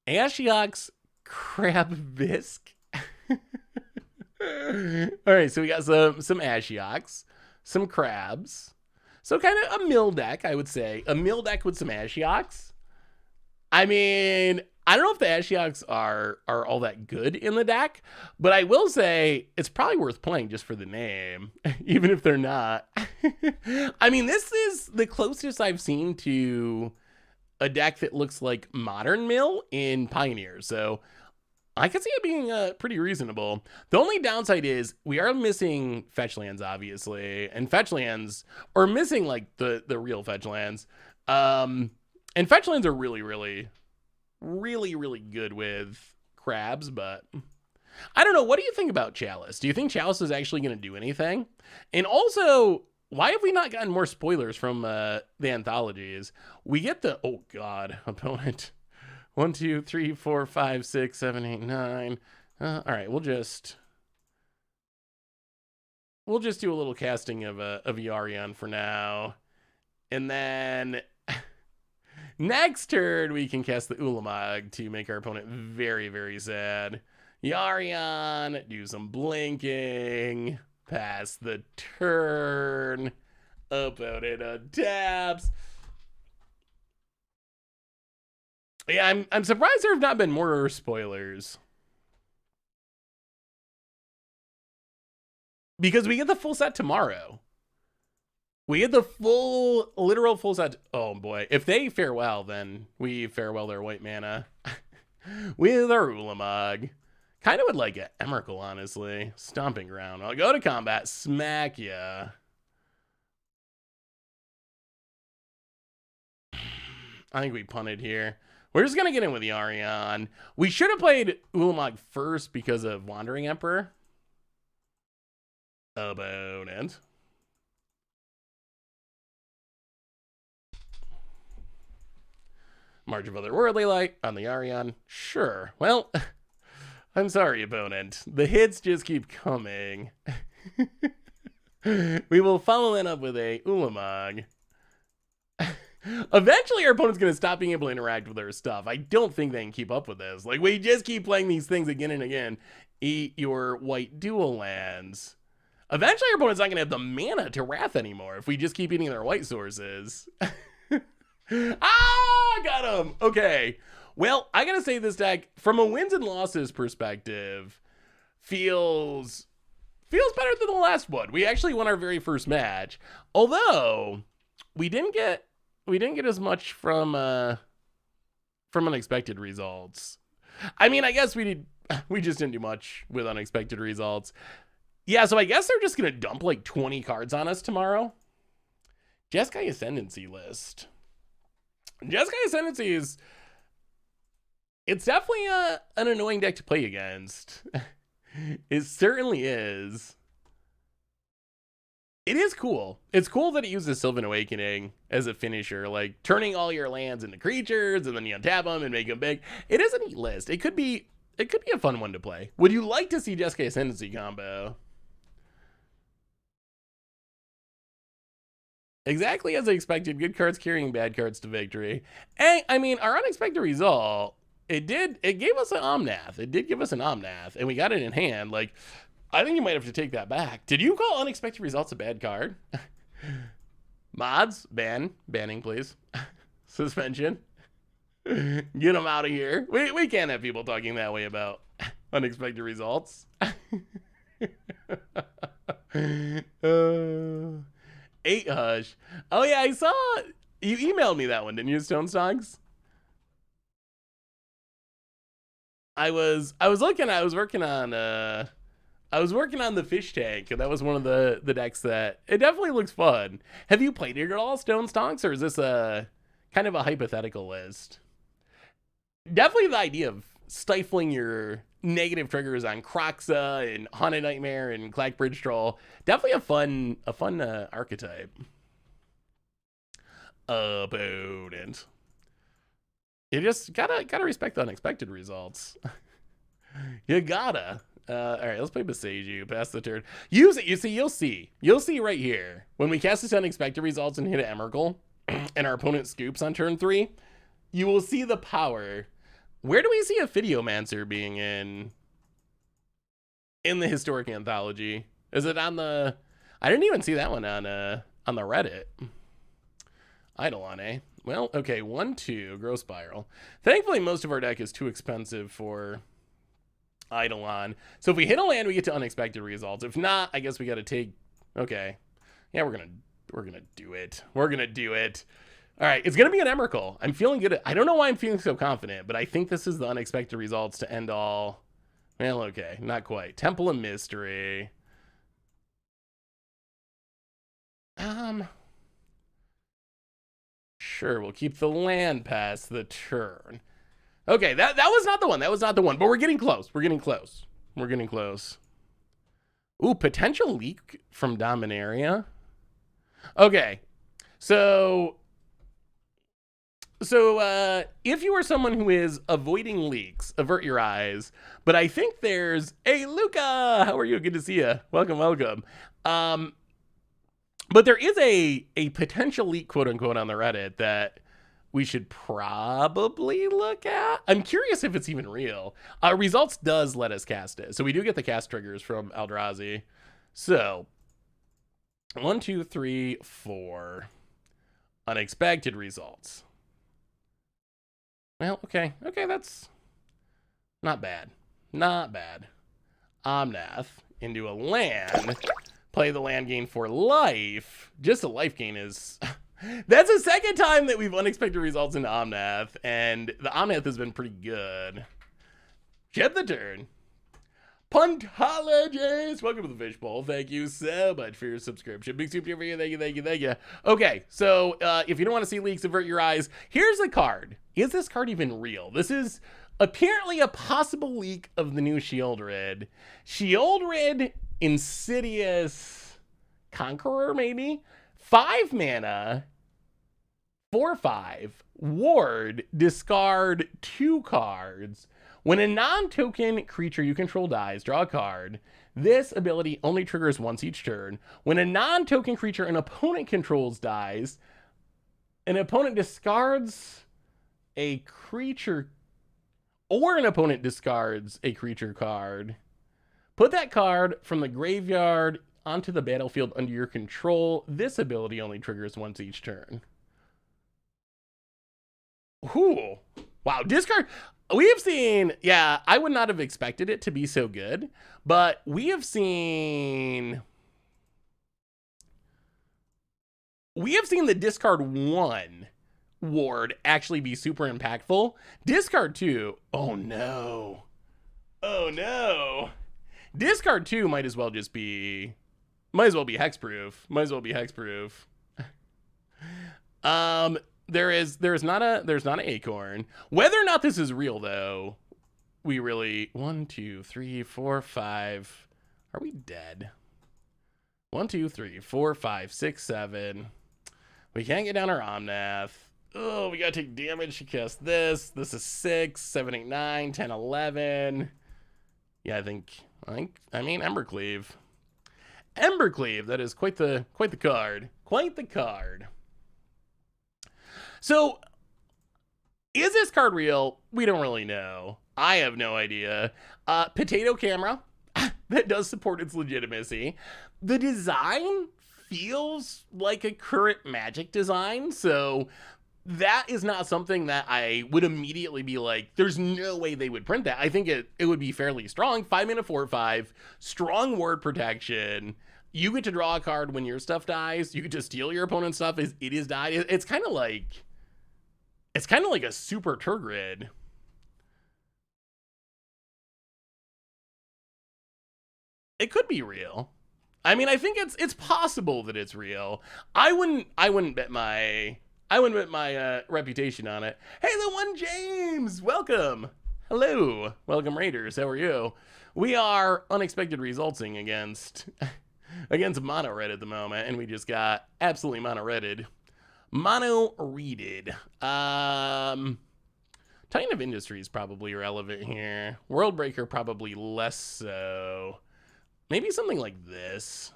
Ashiok's Crab Bisque. All right, so we got some Ashioks, some crabs. So kind of a mill deck, I would say. A mill deck with some Ashioks. I mean, I don't know if the Ashioks are all that good in the deck, but I will say it's probably worth playing just for the name, even if they're not. I mean, this is the closest I've seen to a deck that looks like modern mill in Pioneer, so I can see it being pretty reasonable. The only downside is we are missing fetch lands, obviously, and fetch lands, or missing like the real fetch lands. And fetch lands are really, really, really, really good with crabs, but I don't know. What do you think about Chalice? Do you think Chalice is actually going to do anything? And also, why have we not gotten more spoilers from the anthologies? We get the, oh God, opponent. 1, 2, 3, 4, 5, 6, 7, 8, 9. All right, we'll just do a little casting of Yarion for now. And then next turn, we can cast the Ulamog to make our opponent very, very sad. Yarion, do some blinking, pass the turn, opponent taps. Yeah, I'm surprised there have not been more spoilers. Because we get the full set tomorrow. We get the literal full set. Oh boy. If they farewell, then we farewell their white mana. With our Ulamog. Kind of would like an Emrakul, honestly. Stomping Ground. I'll go to combat, smack ya. I think we punted here. We're just going to get in with Yarion. We should have played Ulamog first because of Wandering Emperor. Opponent. March of Otherworldly Light on the Yarion. Sure. Well, I'm sorry, opponent. The hits just keep coming. We will follow that up with a Ulamog. Eventually, our opponent's going to stop being able to interact with our stuff. I don't think they can keep up with this. Like, we just keep playing these things again and again. Eat your white dual lands. Eventually, our opponent's not going to have the mana to Wrath anymore if we just keep eating their white sources. Got him. Okay. Well, I got to say this deck, from a wins and losses perspective, feels better than the last one. We actually won our very first match. Although, we didn't get as much from unexpected results. I mean, I guess we just didn't do much with unexpected results. Yeah, so I guess they're just going to dump like 20 cards on us tomorrow. Jeskai Ascendancy list. Jeskai Ascendancy it's definitely an annoying deck to play against. It certainly is. It is cool. It's cool that it uses Sylvan Awakening as a finisher, like turning all your lands into creatures and then you untap them and make them big. It is a neat list. It could be a fun one to play. Would you like to see Jeskai Ascendancy combo? Exactly as I expected. Good cards carrying bad cards to victory. And I mean, our unexpected result, it gave us an Omnath. It did give us an Omnath, and we got it in hand. Like, I think you might have to take that back. Did you call unexpected results a bad card? Mods, banning, please. Suspension. Get them out of here. We can't have people talking that way about unexpected results. 8 Hush. Oh yeah, I saw you emailed me that one, didn't you, Stone Songs? I was working on the fish tank, and that was one of the decks that it definitely looks fun. Have you played it at all, Stone Stonks, or is this a kind of a hypothetical list? Definitely the idea of stifling your negative triggers on Croxa and Haunted Nightmare and Clackbridge Troll. Definitely a fun archetype. Opponent. You just gotta respect the unexpected results. You gotta. All right, let's play Beseiju. Pass the turn. Use it. You'll see right here when we cast this unexpected results and hit an Emrakul, and our opponent scoops on turn 3. You will see the power. Where do we see a Phytiomancer being in the historic anthology? Is it on the? I didn't even see that one on the Reddit. Eidolon, eh? Well, okay, 1/2 Growth Spiral. Thankfully, most of our deck is too expensive for Eidolon. So if we hit a land, we get to unexpected results. If not, I guess we got to take. Okay, yeah, we're gonna do it. We're gonna do it. All right, it's gonna be an Emrakul. I'm feeling good. I don't know why I'm feeling so confident, but I think this is the unexpected results to end all. Well, okay, not quite. Temple of Mystery. Sure, we'll keep the land past the turn. Okay, that was not the one. That was not the one. But we're getting close. We're getting close. We're getting close. Ooh, potential leak from Dominaria. Okay, so if you are someone who is avoiding leaks, avert your eyes. But I think there's, hey, Luca, how are you? Good to see you. Welcome, welcome. But there is a potential leak, quote unquote, on the Reddit that we should probably look at. I'm curious if it's even real. Results does let us cast it. So we do get the cast triggers from Eldrazi. So 1, 2, 3, 4 unexpected results. Well, okay, that's not bad. Not bad. Omnath into a land. Play the land gain for life. Just a life gain is... That's the second time that we've unexpected results into Omnath, and the Omnath has been pretty good. Get the turn. Puntologist, welcome to the Fishbowl. Thank you so much for your subscription. Big super for you. Thank you. Okay, so if you don't want to see leaks, avert your eyes. Here's a card. Is this card even real? This is apparently a possible leak of the new Shieldred. Shieldred Insidious Conqueror, maybe? 5 mana, 4/5, ward, discard 2 cards. When a non-token creature you control dies, draw a card. This ability only triggers once each turn. When a non-token creature an opponent controls dies, an opponent discards a creature, or an opponent discards a creature card. Put that card from the graveyard onto the battlefield under your control. This ability only triggers once each turn. Ooh. Wow, discard. We have seen, yeah, I would not have expected it to be so good, but we have seen the discard 1 ward actually be super impactful. Discard 2, oh no. Oh no. Discard 2 might as well be hexproof. There's not an acorn. Whether or not this is real though, we really 1, 2, 3, 4, 5. Are we dead? 1, 2, 3, 4, 5, 6, 7. We can't get down our Omnath. Oh, we gotta take damage to cast this. This is 6, 7, 8, 9, 10, 11. Yeah, I mean Embercleave. Embercleave, that is quite the card. Quite the card. So, is this card real? We don't really know. I have no idea. Potato Camera, that does support its legitimacy. The design feels like a current Magic design, so that is not something that I would immediately be like, there's no way they would print that. I think it would be fairly strong. 5 mana 4/5, strong ward protection. You get to draw a card when your stuff dies. You get to steal your opponent's stuff as it is died. It's kind of like a super Turgid. It could be real. I mean, I think it's possible that it's real. I wouldn't bet my reputation on it. Hey, the one James, welcome. Hello, welcome Raiders. How are you? We are unexpected resulting against mono red at the moment, and we just got absolutely mono redded. Mono reeded. Titan of Industry is probably relevant here. Worldbreaker probably less so. Maybe something like this.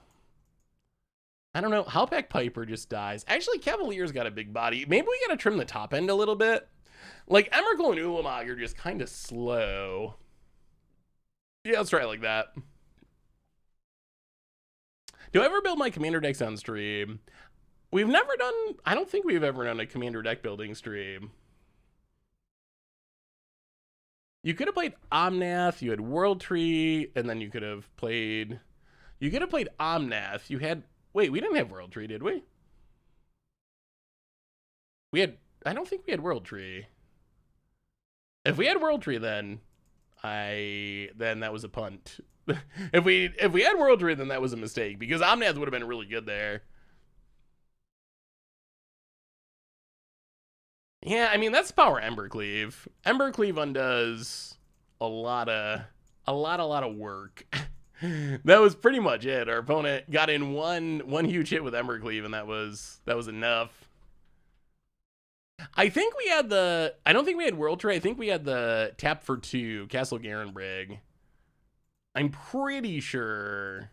I don't know. Howpack Piper just dies. Actually, Cavalier's got a big body. Maybe we gotta trim the top end a little bit. Like, Emrakul and Ulamog are just kind of slow. Yeah, let's try it like that. Do I ever build my commander decks on stream? We've never done... I don't think we've ever done a commander deck building stream. You could have played Omnath, you had World Tree, and then you could have played... You could have played Omnath. You had... Wait, we didn't have World Tree, did we? We had... I don't think we had World Tree. If we had World Tree, then that was a punt. if we had World Tree, then that was a mistake, because Omnath would have been really good there. Yeah, I mean, that's power Embercleave. Embercleave undoes a lot of work. That was pretty much it. Our opponent got in one huge hit with Embercleave, and that was enough. I think we had I don't think we had World Tree. I think we had the tap for 2 Castle Garenbrig. I'm pretty sure.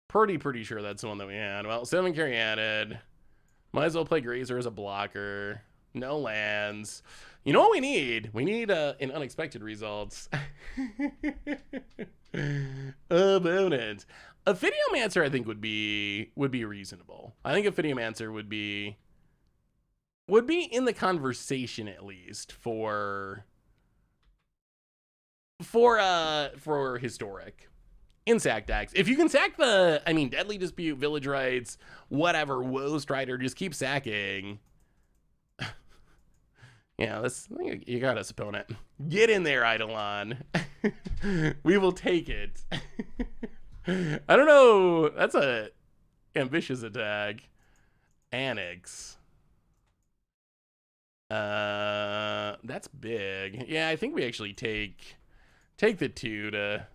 Pretty sure that's the one that we had. Well, 7 carry added. Might as well play Grazer as a blocker. No lands. You know what we need? We need an unexpected results. Opponent. Ophidiomancer, I think, would be reasonable. I think Ophidiomancer would be in the conversation, at least, for historic. In sack decks. If you can sack Deadly Dispute, Village Rites, whatever, Woe Strider, just keep sacking. Yeah, you got us, opponent. Get in there, Eidolon. We will take it. I don't know. That's a ambitious attack. Annex. That's big. Yeah, I think we actually take the 2 to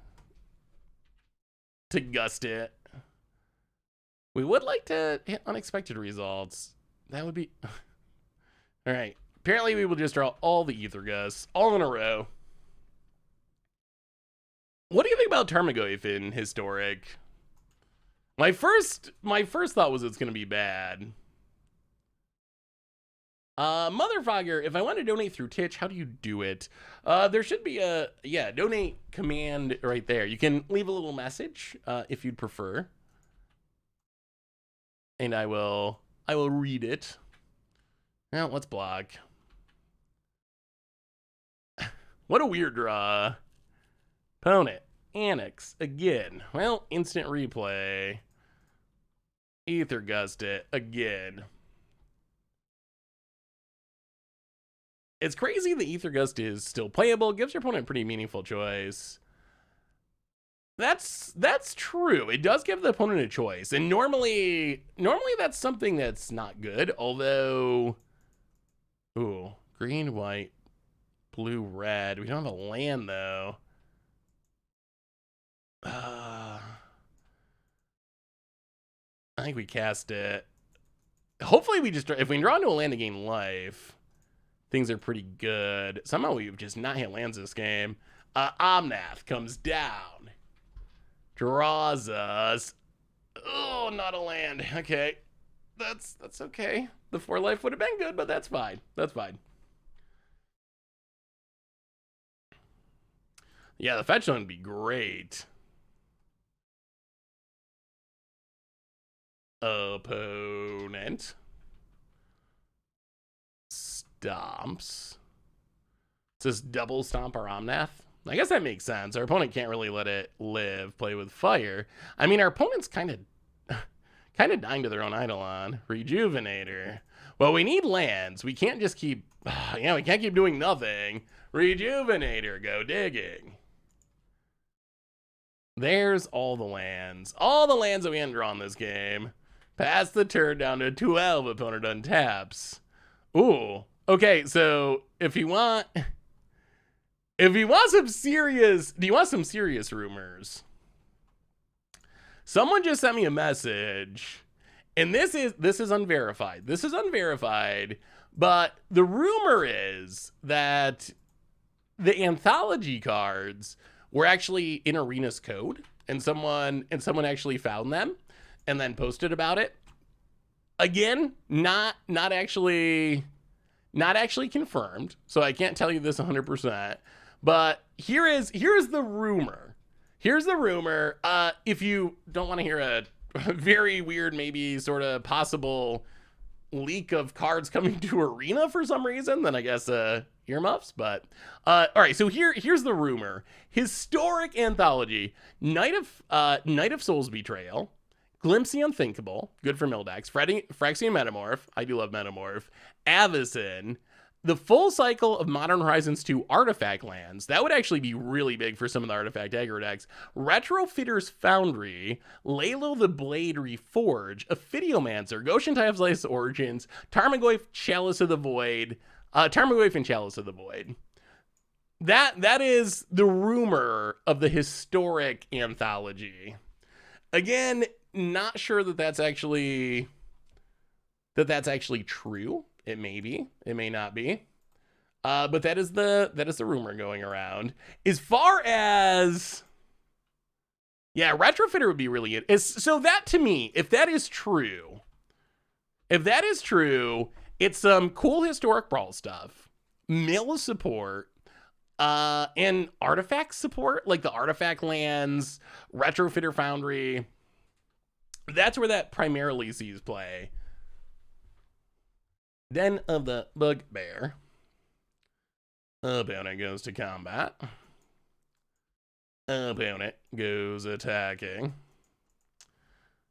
gust it. We would like to hit unexpected results. That would be... All right. Apparently, we will just draw all the Ether Gusts all in a row. What do you think about Tarmogoyf in Historic? My first thought was it's going to be bad. Motherfogger, if I want to donate through Twitch, how do you do it? There should be a donate command right there. You can leave a little message if you'd prefer, and I will read it. Now let's block. What a weird draw. Opponent Annex again. Well, instant replay. Ether Gust it again. It's crazy the Ether Gust is still playable. Gives your opponent a pretty meaningful choice. That's true. It does give the opponent a choice. And normally that's something that's not good. Although, ooh, green, white, blue, red. We don't have a land, though. I think we cast it. Hopefully we just... If we draw into a land to gain life... Things are pretty good. Somehow we've just not hit lands this game. Omnath comes down. Draws us. Oh, not a land. Okay. That's okay. The 4 life would have been good, but that's fine. That's fine. Yeah, the fetch one would be great. Opponent. stomps. It's just double stomp our Omnath. I guess that makes sense. Our opponent can't really let it live, play with fire. I mean, our opponent's kind of dying to their own Eidolon. Rejuvenator. Well, we need lands. We can't just keep, yeah, we can't keep doing nothing. Rejuvenator, go digging. There's all the lands. All the lands that we hadn't drawn this game. Pass the turn down to 12, opponent untaps. Ooh. Okay, so if you want some serious, do you want some serious rumors? Someone just sent me a message, and this is unverified. This is unverified, but the rumor is that the anthology cards were actually in Arena's code, and someone actually found them and then posted about it. Again, not actually confirmed, so I can't tell you this 100%. But here is the rumor. Here's the rumor. If you don't want to hear a very weird, maybe sort of possible leak of cards coming to Arena for some reason, then I guess earmuffs. But all right, so here's the rumor. Historic anthology: Knight of Souls Betrayal, Glimpse the Unthinkable, good for Mildex, Phyrexian Metamorph, I do love Metamorph, Avacyn, the full cycle of Modern Horizons 2 artifact lands. That would actually be really big for some of the artifact aggro decks. Retrofitter's Foundry, Lalo the Blade Reforge, Ophidiomancer, Goshen Typhus Origins, Tarmogoyf Chalice of the Void, Tarmogoyf and Chalice of the Void. That is the rumor of the historic anthology. Again, not sure that that's actually true. It may be, it may not be, but that is the rumor going around. As far as, yeah, Retrofitter would be really good. So that, to me, if that is true, it's some cool historic brawl stuff, mill support, and artifact support, like the artifact lands, Retrofitter Foundry. That's where that primarily sees play. Den of the Bugbear. Opponent goes to combat. Opponent goes attacking.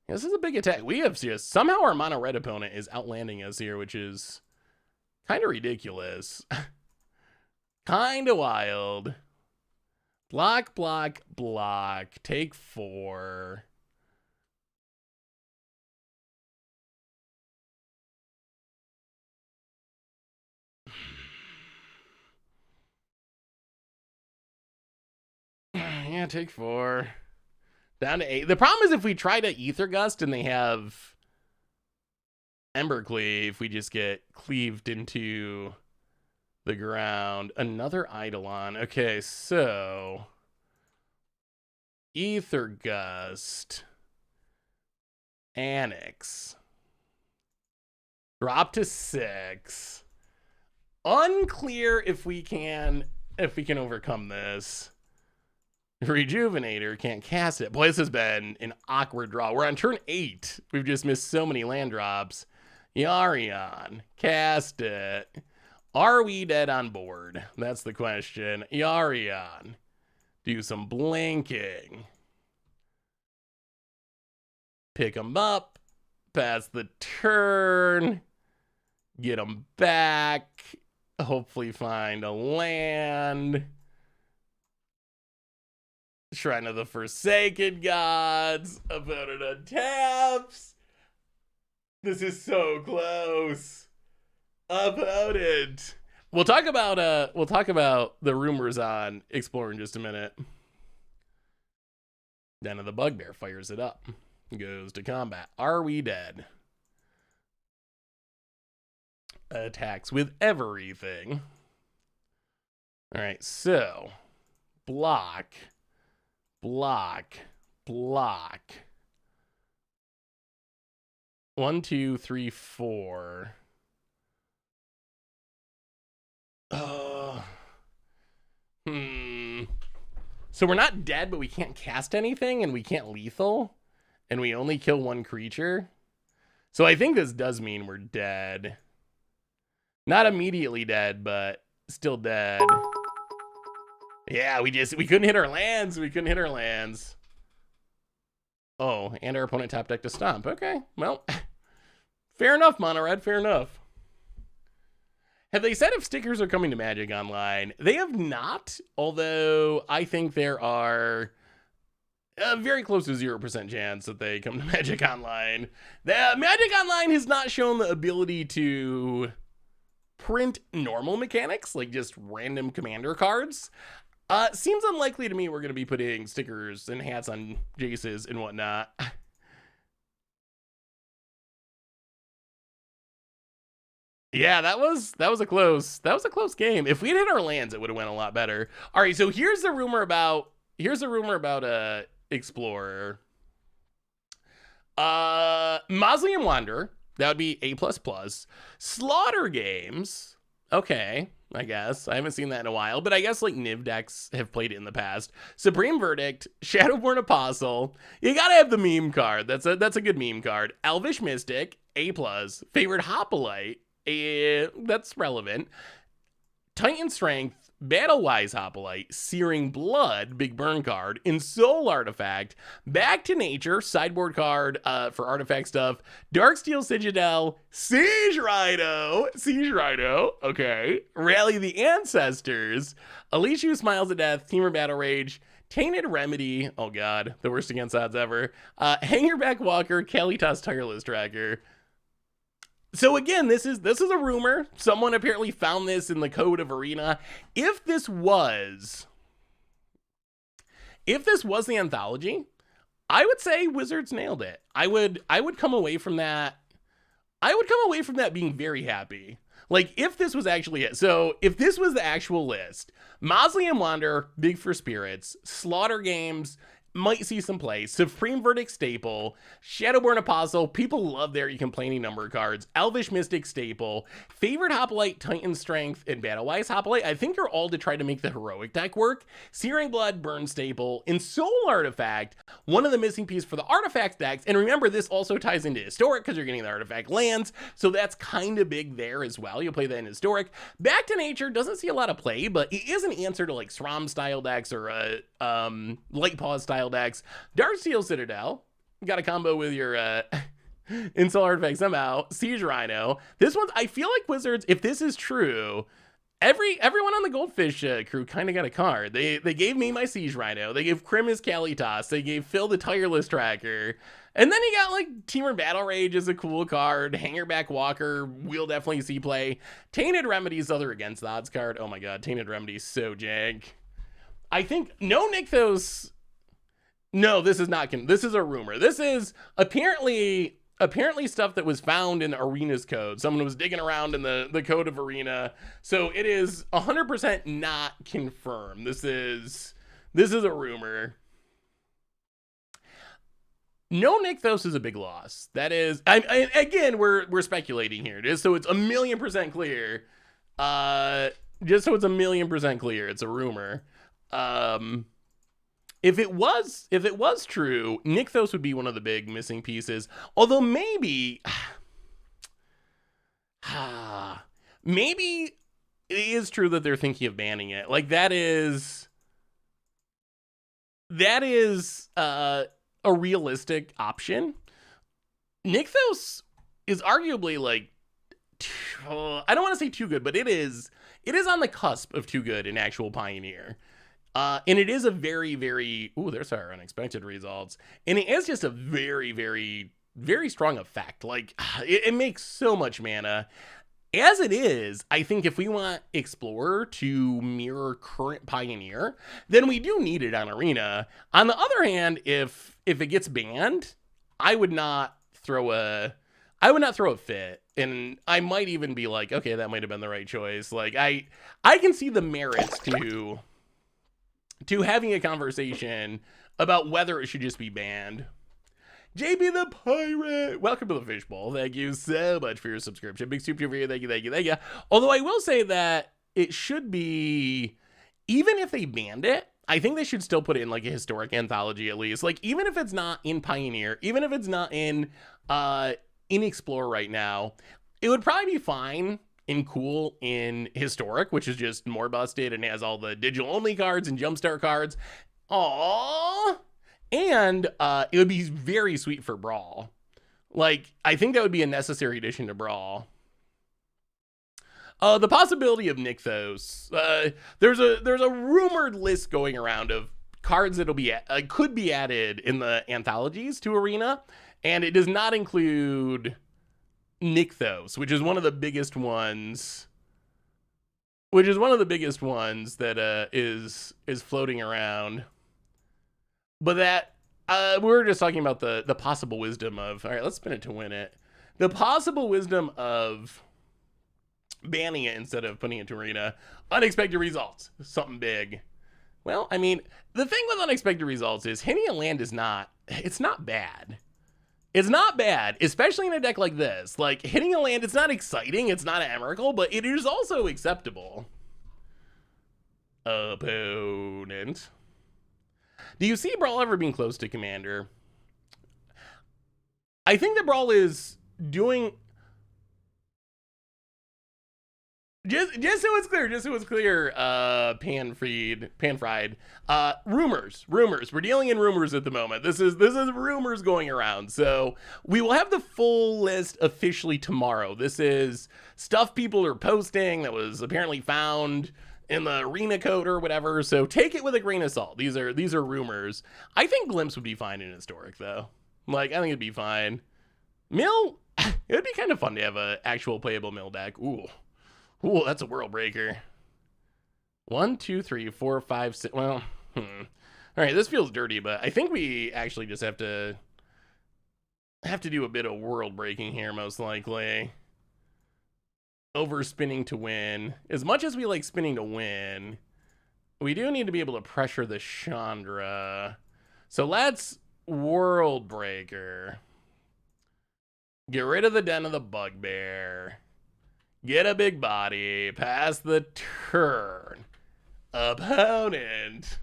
This is a big attack. We have just, somehow our mono red opponent is outlanding us here, which is kind of ridiculous. Kind of wild. Block, block, block. Take 4. Yeah, take 4. Down to 8. The problem is if we try to Ether Gust and they have Ember Cleave, we just get cleaved into the ground. Another Eidolon. Okay, so Ether Gust. Annex. Drop to 6. Unclear if we can overcome this. Rejuvenator, can't cast it. Boy, this has been an awkward draw. We're on turn 8. We've just missed so many land drops. Yarion, cast it. Are we dead on board? That's the question. Yarion, do some blinking. Pick them up. Pass the turn. Get them back. Hopefully find a land. Shrine of the Forsaken Gods. Opponent untaps. This is so close. Opponent. We'll talk about the rumors on Explore in just a minute. Den of the Bugbear fires it up. Goes to combat. Are we dead? Attacks with everything. All right, so block. Block. 1, 2, 3, 4. So we're not dead, but we can't cast anything, and we can't lethal, and we only kill one creature. So I think this does mean we're dead. Not immediately dead, but still dead. Yeah, we couldn't hit our lands. We couldn't hit our lands. Oh, and our opponent top deck to stomp. Okay, well, fair enough, Mono Red, fair enough. Have they said if stickers are coming to Magic Online? They have not, although I think there are a very close to 0% chance that they come to Magic Online. Magic Online has not shown the ability to print normal mechanics, like just random commander cards. Seems unlikely to me we're going to be putting stickers and hats on Jaces and whatnot. Yeah, that was a close game. If we'd hit our lands, it would have went a lot better. All right, so here's the rumor about Explorer. Mausoleum Wanderer, that would be A++. Slaughter Games, okay, I guess. I haven't seen that in a while, but I guess like Niv decks have played it in the past. Supreme Verdict, Shadowborn Apostle. You gotta have the meme card. That's a good meme card. Elvish Mystic, A+. Favorite Hoplite, that's relevant. Titan Strength, Battle-Wise Hoplite, Searing Blood, big burn card, Ensoul Artifact, Back to Nature, sideboard card for artifact stuff, Darksteel Citadel, Siege Rhino, okay, Rally the Ancestors, Unleash You Smiles at Death, Teamer Battle Rage, Tainted Remedy, oh god, the worst against odds ever, Hangerback Walker, Kalitas Tireless Tracker. So again, this is a rumor. Someone apparently found this in the code of Arena. If this was the anthology, I would say Wizards nailed it. I would come away from that. Being very happy. Like if this was actually it. So if this was the actual list, Mausoleum Wanderer, big for spirits, Slaughter Games, might see some play. Supreme Verdict staple, Shadowborn Apostle, people love their you can play any number of cards. Elvish Mystic staple, favorite Hoplite, Titan Strength, and Battle-Wise Hoplite. I think are all to try to make the heroic deck work. Searing Blood, Burn staple, Ensoul Artifact, one of the missing pieces for the artifact decks. And remember, this also ties into Historic because you're getting the artifact lands, so that's kind of big there as well. You'll play that in Historic. Back to Nature doesn't see a lot of play, but it is an answer to like SRAM style decks or Light Pause style decks. Darksteel Citadel, got a combo with your Ensoul Artifact somehow. Siege Rhino. This one, I feel like Wizards, if this is true, everyone on the Goldfish crew kind of got a card. They gave me my Siege Rhino. They gave Krim his Kalitas. They gave Phil the Tireless Tracker. And then you got like Teamer Battle Rage is a cool card. Hangerback Walker will definitely see play. Tainted Remedy's other against the odds card. Oh my god, Tainted Remedy's so jank. I think no Nykthos. No, this is not. This is a rumor. This is apparently stuff that was found in Arena's code. Someone was digging around in the code of Arena. So it is 100% not confirmed. This is a rumor. No Nykthos is a big loss. That is, again, we're speculating here, just so it's 1,000,000% clear. Just so it's 1,000,000% clear, it's a rumor. If it was true, Nykthos would be one of the big missing pieces. Although maybe it is true that they're thinking of banning it. Like that is a realistic option. Nykthos is arguably like, I don't want to say too good, but it is on the cusp of too good in actual Pioneer. And it is a very, very, there's our unexpected results. And it is just a very, very, very strong effect. Like it makes so much mana. As it is, I think if we want Explorer to mirror current Pioneer, then we do need it on Arena. On the other hand, if it gets banned, I would not throw a fit. And I might even be like, okay, that might have been the right choice. Like I can see the merits to having a conversation about whether it should just be banned. JB the Pirate, welcome to the Fishbowl. Thank you so much for your subscription. Big super for you. Thank you. Although I will say that it should be, even if they banned it, I think they should still put it in like a historic anthology at least. Like even if it's not in Pioneer, even if it's not in Explorer right now, it would probably be fine and cool in Historic, which is just more busted and has all the digital only cards and Jumpstart cards. Aww. And it would be very sweet for Brawl. Like, I think that would be a necessary addition to Brawl. The possibility of Nykthos. There's a rumored list going around of cards that'll be could be added in the anthologies to Arena, and it does not include Nykthos, which is one of the biggest ones. Which is one of the biggest ones that is floating around. But that we were just talking about the possible wisdom of. All right, let's spin it to win it. The possible wisdom of banning it instead of putting it to Arena. Unexpected results. Something big. Well, I mean, the thing with unexpected results is hitting a land is not. It's not bad. It's not bad, especially in a deck like this. Like, hitting a land, it's not exciting, it's not Emrakul, but it is also acceptable. Opponent. Do you see Brawl ever being close to Commander? I think that Brawl is doing... Just so it's clear, Panfried. Rumors. We're dealing in rumors at the moment. This is rumors going around. So we will have the full list officially tomorrow. This is stuff people are posting that was apparently found in the Arena code or whatever. So take it with a grain of salt. These are rumors. I think Glimpse would be fine in Historic though. Like, I think it'd be fine. Mill, it would be kind of fun to have an actual playable Mill deck. Ooh, that's a world breaker. 1, 2, 3, 4, 5, 6. Well, All right, this feels dirty, but I think we actually just have to do a bit of world breaking here, most likely. Overspinning to win. As much as we like spinning to win, we do need to be able to pressure the Chandra. So let's world breaker. Get rid of the Den of the Bugbear. Get a big body. Pass the turn. Opponent.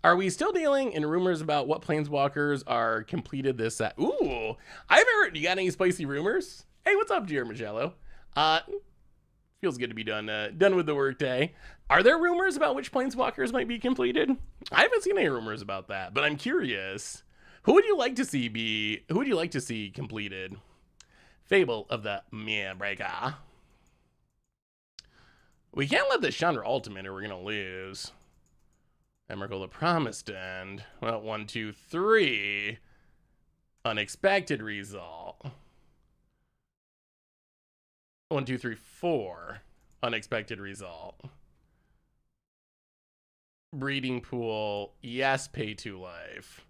Are we still dealing in rumors about what Planeswalkers are completed this set? Ooh, I haven't heard. You got any spicy rumors? Hey, what's up, Dear Michello? Feels good to be done with the workday. Are there rumors about which Planeswalkers might be completed? I haven't seen any rumors about that, but I'm curious. Who would you like to see completed? Fable of the Mia Breaker. We can't let the Chandra ultimate or we're gonna lose. Emrakul the Promised End. Well, 1, 2, 3. Unexpected result. 1, 2, 3, 4. Unexpected result. Breeding Pool. Yes, pay 2 life.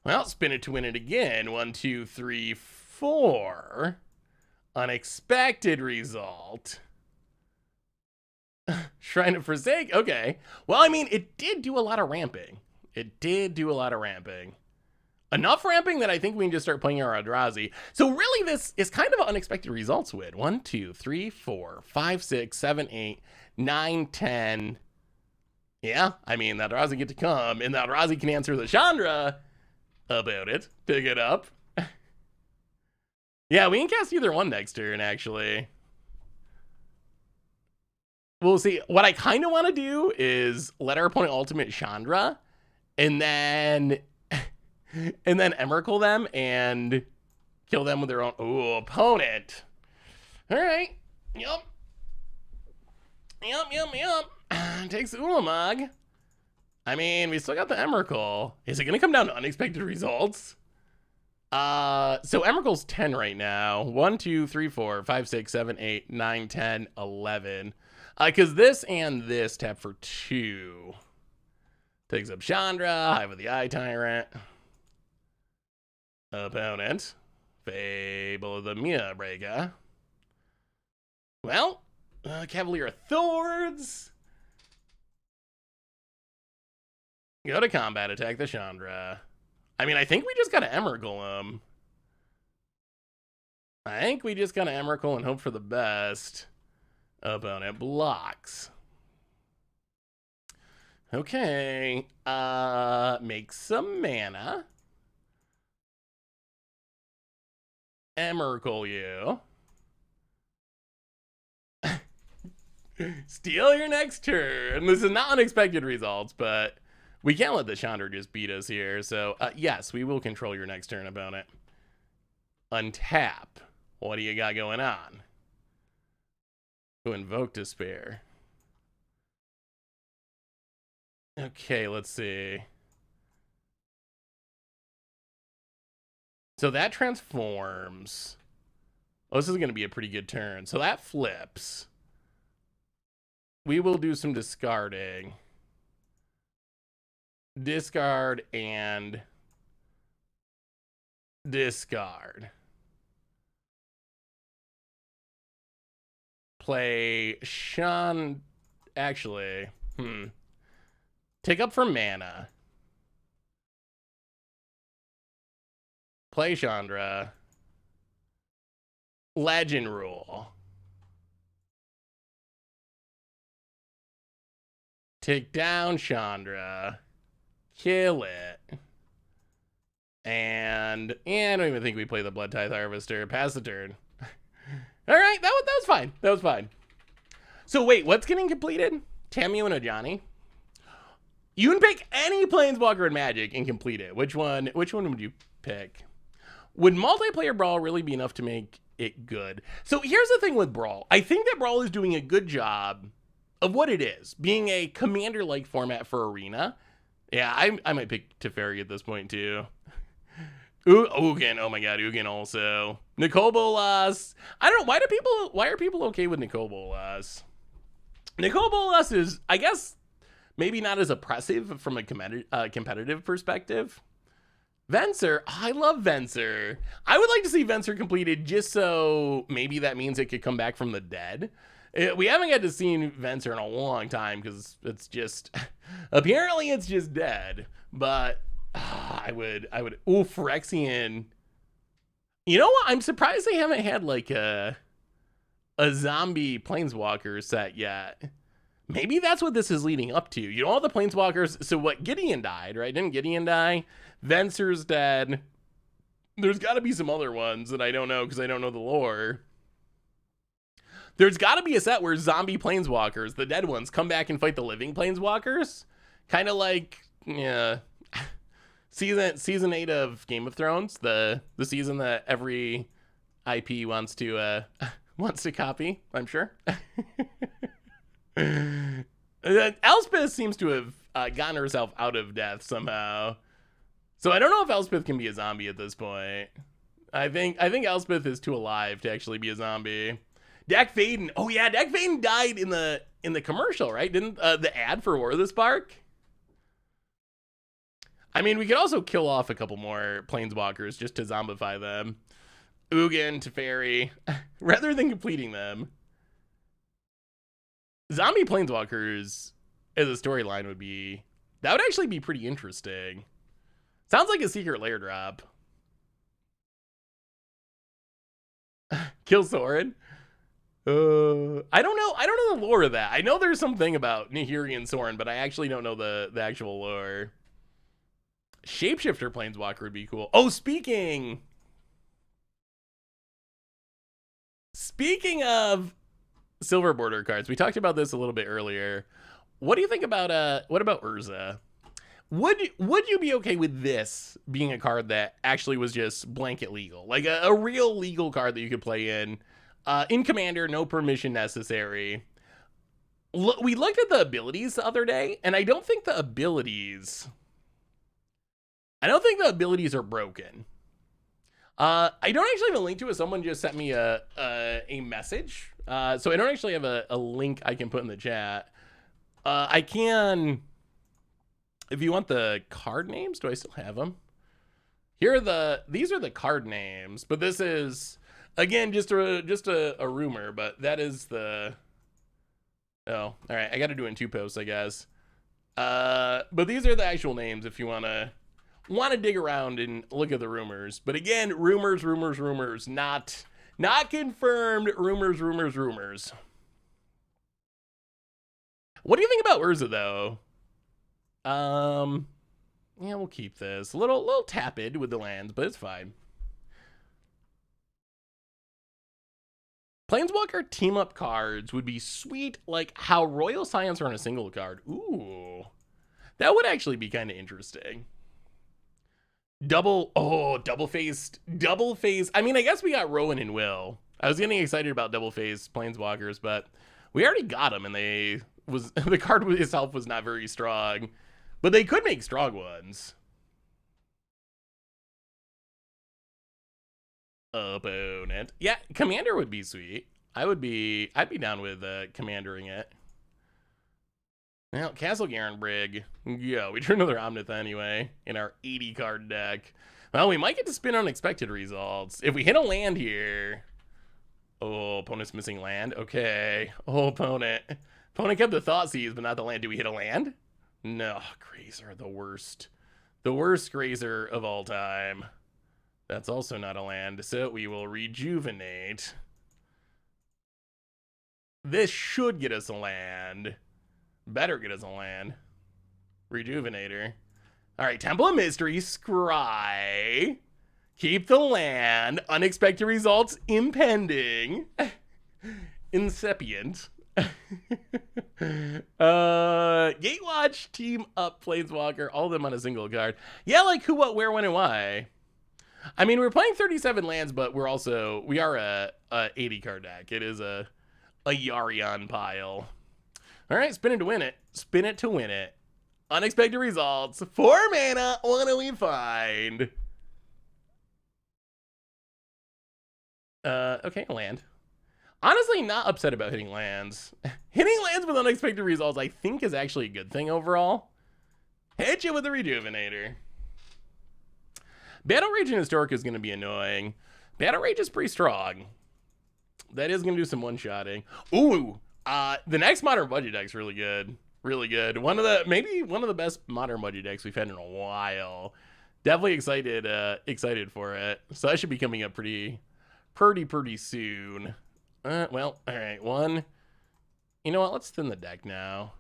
Well, spin it to win it again. 1, 2, 3, 4. Unexpected result. Shrine of Forsake. Okay. Well, I mean, it did do a lot of ramping. Enough ramping that I think we can just start playing our Eldrazi. So really, this is kind of an unexpected results win. 1, 2, 3, 4, 5, 6, 7, 8, 9, 10. Yeah, I mean, the Eldrazi get to come, and the Eldrazi can answer the Chandra about it. Pick it up. Yeah, we can cast either one next turn, actually. We'll see. What I kind of want to do is let our opponent ultimate Chandra, and then Emrakul them and kill them with their own. Ooh, opponent. All right. Yup. Takes the Ulamog. I mean, we still got the Emrakul. Is it going to come down to unexpected results? So Emrakul's 10 right now. 1, 2, 3, 4, 5, 6, 7, 8, 9, 10, 11. Because this and this tap for 2. Takes up Chandra, Hive of the Eye Tyrant. Opponent. Fable of the Mia Breaker. Well, Cavalier of Thorns. Go to combat, attack the Chandra. I mean, I think we just gotta Emrakul him. I think we just gotta Emrakul and hope for the best. Opponent blocks. Okay. Make some mana. Emrakul you. Steal your next turn. This is not unexpected results, but we can't let the Chandra just beat us here. So, yes, we will control your next turn, opponent. Untap. What do you got going on? To invoke despair. Okay, let's see. So that transforms. Oh, this is going to be a pretty good turn. So that flips. We will do some discarding. Discard and discard. Play Sean. Actually, take up for mana. Play Chandra. Legend rule. Take down Chandra. Kill it. And I don't even think we play the Blood Tithe Harvester. Pass the turn. All right, that was fine. That was fine. So wait, what's getting completed? Tamiyo and Ajani. You can pick any Planeswalker in Magic and complete it. Which one would you pick? Would multiplayer Brawl really be enough to make it good? So here's the thing with Brawl. I think that Brawl is doing a good job of what it is, being a Commander-like format for Arena. Yeah, I might pick Teferi at this point too. Ugin, oh my god, Ugin also. Nicole Bolas. I don't know, why are people okay with Nicole Bolas? Nicole Bolas is, I guess, maybe not as oppressive from a competitive perspective. Venser, I love Venser. I would like to see Venser completed just so maybe that means it could come back from the dead. We haven't got to see Venser in a long time because it's just, apparently it's just dead. But I would, ooh, Phyrexian. You know what? I'm surprised they haven't had like a zombie Planeswalker set yet. Maybe that's what this is leading up to. You know, all the Planeswalkers. So what, Gideon died, right? Didn't Gideon die? Venser's dead. There's got to be some other ones that I don't know because I don't know the lore. There's got to be a set where zombie Planeswalkers, the dead ones, come back and fight the living Planeswalkers. Kind of like, yeah, season 8 of Game of Thrones, the season that every IP wants to copy, I'm sure. Elspeth seems to have gotten herself out of death somehow. So I don't know if Elspeth can be a zombie at this point. I think Elspeth is too alive to actually be a zombie. Dak Faden. Oh yeah, Dak Faden died in the commercial, right? Didn't the ad for War of the Spark? I mean, we could also kill off a couple more Planeswalkers just to zombify them. Ugin, Teferi, rather than completing them. Zombie Planeswalkers as a storyline would actually be pretty interesting. Sounds like a secret lair drop. Kill Sorin. I don't know the lore of that. I know there's something about Nahiri and Sorin, but I actually don't know the actual lore. Shapeshifter Planeswalker would be cool. Oh, speaking of silver border cards, we talked about this a little bit earlier. What do you think about what about Urza? Would you be okay with this being a card that actually was just blanket legal, like a real legal card that you could play in Commander, no permission necessary? We looked at the abilities the other day, and I don't think the abilities are broken. I don't actually have a link to it. Someone just sent me a message, so I don't actually have a link I can put in the chat. I can, if you want the card names. Do I still have them? These are the card names, but this is again just a rumor. But that is the. Oh, all right. I got to do it in 2 posts, I guess. But these are the actual names if you want to dig around and look at the rumors. But again, rumors, not confirmed. Rumors. What do you think about Urza though? Yeah, we'll keep this. A little tepid with the lands, but it's fine. Planeswalker team up cards would be sweet, like how Royal Science are on a single card. Ooh, that would actually be kind of interesting. Double faced. I mean, I guess we got Rowan and Will. I was getting excited about double faced Planeswalkers, but we already got them, and the card itself was not very strong, but they could make strong ones. Opponent. Yeah, Commander would be sweet. I'd be down with commandering it. Well, Castle Garenbrig. Yeah, we drew another Omnith anyway in our 80 card deck. Well, we might get to spin unexpected results. If we hit a land here. Oh, opponent's missing land. Okay. Oh, opponent. Opponent kept the Thoughtseize, but not the land. Do we hit a land? No. Grazer, the worst. The worst Grazer of all time. That's also not a land, so we will rejuvenate. This should get us a land. Better get us a land. Rejuvenator. Alright, Temple of Mystery, Scry. Keep the land. Unexpected results impending. Incipient. Gatewatch, team up, Planeswalker, all of them on a single card. Yeah, like who, what, where, when, and why. I mean, we're playing 37 lands, but we are a 80 card deck. It is a Yarion pile. All right, spin it to win it. Spin it to win it. Unexpected results. 4 mana. What do we find? Okay, land. Honestly, not upset about hitting lands. Hitting lands with unexpected results, I think, is actually a good thing overall. Hit you with a Rejuvenator. Battle Rage and Historic is going to be annoying. Battle Rage is pretty strong. That is going to do some one-shotting. Ooh, the next Modern Budget deck's really good. Really good. Maybe one of the best Modern Budget decks we've had in a while. Definitely excited for it. So that should be coming up pretty soon. Well, all right, one. You know what? Let's thin the deck now.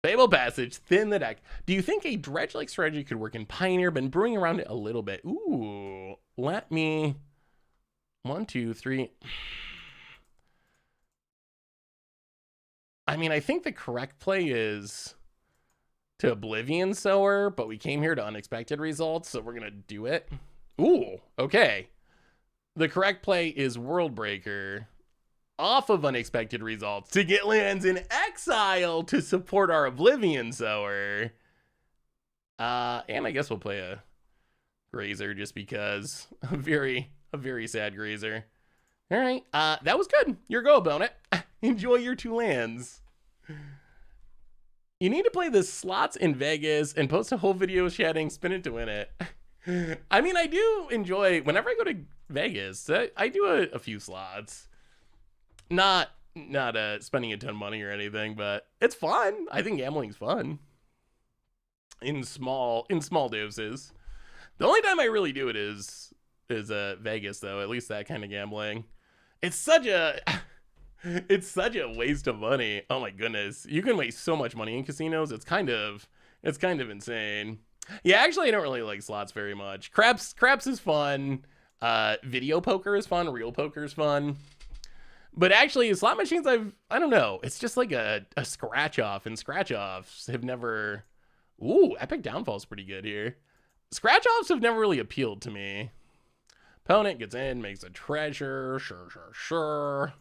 Fable Passage, thin the deck. Do you think a dredge-like strategy could work in Pioneer? Been brewing around it a little bit. Ooh, let me. 1, 2, 3. I mean, I think the correct play is to Oblivion Sower, but we came here to unexpected results, so we're gonna do it. Ooh, okay. The correct play is World Breaker off of unexpected results to get lands in exile to support our Oblivion Sower. And I guess we'll play a Grazer just because a very sad Grazer. All right, that was good. Your go, opponent. Enjoy your 2 lands. You need to play the slots in Vegas and post a whole video chatting, spin it to win it. I mean, I do enjoy, whenever I go to Vegas, I do a few slots. Not spending a ton of money or anything, but it's fun. I think gambling's fun. In small doses. The only time I really do it is Vegas, though. At least that kind of gambling. It's such a waste of money. Oh my goodness, you can waste so much money in casinos. It's kind of insane. Yeah, actually, I don't really like slots very much. Craps is fun. Video poker is fun. Real poker is fun. But actually, slot machines, I don't know. It's just like a scratch off, and scratch offs have never. Ooh, Epic Downfall's pretty good here. Scratch offs have never really appealed to me. Opponent gets in, makes a treasure. Sure.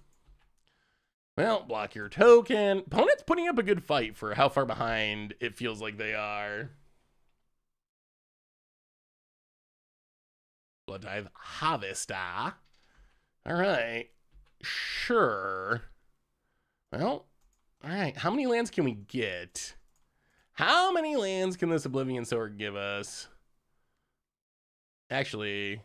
Well, block your token. Opponent's putting up a good fight for how far behind it feels like they are. Blood Dive Harvester. All right. Sure. Well, all right. How many lands can we get? How many lands can this Oblivion Sower give us? Actually,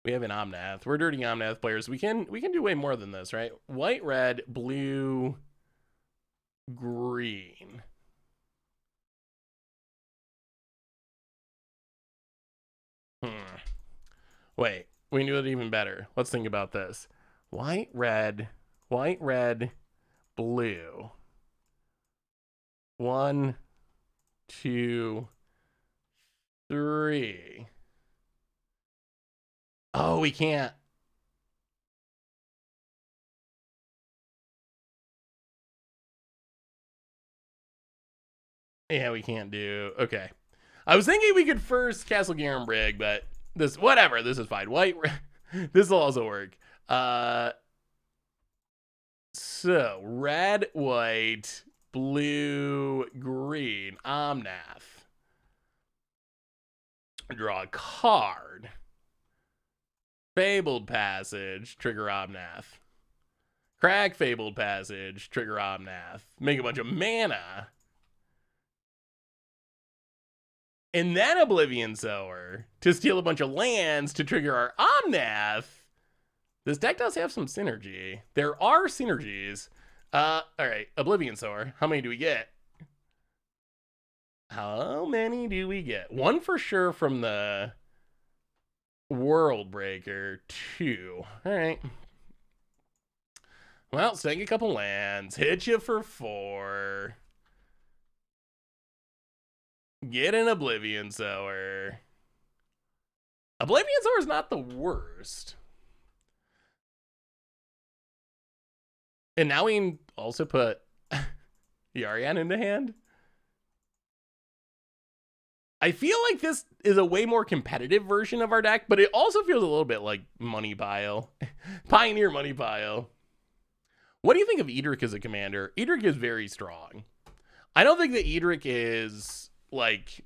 we have an Omnath. We're dirty Omnath players. We can do way more than this, right? White, red, blue, green. Wait, we can do it even better. Let's think about this. White, red, blue. 1, 2, 3. Oh, we can't. Yeah, we can't do. Okay. I was thinking we could first Castle Garenbrig, but this, whatever. This is fine. White, this will also work. So red, white, blue, green. Omnath. Draw a card. Fabled Passage. Trigger Omnath. Crack Fabled Passage. Trigger Omnath. Make a bunch of mana. And then Oblivion Sower to steal a bunch of lands to trigger our Omnath. This deck does have some synergy. There are synergies. All right, Oblivion Sower. How many do we get? How many do we get? One for sure from the World Breaker. 2. All right. Well, stake a couple lands. Hit you for 4. Get an Oblivion Sower. Oblivion Sower is not the worst. And now we can also put Yarian into hand. I feel like this is a way more competitive version of our deck, but it also feels a little bit like Money Pile. Pioneer Money Pile. What do you think of Edric as a commander? Edric is very strong. I don't think that Edric is, like,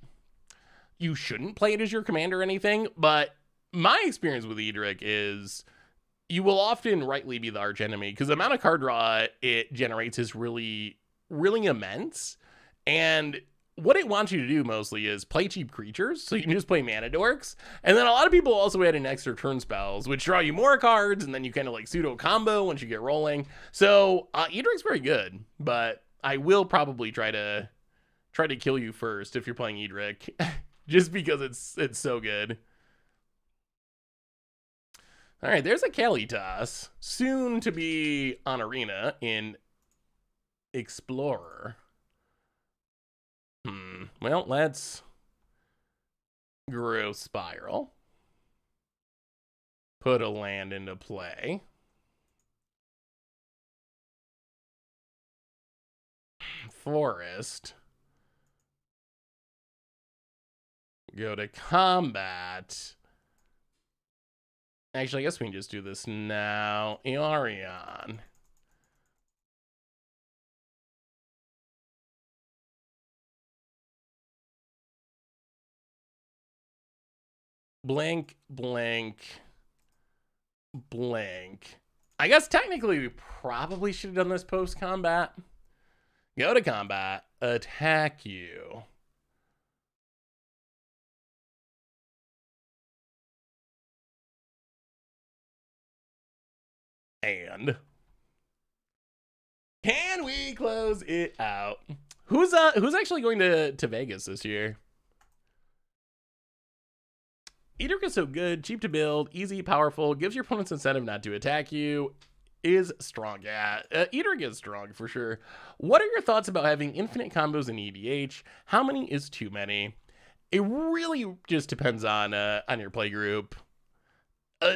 you shouldn't play it as your commander or anything, but my experience with Edric is you will often rightly be the arch enemy because the amount of card draw it generates is really, really immense. And what it wants you to do mostly is play cheap creatures, so you can just play mana dorks. And then a lot of people also add in extra turn spells, which draw you more cards, and then you kind of like pseudo combo once you get rolling. So Edric's very good, but I will probably try to kill you first if you're playing Edric, just because it's so good. All right, there's a Kalitas, soon to be on Arena in Explorer. Well, let's Growth Spiral. Put a land into play. Forest. Go to combat. Actually, I guess we can just do this now. Eorion. Blank, blank, blank. I guess technically we probably should have done this post-combat. Go to combat. Attack you. And can we close it out? Who's actually going to Vegas this year? Edric is so good, cheap to build, easy, powerful, gives your opponents incentive not to attack you, is strong. Yeah, Edric is strong for sure. What are your thoughts about having infinite combos in EDH? How many is too many? It really just depends on your play group.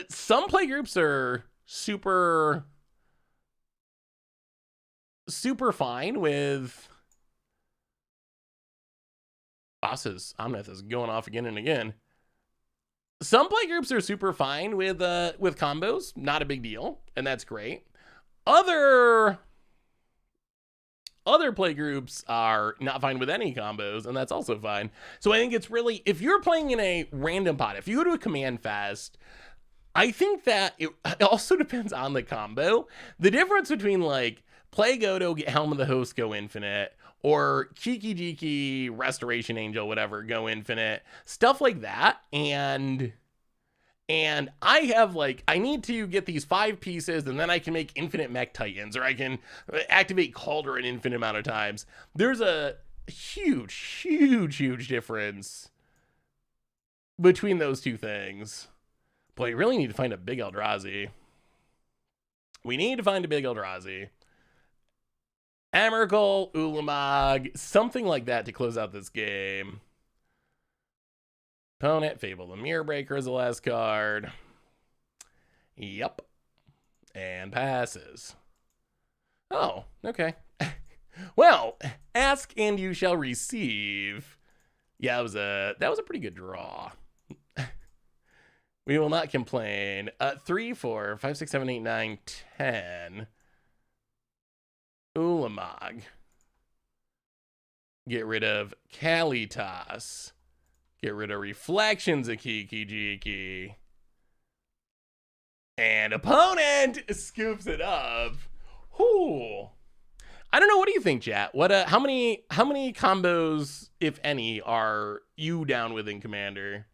Some play groups are super fine with bosses. Omnath is going off again and again. Some play groups are super fine with combos, not a big deal, and that's great. Other play groups are not fine with any combos, and that's also fine. So I think it's really, if you're playing in a random pot, if you go to a command fest, I think that it also depends on the combo. The difference between like play Godo, get Helm of the Host, go infinite, or Cheeky Jeeky, Restoration Angel, whatever, go infinite, stuff like that. And I have like, I need to get these 5 pieces and then I can make infinite Mech Titans, or I can activate Calder an infinite amount of times. There's a huge difference between those two things. Boy, you really need to find a big Eldrazi. We need to find a big Eldrazi. Emrakul, Ulamog, something like that to close out this game. Opponent, Fable the Mirror Breaker is the last card. Yep. And passes. Oh, okay. Well, ask and you shall receive. Yeah, that was a pretty good draw. We will not complain. 3, 4, 5, 6, 7, 8, 9, 10. Ulamog. Get rid of Kalitas. Get rid of Reflections of Kiki Jiki. And opponent scoops it up. Whoo. I don't know. What do you think, chat? What? How many combos, if any, are you down with in Commander?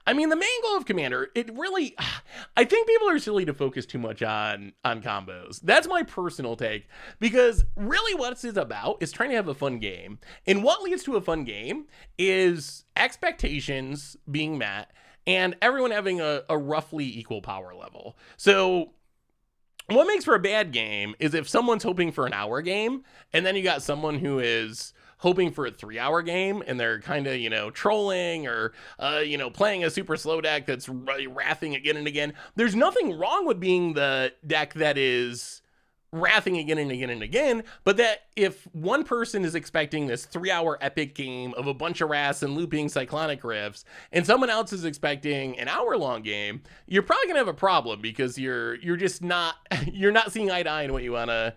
I mean, the main goal of Commander, it really, I think people are silly to focus too much on combos. That's my personal take, because really what it's about is trying to have a fun game. And what leads to a fun game is expectations being met and everyone having a roughly equal power level. So what makes for a bad game is if someone's hoping for an hour game, and then you got someone who is hoping for a 3-hour game, and they're kind of, trolling or, playing a super slow deck that's wrathing again and again. There's nothing wrong with being the deck that is wrathing again and again and again, but that if one person is expecting this 3-hour epic game of a bunch of wraths and looping cyclonic rifts, and someone else is expecting an hour-long game, you're probably gonna have a problem, because you're just not you're not seeing eye to eye in what you wanna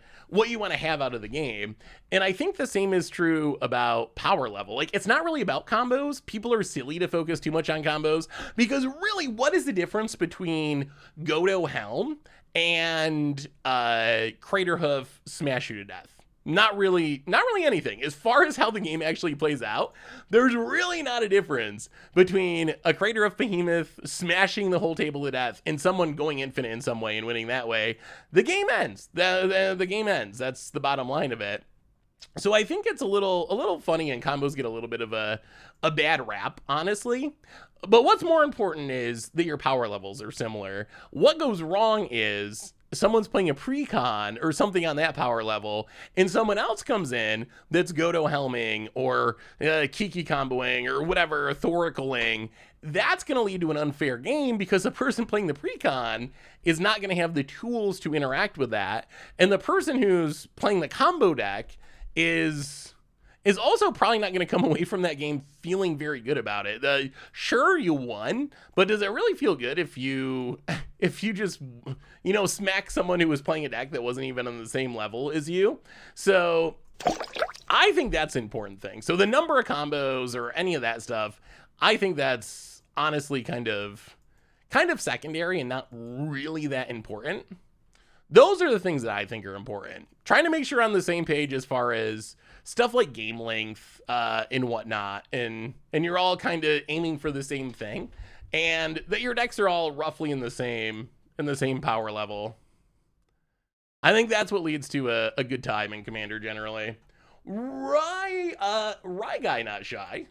have out of the game. And I think the same is true about power level. Like, it's not really about combos. People are silly to focus too much on combos, because really, what is the difference between Godo Helm and Craterhoof Smash You to Death? Not really anything. As far as how the game actually plays out, there's really not a difference between a Craterhoof Behemoth smashing the whole table to death and someone going infinite in some way and winning that way. The game ends. The game ends. That's the bottom line of it. So I think it's a little funny, and combos get a little bit of a bad rap, honestly. But what's more important is that your power levels are similar. What goes wrong is someone's playing a precon or something on that power level, and someone else comes in that's Godo Helming or Kiki comboing or whatever, Thoracaling. That's going to lead to an unfair game, because the person playing the precon is not going to have the tools to interact with that. And the person who's playing the combo deck is also probably not going to come away from that game feeling very good about it. Sure, you won, but does it really feel good if you just smack someone who was playing a deck that wasn't even on the same level as you? So I think that's an important thing. So the number of combos or any of that stuff, I think that's honestly kind of secondary and not really that important. Those are the things that I think are important. Trying to make sure you're on the same page as far as stuff like game length and whatnot, and you're all kind of aiming for the same thing, and that your decks are all roughly in the same power level. I think that's what leads to a good time in Commander generally. Rye Guy Not Shy.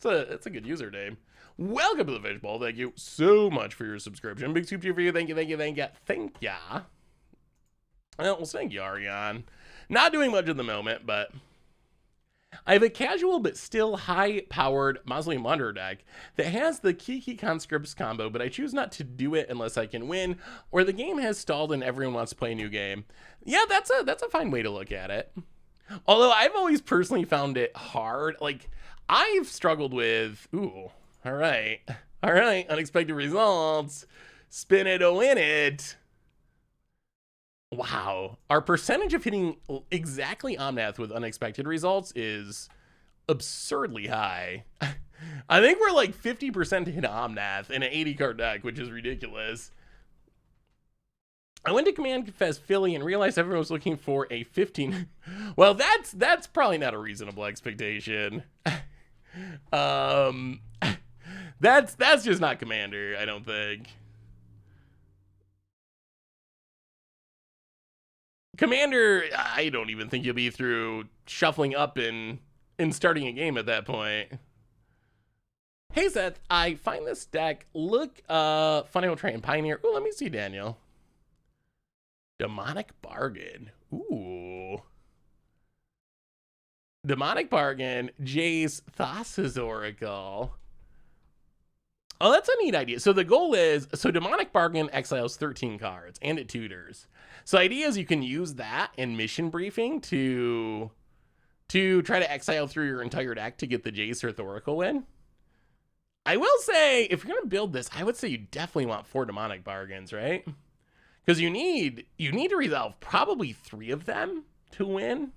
It's a good username. Welcome to the Fishbowl. Thank you so much for your subscription. Big soup to you for you. Thank ya. Well, thank you, Ariane. Not doing much at the moment, but I have a casual but still high-powered Mausoleum Wanderer deck that has the Kiki Conscripts combo, but I choose not to do it unless I can win, or the game has stalled and everyone wants to play a new game. Yeah, that's a fine way to look at it. Although I've always personally found it hard. Like, I've struggled with, all right, unexpected results, spin it to win it. Wow, our percentage of hitting exactly Omnath with unexpected results is absurdly high. I think we're like 50% to hit Omnath in an 80-card deck, which is ridiculous. I went to Command Fest Philly and realized everyone was looking for a 15. Well, that's probably not a reasonable expectation. That's just not Commander, I don't think. Commander, I don't even think you'll be through shuffling up and starting a game at that point. Hey Seth, I find this deck look funny. We'll try and Pioneer. Ooh, let me see, Daniel. Demonic Bargain. Ooh. Demonic Bargain, Jace, Thassa's Oracle. Oh, that's a neat idea. So the goal is, so Demonic Bargain exiles 13 cards, and it tutors. So the idea is you can use that in mission briefing to try to exile through your entire deck to get the Jace or Thoracle win. I will say, if you're going to build this, I would say you definitely want 4 Demonic Bargains, right? Because you need to resolve probably 3 of them to win.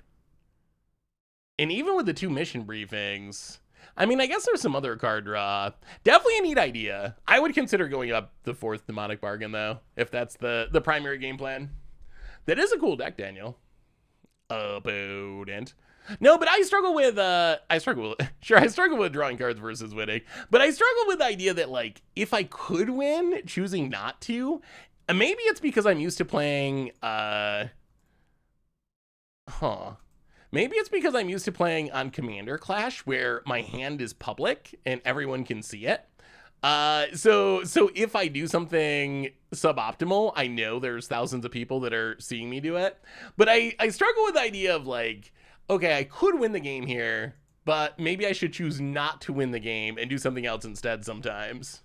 And even with the 2 mission briefings, I mean, I guess there's some other card draw. Definitely a neat idea. I would consider going up the 4th Demonic Bargain, though, if that's the primary game plan. That is a cool deck, Daniel. Opponent. No, but I struggle with drawing cards versus winning. But I struggle with the idea that, like, if I could win, choosing not to, maybe it's because I'm used to playing, Maybe it's because I'm used to playing on Commander Clash, where my hand is public and everyone can see it. So if I do something suboptimal, I know there's thousands of people that are seeing me do it. But I struggle with the idea of, like, okay, I could win the game here, but maybe I should choose not to win the game and do something else instead sometimes.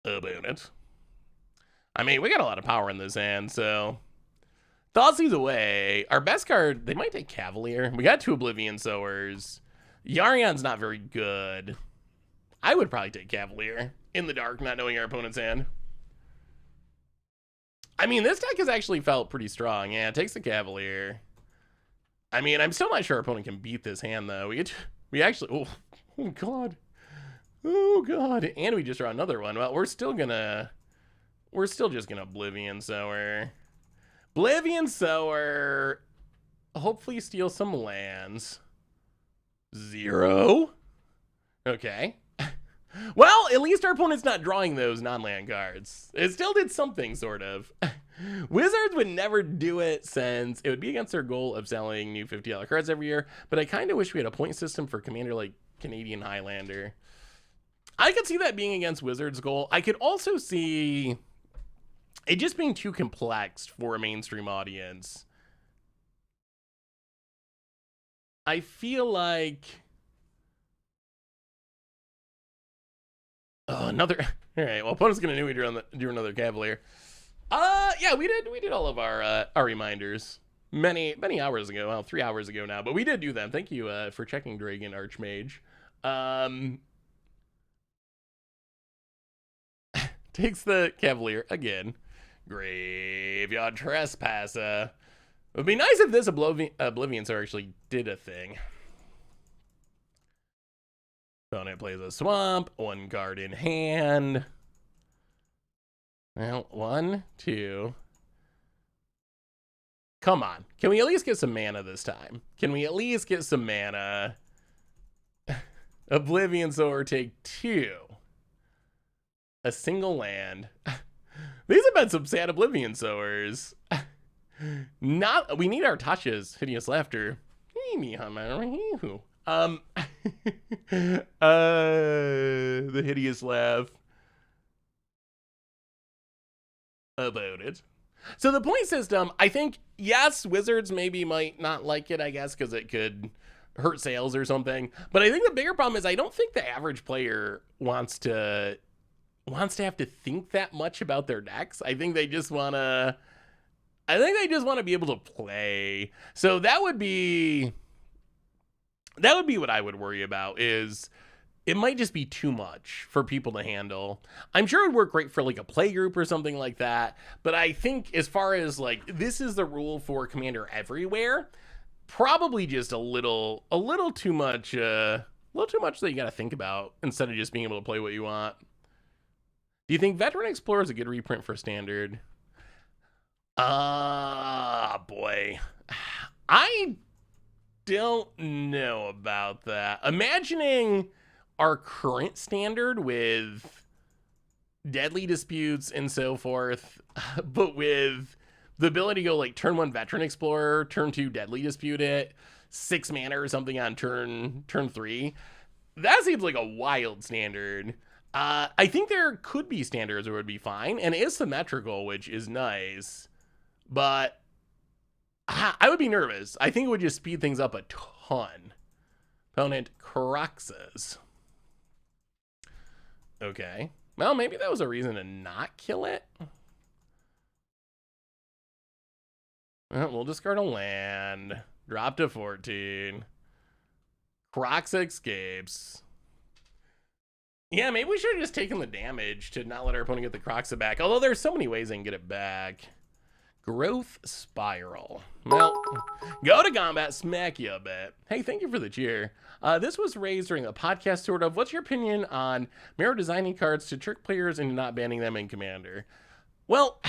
Opponent. I mean, we got a lot of power in this hand, so Thoughtseize away. Our best card, they might take Cavalier. We got 2 Oblivion Sowers. Yarion's not very good. I would probably take Cavalier in the dark, not knowing our opponent's hand. I mean, this deck has actually felt pretty strong. Yeah, it takes the Cavalier. I mean, I'm still not sure our opponent can beat this hand, though. We actually, oh God. Oh God. And we just draw another one. Well, we're still just gonna Oblivion Sower. Oblivion Sower. Hopefully steal some lands. 0. Okay. Well, at least our opponent's not drawing those non-land cards. It still did something, sort of. Wizards would never do it, since it would be against their goal of selling new $50 cards every year, but I kind of wish we had a point system for Commander like Canadian Highlander. I could see that being against Wizards' goal. I could also see it just being too complex for a mainstream audience. I feel like... Oh, another... All right, well, opponent's gonna do another Cavalier. Yeah, we did all of our reminders many hours ago. Well, 3 hours ago now, but we did do them. Thank you for checking, Dragon Archmage. Takes the Cavalier again. Graveyard Trespasser. It would be nice if this Oblivion Sower actually did a thing. Opponent plays a swamp, 1 card in hand. Well, 1, 2. Come on. Can we at least get some mana this time? Can we at least get some mana? Oblivion Sower, take 2. A single land. These have been some sad Oblivion Sowers. We need our touches. Hideous Laughter. The Hideous Laugh. About it. So the point system, I think, yes, Wizards maybe might not like it, I guess, because it could hurt sales or something. But I think the bigger problem is I don't think the average player wants to have to think that much about their decks. I think they just want to be able to play. So that would be what I would worry about, is it might just be too much for people to handle. I'm sure it'd work great for like a play group or something like that, but I think as far as like this is the rule for Commander everywhere, probably just a little too much that you got to think about instead of just being able to play what you want. Do you think Veteran Explorer is a good reprint for Standard? Boy. I don't know about that. Imagining our current Standard with Deadly Disputes and so forth, but with the ability to go like turn 1 Veteran Explorer, turn 2 Deadly Dispute it, 6 mana or something on turn 3. That seems like a wild Standard. I think there could be standards that would be fine, and it is symmetrical, which is nice, but I would be nervous. I think it would just speed things up a ton. Opponent Caraxes. Okay. Well, maybe that was a reason to not kill it. Well, we'll discard a land. Drop to 14. Crocs escapes. Yeah, maybe we should have just taken the damage to not let our opponent get the Croxa back. Although there's so many ways I can get it back. Growth Spiral. Well, go to combat, smack you a bit. Hey, thank you for the cheer. This was raised during a podcast, sort of. What's your opinion on mirror designing cards to trick players into not banning them in Commander? Well,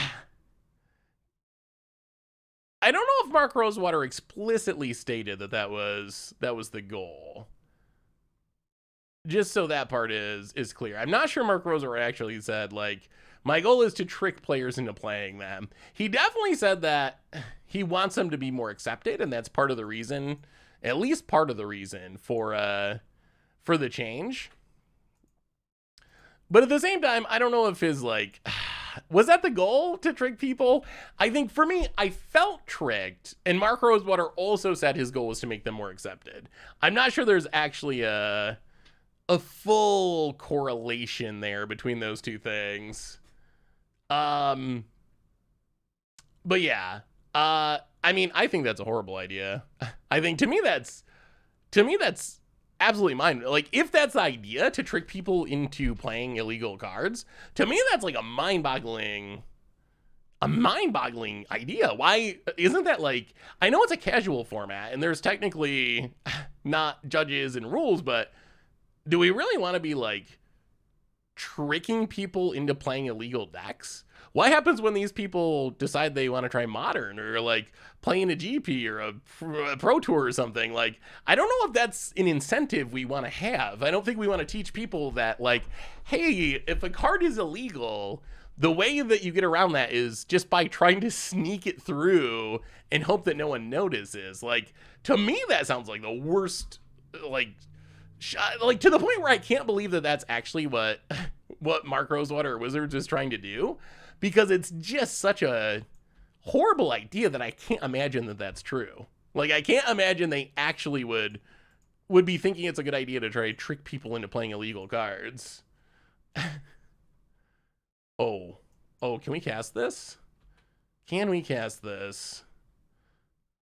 I don't know if Mark Rosewater explicitly stated that was the goal. Just so that part is clear. I'm not sure Mark Rosewater actually said, like, my goal is to trick players into playing them. He definitely said that he wants them to be more accepted, and that's part of the reason, at least part of the reason for the change. But at the same time, I don't know if his, like, was that the goal, to trick people? I think for me, I felt tricked, and Mark Rosewater also said his goal was to make them more accepted. I'm not sure there's actually a full correlation there between those two things. But yeah, I mean, I think that's a horrible idea. I think to me that's absolutely mine. Like, if that's the idea, to trick people into playing illegal cards, to me that's like a mind-boggling idea. Why isn't that, like, I know it's a casual format and there's technically not judges and rules, but do we really want to be, like, tricking people into playing illegal decks? What happens when these people decide they want to try Modern, or, like, playing a GP or a Pro Tour or something? Like, I don't know if that's an incentive we want to have. I don't think we want to teach people that, like, hey, if a card is illegal, the way that you get around that is just by trying to sneak it through and hope that no one notices. Like, to me, that sounds like the worst, like, to the point where I can't believe that that's actually what Mark Rosewater Wizards is trying to do, because it's just such a horrible idea that I can't imagine that that's true. Like, I can't imagine they actually would be thinking it's a good idea to try to trick people into playing illegal cards. Oh, can we cast this? Can we cast this?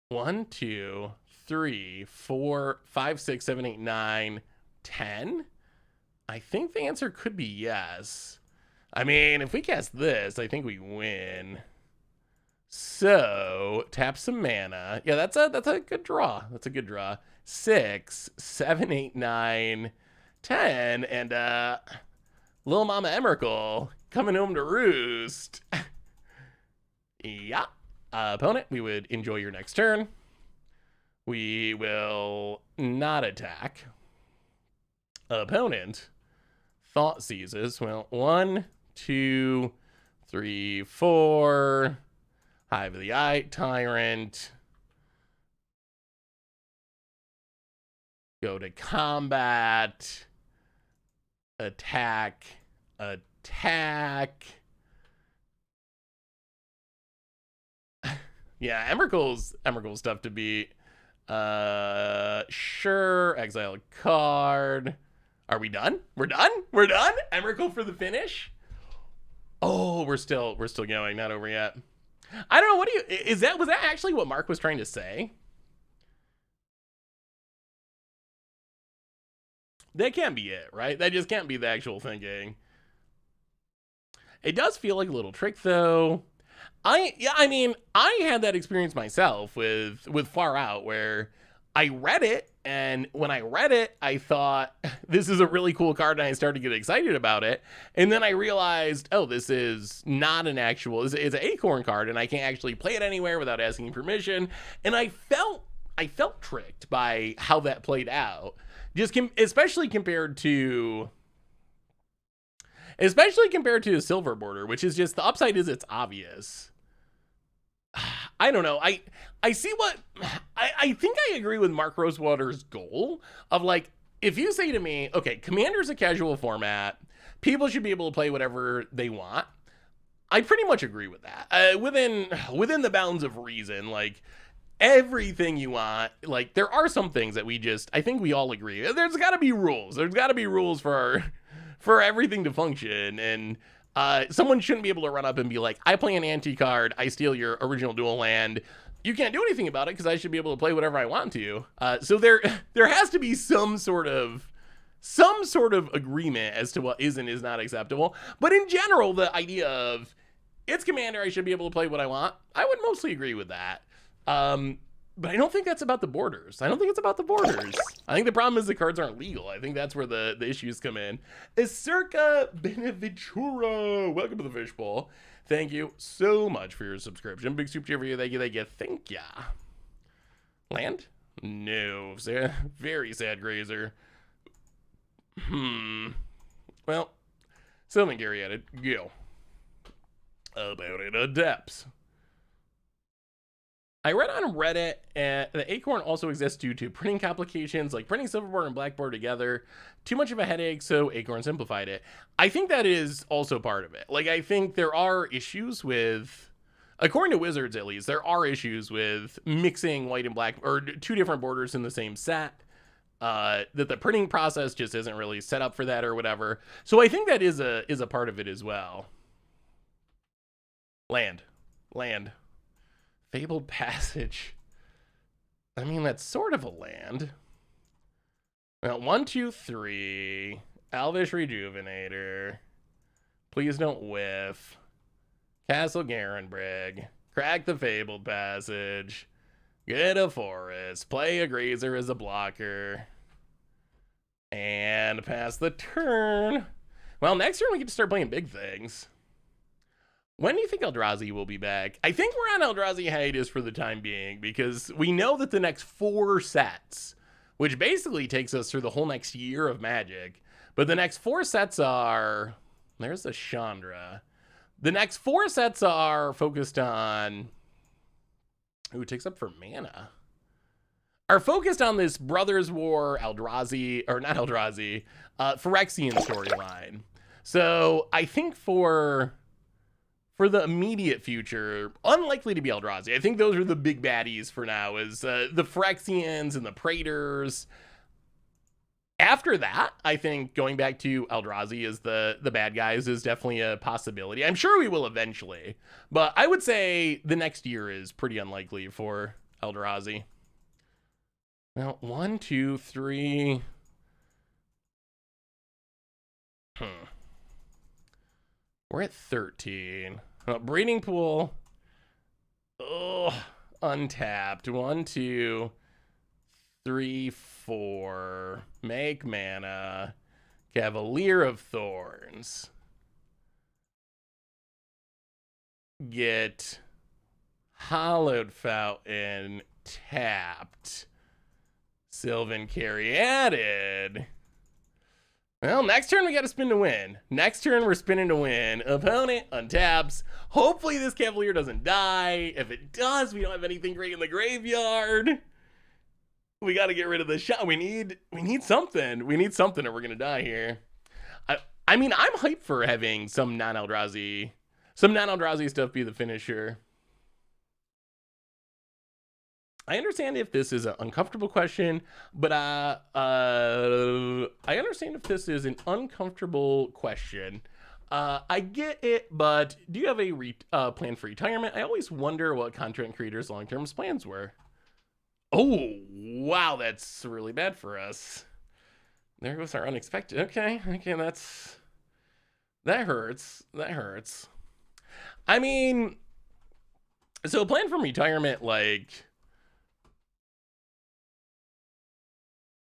1, 2, 3, 4, 5, 6, 7, 8, 9, 10? I think the answer could be yes. I mean, if we cast this, I think we win. So, tap some mana. Yeah, that's a good draw. That's a good draw. 6, 7, 8, 9, 10, and Lil Mama Emrakul coming home to roost. Yeah. Opponent, we would enjoy your next turn. We will not attack. Opponent, Thought Seizes. Well, 1, 2, 3, 4. Hive of the Eye, Tyrant. Go to combat. Attack. Yeah, Emrakul's tough to beat. Sure. Exile a card. Are we done? We're done? Emrakul for the finish? Oh, we're still going. Not over yet. I don't know. Was that actually what Mark was trying to say? That can't be it, right? That just can't be the actual thinking. It does feel like a little trick, though. I mean, I had that experience myself with Far Out, where I read it, and when I read it, I thought, this is a really cool card, and I started to get excited about it. And then I realized, oh, this is not an actual, it's an Acorn card, and I can't actually play it anywhere without asking permission. And I felt tricked by how that played out. Especially compared to the Silver Border, which is just, the upside is it's obvious. I don't know. I see what I think I agree with Mark Rosewater's goal of, like, if you say to me, okay, Commander's a casual format, people should be able to play whatever they want. I pretty much agree with that. Within the bounds of reason, like, everything you want. Like, there are some things that I think we all agree. There's got to be rules. There's got to be rules for everything to function. And someone shouldn't be able to run up and be like, I play an anti-card, I steal your original dual land. You can't do anything about it because I should be able to play whatever I want to. So there has to be some sort of agreement as to what is and is not acceptable. But in general, the idea of it's Commander, I should be able to play what I want, I would mostly agree with that. But I don't think that's about the borders. I don't think it's about the borders. I think the problem is the cards aren't legal. I think that's where the issues come in. Circa Beneventura, welcome to the Fishbowl. Thank you so much for your subscription. Big super for you. Thank you. Thank ya. Land? No. Very sad grazer. Well, something Gary added. Go. About it, adepts. I read on Reddit that Acorn also exists due to printing complications, like printing Silverboard and Blackboard together. Too much of a headache, so Acorn simplified it. I think that is also part of it. Like, I think there are issues with, according to Wizards at least, there are issues with mixing white and black, or two different borders in the same set. That the printing process just isn't really set up for that or whatever. So I think that is a part of it as well. Land. Fabled Passage. I mean, that's sort of a land. Well, 1, 2, 3. Elvish Rejuvenator. Please don't whiff. Castle Garenbrig. Crack the Fabled Passage. Get a forest. Play a grazer as a blocker. And pass the turn. Well, next turn we get to start playing big things. When do you think Eldrazi will be back? I think we're on Eldrazi hiatus for the time being because we know that the next 4 sets, which basically takes us through the whole next year of Magic, but the next 4 sets are... There's the Chandra. The next 4 sets are focused on... Ooh, it takes up for mana. Are focused on this Brothers War, Eldrazi, or not Eldrazi, Phyrexian storyline. So I think for the immediate future, unlikely to be Eldrazi. I think those are the big baddies for now, is the Phyrexians and the Praetors. After that, I think going back to Eldrazi as the bad guys is definitely a possibility. I'm sure we will eventually, but I would say the next year is pretty unlikely for Eldrazi. Now, 1, 2, 3. We're at 13. Breeding Pool. Oh, untapped. 1, 2, 3, 4. Make mana. Cavalier of Thorns. Get Hallowed Fountain tapped. Sylvan Carry added. Well, next turn we got to spin to win. Next turn we're spinning to win. Opponent untaps. Hopefully this Cavalier doesn't die. If it does, we don't have anything great in the graveyard. We got to get rid of the shot. We need something. We need something or we're going to die here. I mean, I'm hyped for having some non-Eldrazi stuff be the finisher. I understand if this is an uncomfortable question, but I understand if this is an uncomfortable question. I get it, but do you have a plan for retirement? I always wonder what content creators' long-term plans were. Oh, wow, that's really bad for us. There goes our unexpected. Okay, that hurts. I mean, so a plan from retirement, like,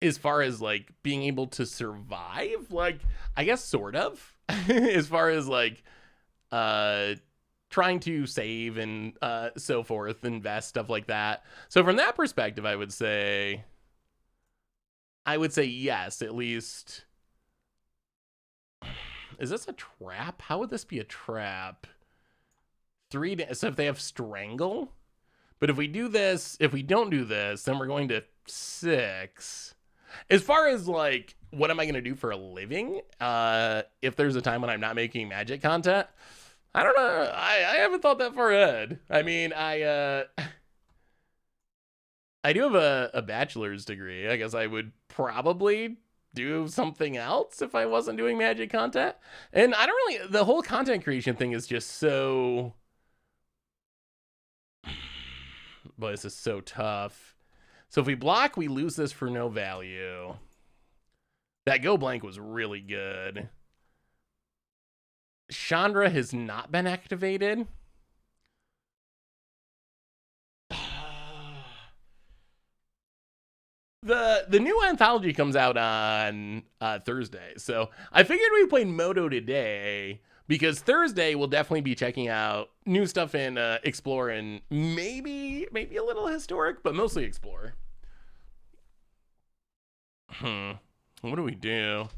as far as like being able to survive, like, I guess sort of. As far as like trying to save and so forth, invest, stuff like that. So from that perspective, I would say yes, at least. Is this a trap? How would this be a trap? 3 days. So if they have Strangle, but if we don't do this, then we're going to 6. As far as like, what am I going to do for a living? If there's a time when I'm not making Magic content, I don't know. I haven't thought that far ahead. I mean, I do have a bachelor's degree. I guess I would probably do something else if I wasn't doing Magic content. And I don't really, the whole content creation thing is just so, boy, this is so tough. So if we block, we lose this for no value. That go blank was really good. Chandra has not been activated. The new anthology comes out on Thursday, so I figured we played Moto today because Thursday we'll definitely be checking out new stuff in Explore and maybe a little Historic, but mostly Explore. What do we do?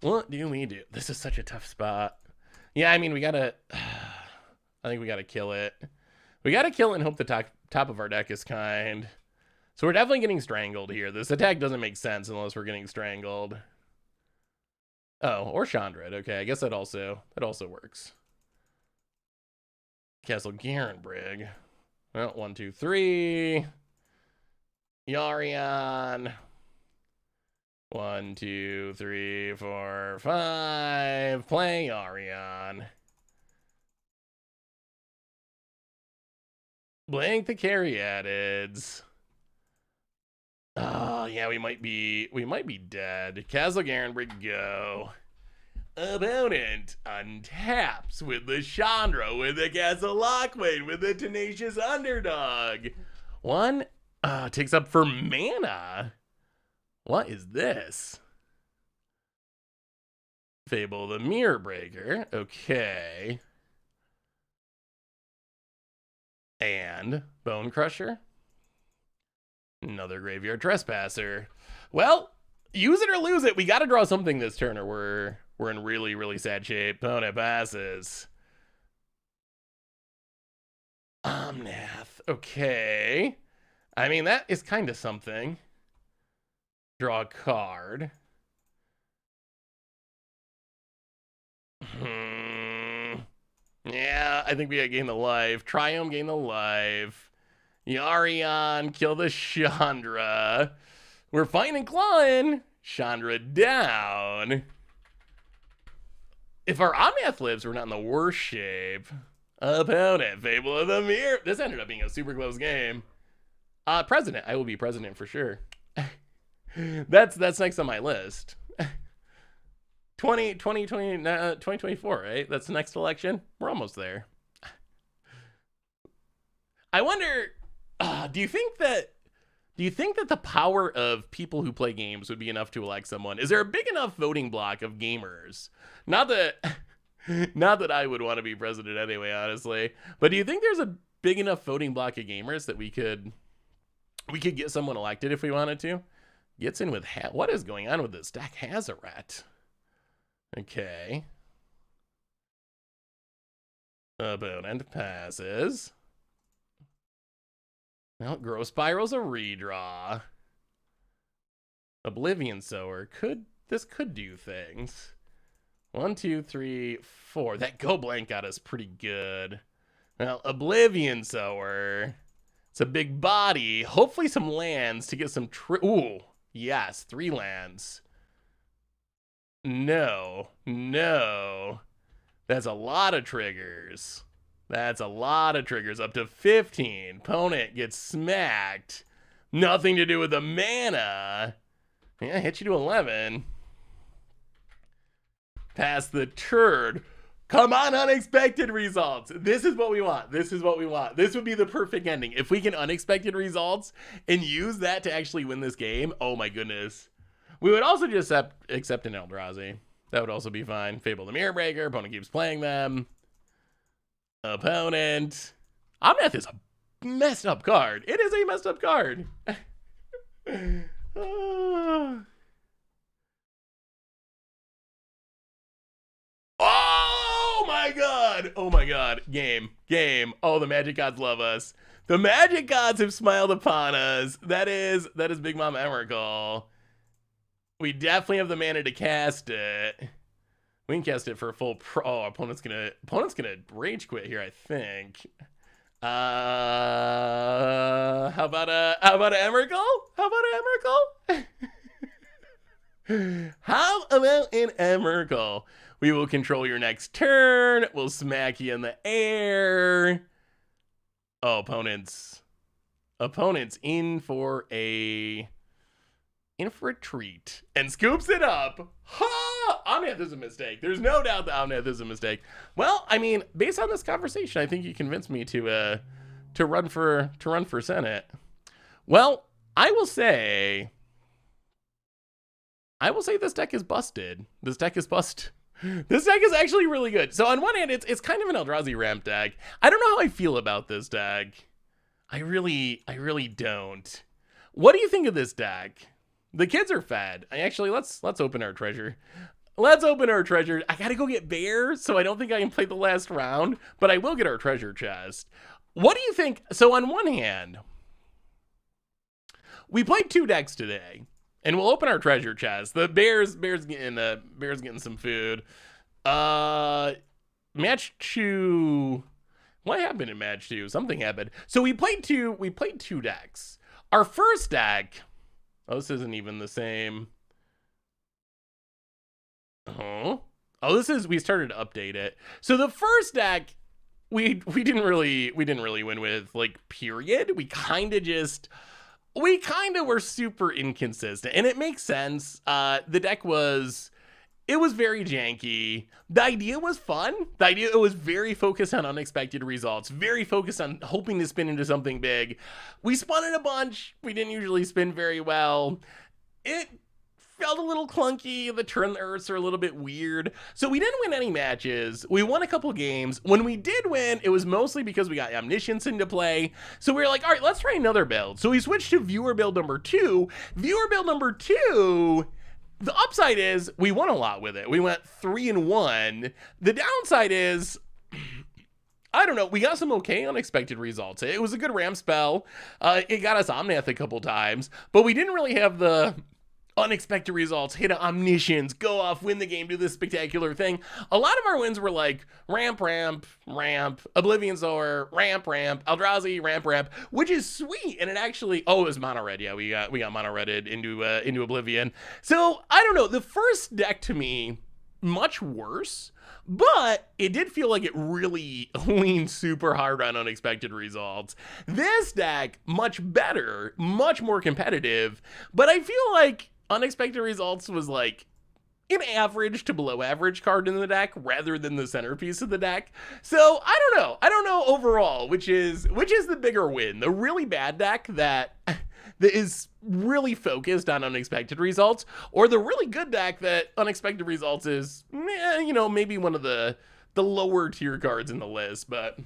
What do we do? This is such a tough spot. Yeah, I mean we gotta. I think we gotta kill it. We gotta kill it and hope the top of our deck is kind. So we're definitely getting strangled here. This attack doesn't make sense unless we're getting strangled. Oh, or Chandra. Okay, I guess that also works. Castle Garenbrig. Well, 1, 2, 3. Yarion. 1, 2, 3, 4, 5. Play Yarion. Blank the Caryatids. Oh, yeah, we might be dead. Castle Garenbrig, go. Opponent untaps with the Chandra, with the Castle Lockwain, with the Tenacious Underdog. One takes up for mana. What is this? Fable the Mirror Breaker. Okay. And Bone Crusher. Another Graveyard Trespasser. Well, use it or lose it. We got to draw something this turn, or we're in really, really sad shape. Opponent passes. Omnath. Okay. I mean, that is kind of something. Draw a card. Yeah, I think we gotta gain the life. Triome, gain the life. Yarion, kill the Chandra. We're fighting and clawing. Chandra down. If our Omnath lives, we're not in the worst shape. Opponent, Fable of the Mirror. This ended up being a super close game. President. I will be president for sure. That's next on my list. 2024, right? That's the next election. We're almost there. I wonder, do you think that the power of people who play games would be enough to elect someone? Is there a big enough voting block of gamers? Not that I would want to be president anyway, honestly. But do you think there's a big enough voting block of gamers that we could get someone elected if we wanted to? Gets in with what is going on with this deck? Hazaret. Okay. Opponent passes. Well, Growth Spiral's a redraw. Oblivion Sower this could do things. 1, 2, 3, 4. That go blank got us pretty good. Well, Oblivion Sower. It's a big body. Hopefully some lands to get some ooh, yes, 3 lands. No. That's a lot of triggers. That's a lot of triggers, up to 15. Opponent gets smacked. Nothing to do with the mana. Yeah, hit you to 11. Pass the turd. Come on, unexpected results. This is what we want. This would be the perfect ending. If we can unexpected results and use that to actually win this game, oh my goodness. We would also just accept an Eldrazi. That would also be fine. Fable the Mirror Breaker. Opponent keeps playing them. Opponent. Omnath is a messed up card. It is a messed up card. Oh my god. Oh my god. Game. Oh, the Magic Gods love us. The Magic Gods have smiled upon us. That is Big Mom Emrakul. We definitely have the mana to cast it. We can cast it for a full pro. Oh, opponent's gonna rage quit here, I think. How How about a Emrakul? How about an Emrakul? How about an Emrakul? We will control your next turn. We'll smack you in the air. Oh, opponents in for a treat and scoops it up. Ha! Omnath is a mistake. There's no doubt that Omnath is a mistake. Well, I mean, based on this conversation, I think you convinced me to run for Senate. Well, I will say this deck is busted. This deck is busted. This deck is actually really good. So on one hand, it's kind of an Eldrazi ramp deck. I don't know how I feel about this deck. I really don't. What do you think of this deck? The kids are fed. Let's open our treasure. Let's open our treasure. I gotta go get bear, so I don't think I can play the last round, but I will get our treasure chest. What do you think? So on one hand, we played 2 decks today. And we'll open our treasure chest. The bear's getting some food. Match 2. What happened in match 2? Something happened. So we played two decks. Our first deck. Oh, this isn't even the same. Oh, we started to update it. So the first deck we didn't really win with, like, period. We kind of were super inconsistent, and it makes sense. The deck was very janky. The idea was fun. It was very focused on unexpected results, very focused on hoping to spin into something big. We spun it a bunch. We didn't usually spin very well. It felt a little clunky. The turn earths are a little bit weird. So we didn't win any matches. We won a couple games. When we did win, it was mostly because we got Omniscience into play. So we were like, all right, let's try another build. So we switched to viewer build number 2. Viewer build number 2, the upside is we won a lot with it. We went 3-1. The downside is, I don't know, we got some okay unexpected results. It was a good ramp spell. It got us Omnath a couple times, but we didn't really have the unexpected results, hit an Omniscience, go off, win the game, do this spectacular thing. A lot of our wins were like ramp, Oblivion Sower, ramp, Eldrazi, ramp, which is sweet. And it actually, it was mono red. Yeah, we got mono redded into Oblivion. So I don't know. The first deck to me, much worse, but it did feel like it really leaned super hard on unexpected results. This deck, much better, much more competitive, but I feel like unexpected results was like an average to below average card in the deck rather than the centerpiece of the deck. So I don't know overall which is the bigger win, the really bad deck that is really focused on unexpected results, or the really good deck that unexpected results is maybe one of the lower tier cards in the list. But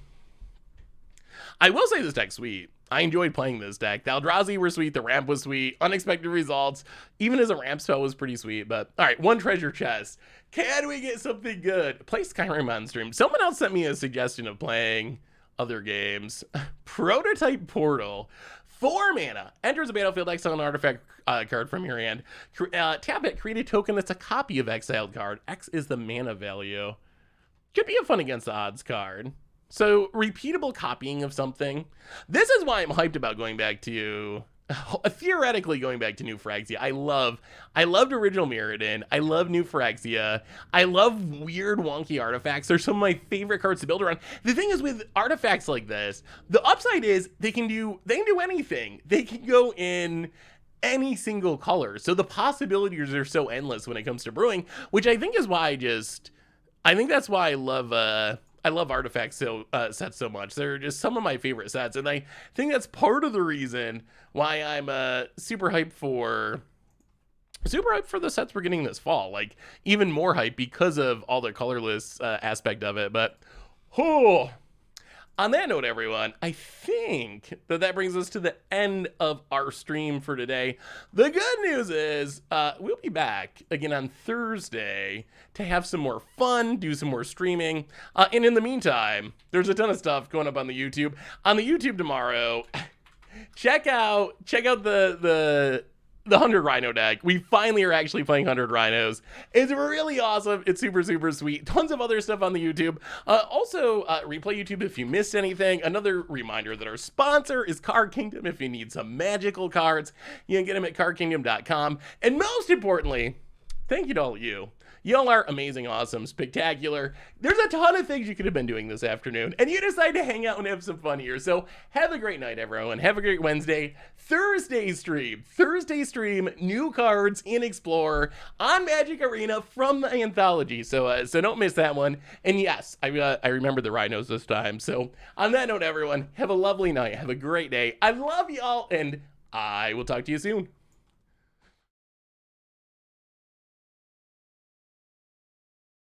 I will say this deck's sweet. I enjoyed playing this deck. The Eldrazi were sweet. The ramp was sweet. Unexpected results, even as a ramp spell, was pretty sweet. But all right, 1 treasure chest. Can we get something good? Play Skyrim on stream. Someone else sent me a suggestion of playing other games. Prototype Portal. 4 mana. Enters the battlefield, exile an artifact card from your hand. Tap it, create a token that's a copy of exiled card. X is the mana value. Could be a fun against the odds card. So, repeatable copying of something. This is why I'm hyped about going back to, theoretically going back to New Phyrexia. I loved Original Mirrodin. I love New Phyrexia. I love weird, wonky artifacts. They're some of my favorite cards to build around. The thing is with artifacts like this, the upside is they can do anything. They can go in any single color. So the possibilities are so endless when it comes to brewing, which I think is why I think that's why I love artifact sets so much. They're just some of my favorite sets, and I think that's part of the reason why I'm super hyped for the sets we're getting this fall. Like, even more hype because of all the colorless aspect of it. But on that note, everyone, I think that brings us to the end of our stream for today. The good news is we'll be back again on Thursday to have some more fun, do some more streaming. And in the meantime, there's a ton of stuff going up on the YouTube. On the YouTube tomorrow, check out the the 100 Rhino deck. We finally are actually playing 100 Rhinos. It's really awesome. It's super, super sweet. Tons of other stuff on the YouTube. Also, replay YouTube if you missed anything. Another reminder that our sponsor is Card Kingdom. If you need some magical cards, you can get them at cardkingdom.com. And most importantly, thank you to all of you. Y'all are amazing, awesome, spectacular. There's a ton of things you could have been doing this afternoon, and you decided to hang out and have some fun here. So have a great night, everyone. Have a great Wednesday. Thursday stream, new cards in Explorer on Magic Arena from the anthology. So don't miss that one. And yes, I remember the Rhinos this time. So on that note, everyone, have a lovely night. Have a great day. I love y'all, and I will talk to you soon.